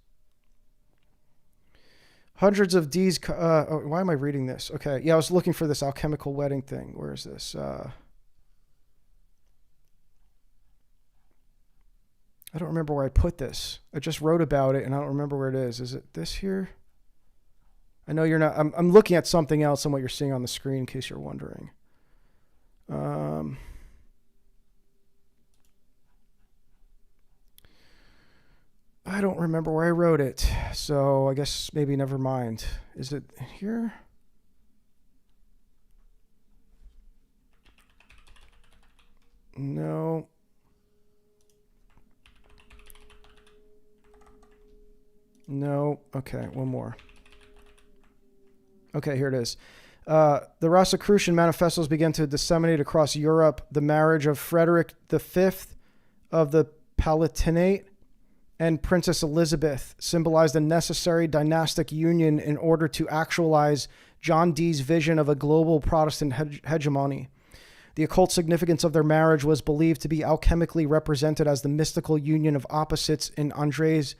Hundreds of D's. Why am I reading this? Okay. Yeah, I was looking for this alchemical wedding thing. Where is this? I don't remember where I put this. I just wrote about it and I don't remember where it is. Is it this here? I know you're not. I'm looking at something else than what you're seeing on the screen in case you're wondering. I don't remember where I wrote it, so I guess maybe never mind. Is it here? No. No. Okay, one more. Okay, here it is. The Rosicrucian manifestos began to disseminate across Europe. The marriage of Frederick V of the Palatinate and Princess Elizabeth symbolized a necessary dynastic union in order to actualize John Dee's vision of a global Protestant hegemony. The occult significance of their marriage was believed to be alchemically represented as the mystical union of opposites in Andre's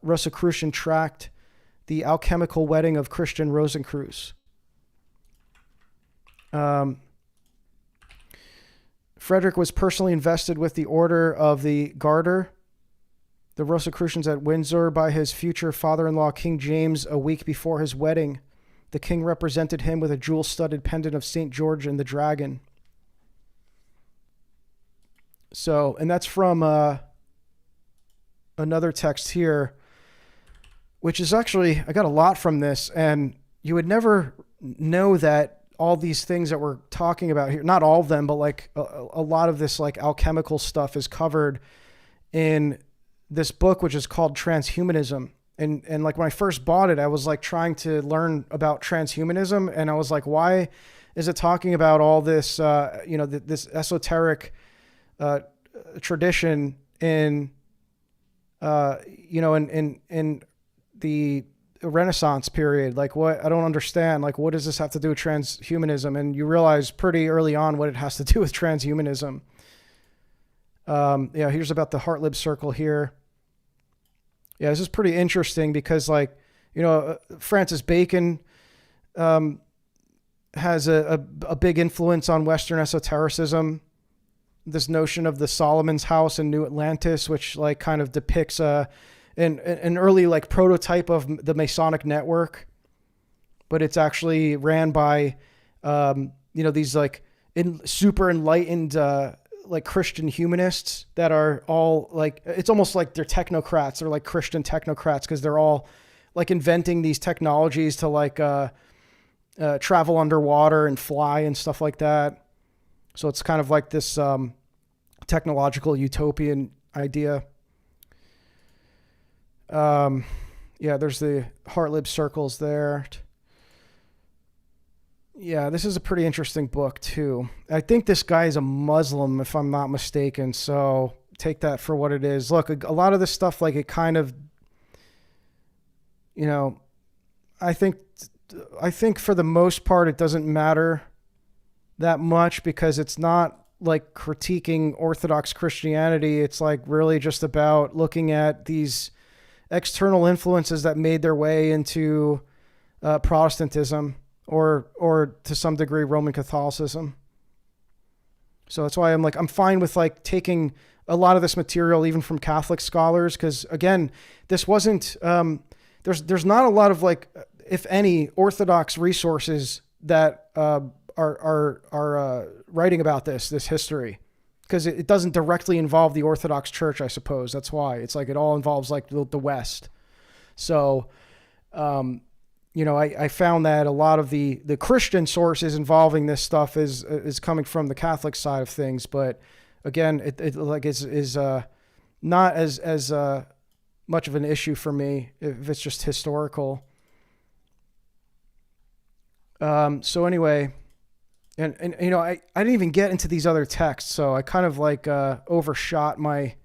Rosicrucian tract, The Alchemical Wedding of Christian Rosenkreuz. Frederick was personally invested with the Order of the Garter, the Rosicrucians at Windsor, by his future father-in-law, King James, a week before his wedding. The king represented him with a jewel-studded pendant of St. George and the Dragon. So, and that's from another text here, which is actually, I got a lot from this, and you would never know that all these things that we're talking about here, not all of them, but like a lot of this like alchemical stuff is covered in this book, which is called Transhumanism. And like when I first bought it, I was like trying to learn about transhumanism, and I was like, why is it talking about all this, this esoteric tradition in the Renaissance period? Like, what? I don't understand. Like, what does this have to do with transhumanism? And you realize pretty early on what it has to do with transhumanism. Here's about the heart-lib circle here. Yeah, this is pretty interesting because, like, Francis Bacon has a big influence on Western esotericism. This notion of the Solomon's House in New Atlantis, which like kind of depicts an early like prototype of the Masonic network, but it's actually ran by these like super enlightened like Christian humanists that are all like, it's almost like they're technocrats. They're like Christian technocrats because they're all like inventing these technologies to like travel underwater and fly and stuff like that. So it's kind of like this technological utopian idea. There's the heart-lib circles there. Yeah, this is a pretty interesting book too. I think this guy is a Muslim, if I'm not mistaken. So take that for what it is. Look, a lot of this stuff, like it kind of, I think for the most part, it doesn't matter that much because it's not like critiquing Orthodox Christianity. It's like really just about looking at these external influences that made their way into Protestantism or to some degree Roman Catholicism. So that's why I'm fine with like taking a lot of this material even from Catholic scholars, because again, this wasn't there's not a lot of like, if any, Orthodox resources that are writing about this history, because it doesn't directly involve the Orthodox Church, I suppose. That's why it's like it all involves like the West. So, I found that a lot of the Christian sources involving this stuff is coming from the Catholic side of things. But again, it is not as much of an issue for me if it's just historical. So anyway, and I didn't even get into these other texts, so I kind of like overshot my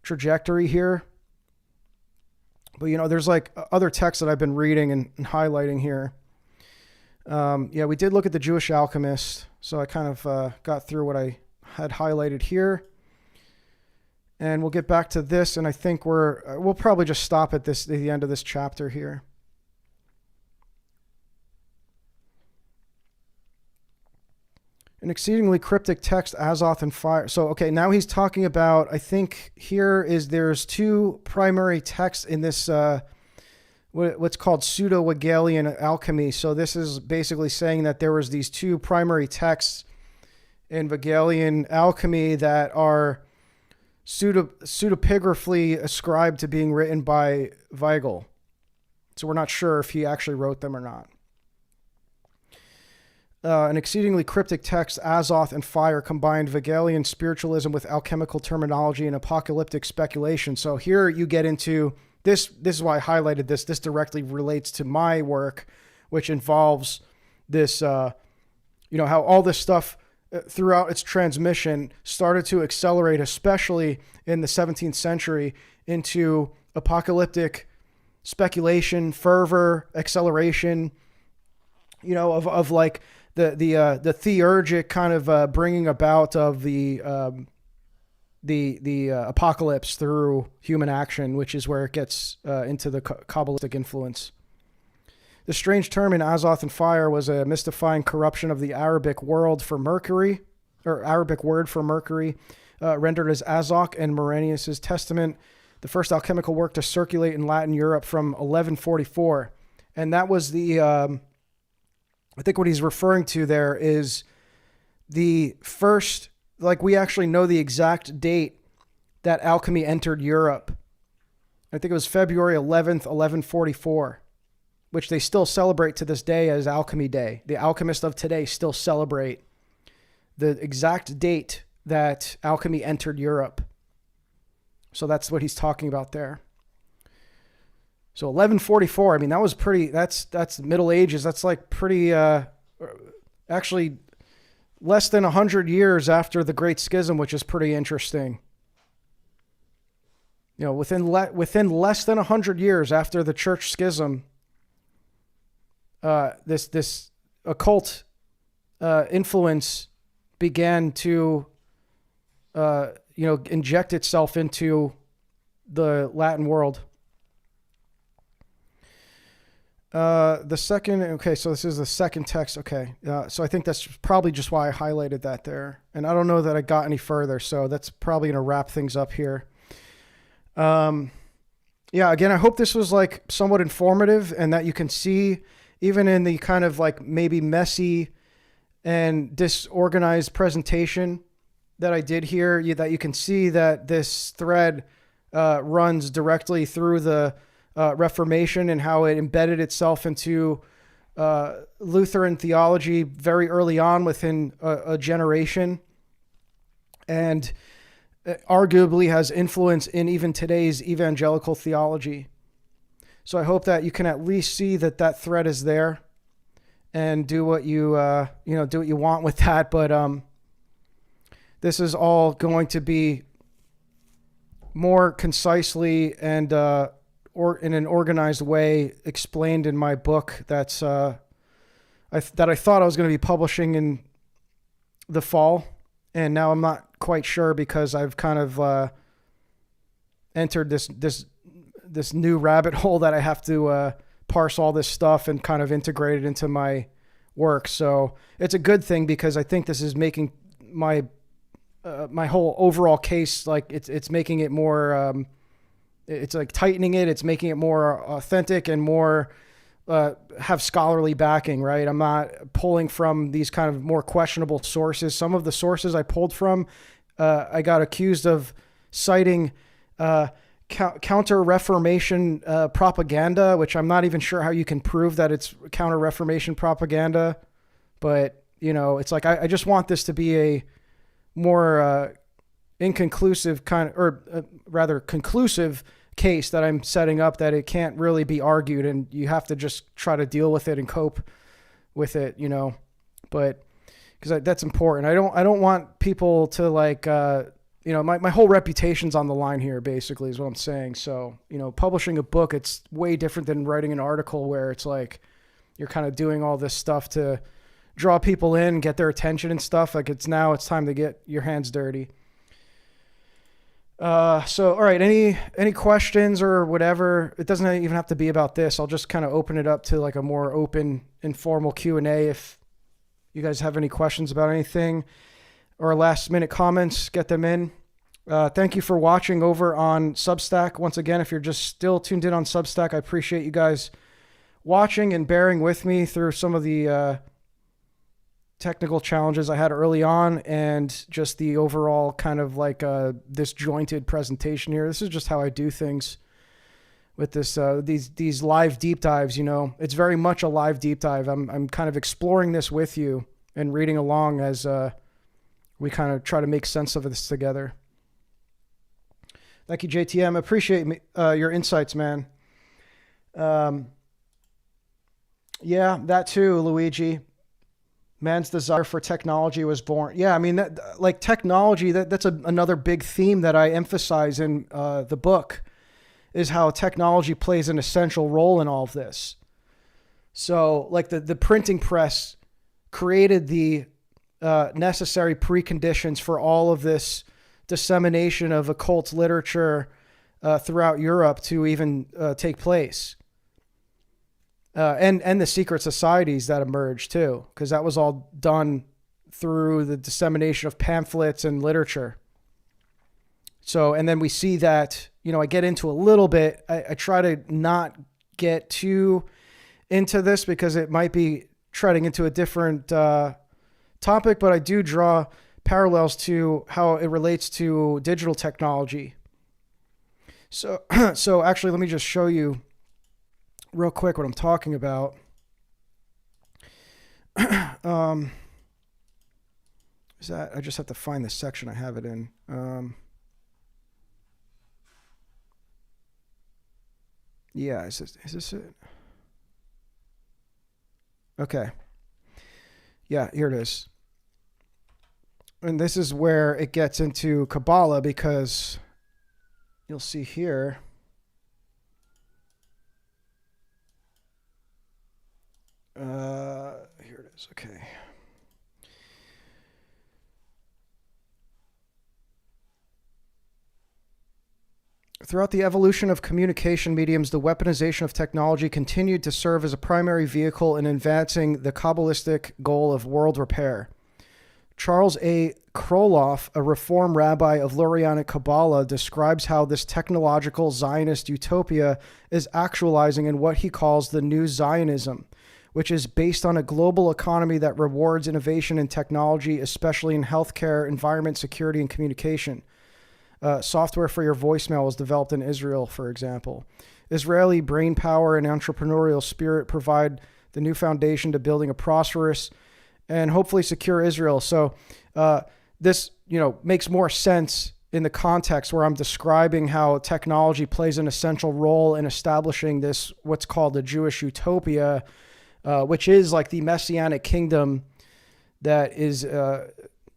trajectory here. But there's like other texts that I've been reading and highlighting here. We did look at the Jewish alchemist, so I kind of got through what I had highlighted here. And we'll get back to this, and I think we'll probably just stop at the end of this chapter here. An exceedingly cryptic text, Azoth and fire. So, okay, now he's talking about, I think there's two primary texts in this, what's called pseudo-Hegelian alchemy. So this is basically saying that there was these two primary texts in Hegelian alchemy that are pseudepigraphically ascribed to being written by Weigel. So we're not sure if he actually wrote them or not. An exceedingly cryptic text, Azoth and fire, combined Hegelian spiritualism with alchemical terminology and apocalyptic speculation. So here you get into this. This is why I highlighted this. This directly relates to my work, which involves this, how all this stuff throughout its transmission started to accelerate, especially in the 17th century, into apocalyptic speculation, fervor, acceleration, of like the theurgic kind of bringing about of the apocalypse through human action, which is where it gets into the kabbalistic influence. The strange term in Azoth and fire was a mystifying corruption of the Arabic word for Mercury, rendered as Azok in Marenius's Testament, the first alchemical work to circulate in Latin Europe from 1144. And that was I think what he's referring to there is the first like we actually know the exact date that alchemy entered Europe. I think it was February 11th, 1144, which they still celebrate to this day as Alchemy Day. The alchemists of today still celebrate the exact date that alchemy entered Europe. So that's what he's talking about there. So 1144, I mean, that was pretty, that's Middle Ages. That's like pretty, actually less than 100 years after the Great Schism, which is pretty interesting. You know, within less than 100 years after the church schism, this occult influence began to, inject itself into the Latin world. So this is the second text. Okay. So I think that's probably just why I highlighted that there. And I don't know that I got any further, so that's probably going to wrap things up here. Again, I hope this was like somewhat informative and that you can see, even in the kind of like maybe messy and disorganized presentation that I did here, that you can see that this thread runs directly through the Reformation and how it embedded itself into Lutheran theology very early on within a generation, and arguably has influence in even today's evangelical theology. So I hope that you can at least see that thread is there and do what you want with that. But this is all going to be more concisely and or in an organized way explained in my book that I thought I was going to be publishing in the fall, and now I'm not quite sure because I've kind of entered this new rabbit hole that I have to parse all this stuff and kind of integrate it into my work. So it's a good thing because I think this is making my whole overall case, like it's making it more, it's like tightening it. It's making it more authentic and more have scholarly backing, right? I'm not pulling from these kind of more questionable sources. Some of the sources I pulled from, I got accused of citing counter-Reformation propaganda, which I'm not even sure how you can prove that it's counter-Reformation propaganda. But, it's like I just want this to be a more inconclusive rather conclusive case that I'm setting up, that it can't really be argued and you have to just try to deal with it and cope with it, but because that's important. I don't want people to like, my whole reputation's on the line here, basically, is what I'm saying. So, publishing a book, it's way different than writing an article where it's like you're kind of doing all this stuff to draw people in, get their attention and stuff. Like it's time to get your hands dirty. So, all right, any questions or whatever? It doesn't even have to be about this. I'll just kind of open it up to like a more open, informal Q&A. If you guys have any questions about anything or last minute comments, get them in. Thank you for watching over on Substack. Once again, if you're just still tuned in on Substack, I appreciate you guys watching and bearing with me through some of the, technical challenges I had early on and just the overall kind of like disjointed presentation here. This is just how I do things with this these live deep dives. It's very much a live deep dive. I'm kind of exploring this with you and reading along as we kind of try to make sense of this together. Thank you, JTM. I appreciate your insights, man. Yeah, that too, Luigi. Man's desire for technology was born. Yeah, I mean, technology, that's another big theme that I emphasize in the book, is how technology plays an essential role in all of this. So, like the printing press created the necessary preconditions for all of this dissemination of occult literature throughout Europe to even take place. And the secret societies that emerged too, because that was all done through the dissemination of pamphlets and literature. So, and then we see that, I get into a little bit, I try to not get too into this because it might be treading into a different topic, but I do draw parallels to how it relates to digital technology. So, so actually, let me just show you real quick what I'm talking about. Is that, I just have to find the section I have it in. Yeah, is this it? Okay. Yeah, here it is. And this is where it gets into Kabbalah, because you'll see here. Here it is. Okay. Throughout the evolution of communication mediums, the weaponization of technology continued to serve as a primary vehicle in advancing the Kabbalistic goal of world repair. Charles A. Kroloff, a Reform rabbi of Lurianic Kabbalah, describes how this technological Zionist utopia is actualizing in what he calls the New Zionism, which is based on a global economy that rewards innovation in technology, especially in healthcare, environment, security, and communication. Software for your voicemail was developed in Israel, for example. Israeli brain power and entrepreneurial spirit provide the new foundation to building a prosperous and hopefully secure Israel. So this, makes more sense in the context where I'm describing how technology plays an essential role in establishing this, what's called the Jewish utopia, which is like the messianic kingdom that is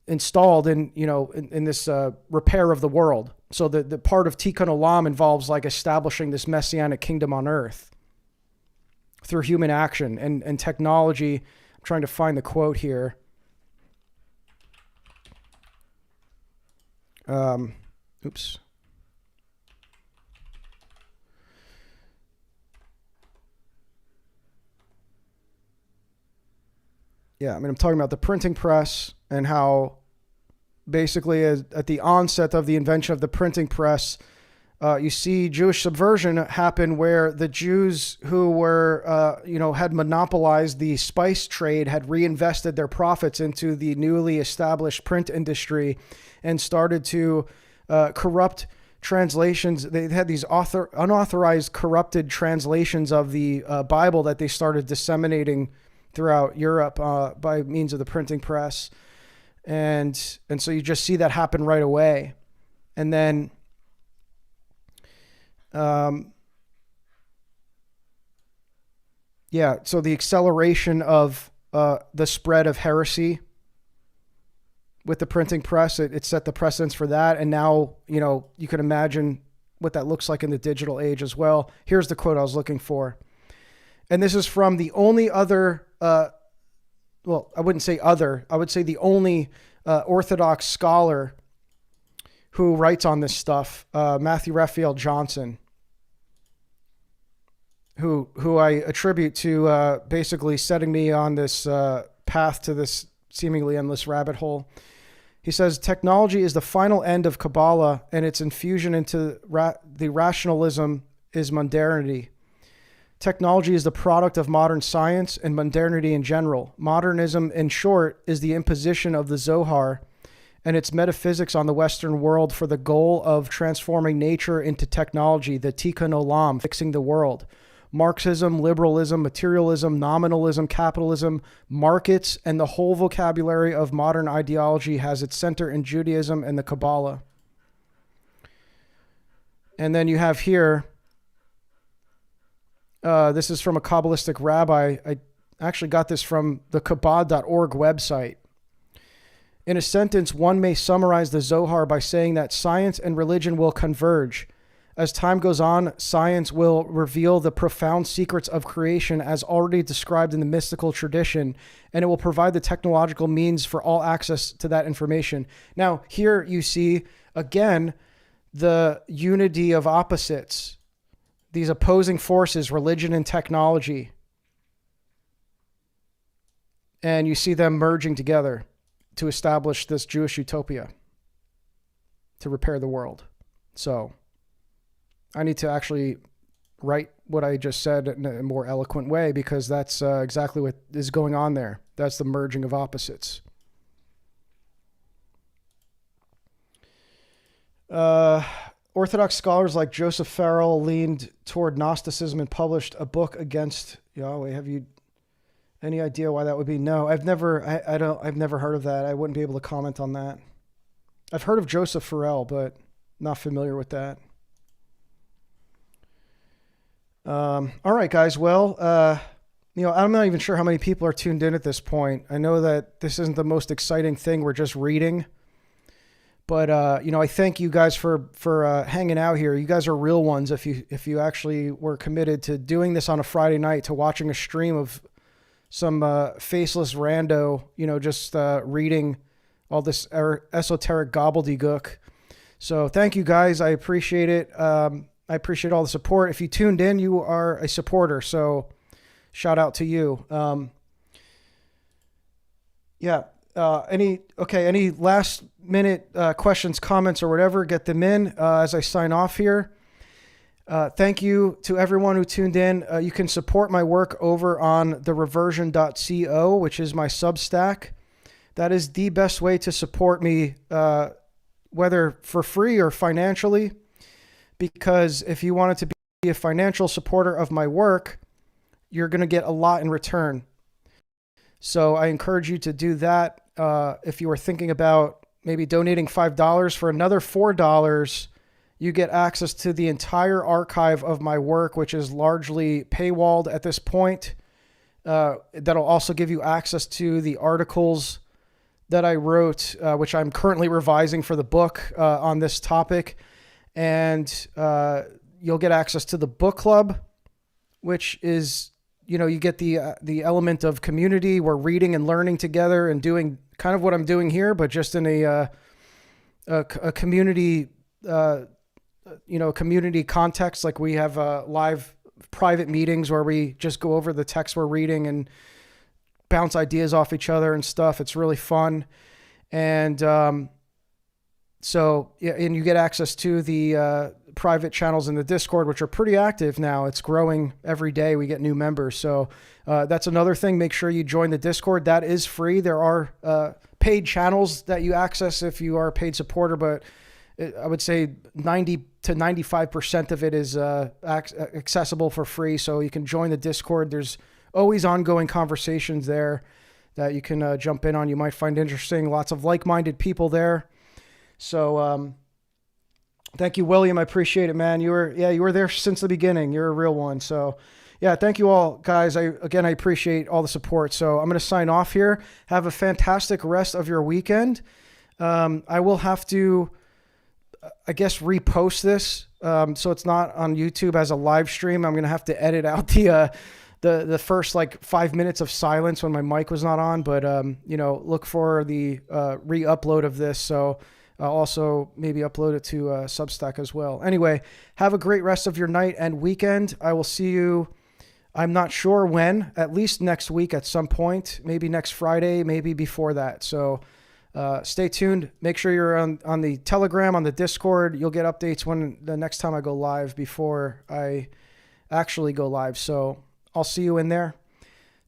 installed in this repair of the world. So the part of Tikkun Olam involves like establishing this messianic kingdom on earth through human action and technology. I'm trying to find the quote here. Oops. Yeah, I'm talking about the printing press and how basically at the onset of the invention of the printing press, you see Jewish subversion happen where the Jews who were, had monopolized the spice trade had reinvested their profits into the newly established print industry and started to corrupt translations. They had these unauthorized, corrupted translations of the Bible that they started disseminating throughout Europe by means of the printing press. And so you just see that happen right away. And then so the acceleration of the spread of heresy with the printing press, it set the precedence for that. And now, you can imagine what that looks like in the digital age as well. Here's the quote I was looking for. And this is from the only other, I wouldn't say other, I would say the only Orthodox scholar who writes on this stuff, Matthew Raphael Johnson, who I attribute to basically setting me on this path to this seemingly endless rabbit hole. He says, technology is the final end of Kabbalah, and its infusion into the rationalism is modernity. Technology is the product of modern science and modernity in general. Modernism, in short, is the imposition of the Zohar and its metaphysics on the Western world for the goal of transforming nature into technology, the Tikkun Olam, fixing the world. Marxism, liberalism, materialism, nominalism, capitalism, markets, and the whole vocabulary of modern ideology has its center in Judaism and the Kabbalah. And then you have here, this is from a Kabbalistic rabbi. I actually got this from the Chabad.org website. In a sentence, one may summarize the Zohar by saying that science and religion will converge. As time goes on, science will reveal the profound secrets of creation as already described in the mystical tradition, and it will provide the technological means for all access to that information. Now, here you see, again, the unity of opposites. These opposing forces, religion and technology. And you see them merging together to establish this Jewish utopia to repair the world. So I need to actually write what I just said in a more eloquent way, because that's exactly what is going on there. That's the merging of opposites. Orthodox scholars like Joseph Farrell leaned toward Gnosticism and published a book against Yahweh. Have you any idea why that would be? No, I've never heard of that. I wouldn't be able to comment on that. I've heard of Joseph Farrell, but not familiar with that. All right, guys. Well, I'm not even sure how many people are tuned in at this point. I know that this isn't the most exciting thing. We're just reading. But, I thank you guys for hanging out here. You guys are real ones if you actually were committed to doing this on a Friday night, to watching a stream of some faceless rando, just reading all this esoteric gobbledygook. So thank you guys. I appreciate it. I appreciate all the support. If you tuned in, you are a supporter. So shout out to you. Any last minute questions, comments, or whatever, get them in as I sign off here. Thank you to everyone who tuned in. You can support my work over on thereversion.co, which is my Substack. That is the best way to support me, whether for free or financially, because if you wanted to be a financial supporter of my work, you're going to get a lot in return. So I encourage you to do that. If you are thinking about maybe donating $5, for another $4, you get access to the entire archive of my work, which is largely paywalled at this point. That'll also give you access to the articles that I wrote, which I'm currently revising for the book on this topic. And you'll get access to the book club, which is, you get the element of community. We're reading and learning together and doing kind of what I'm doing here, but just in a community, community context. Like we have live private meetings where we just go over the text we're reading and bounce ideas off each other and stuff. It's really fun. And and you get access to the private channels in the Discord, which are pretty active now. It's growing every day. We get new members. So that's another thing. Make sure you join the Discord. That is free. There are paid channels that you access if you are a paid supporter, but I would say 90 to 95% of it is accessible for free. So you can join the Discord. There's always ongoing conversations there that you can jump in on. You might find interesting. Lots of like-minded people there. So thank you, William. I appreciate it, man. You were there since the beginning. You're a real one. So yeah, thank you all, guys. I appreciate all the support. So I'm going to sign off here. Have a fantastic rest of your weekend. I will have to, I guess, repost this. So it's not on YouTube as a live stream. I'm going to have to edit out the first 5 minutes of silence when my mic was not on, but look for the re-upload of this. So I'll also maybe upload it to Substack as well. Anyway, have a great rest of your night and weekend. I will see you, I'm not sure when, at least next week at some point, maybe next Friday, maybe before that. So stay tuned. Make sure you're on the Telegram, on the Discord. You'll get updates when the next time I go live, before I actually go live. So I'll see you in there.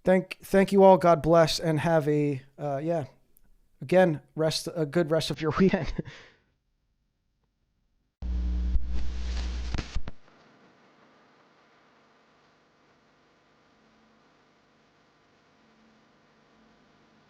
Thank you all. God bless, and have a good rest of your weekend.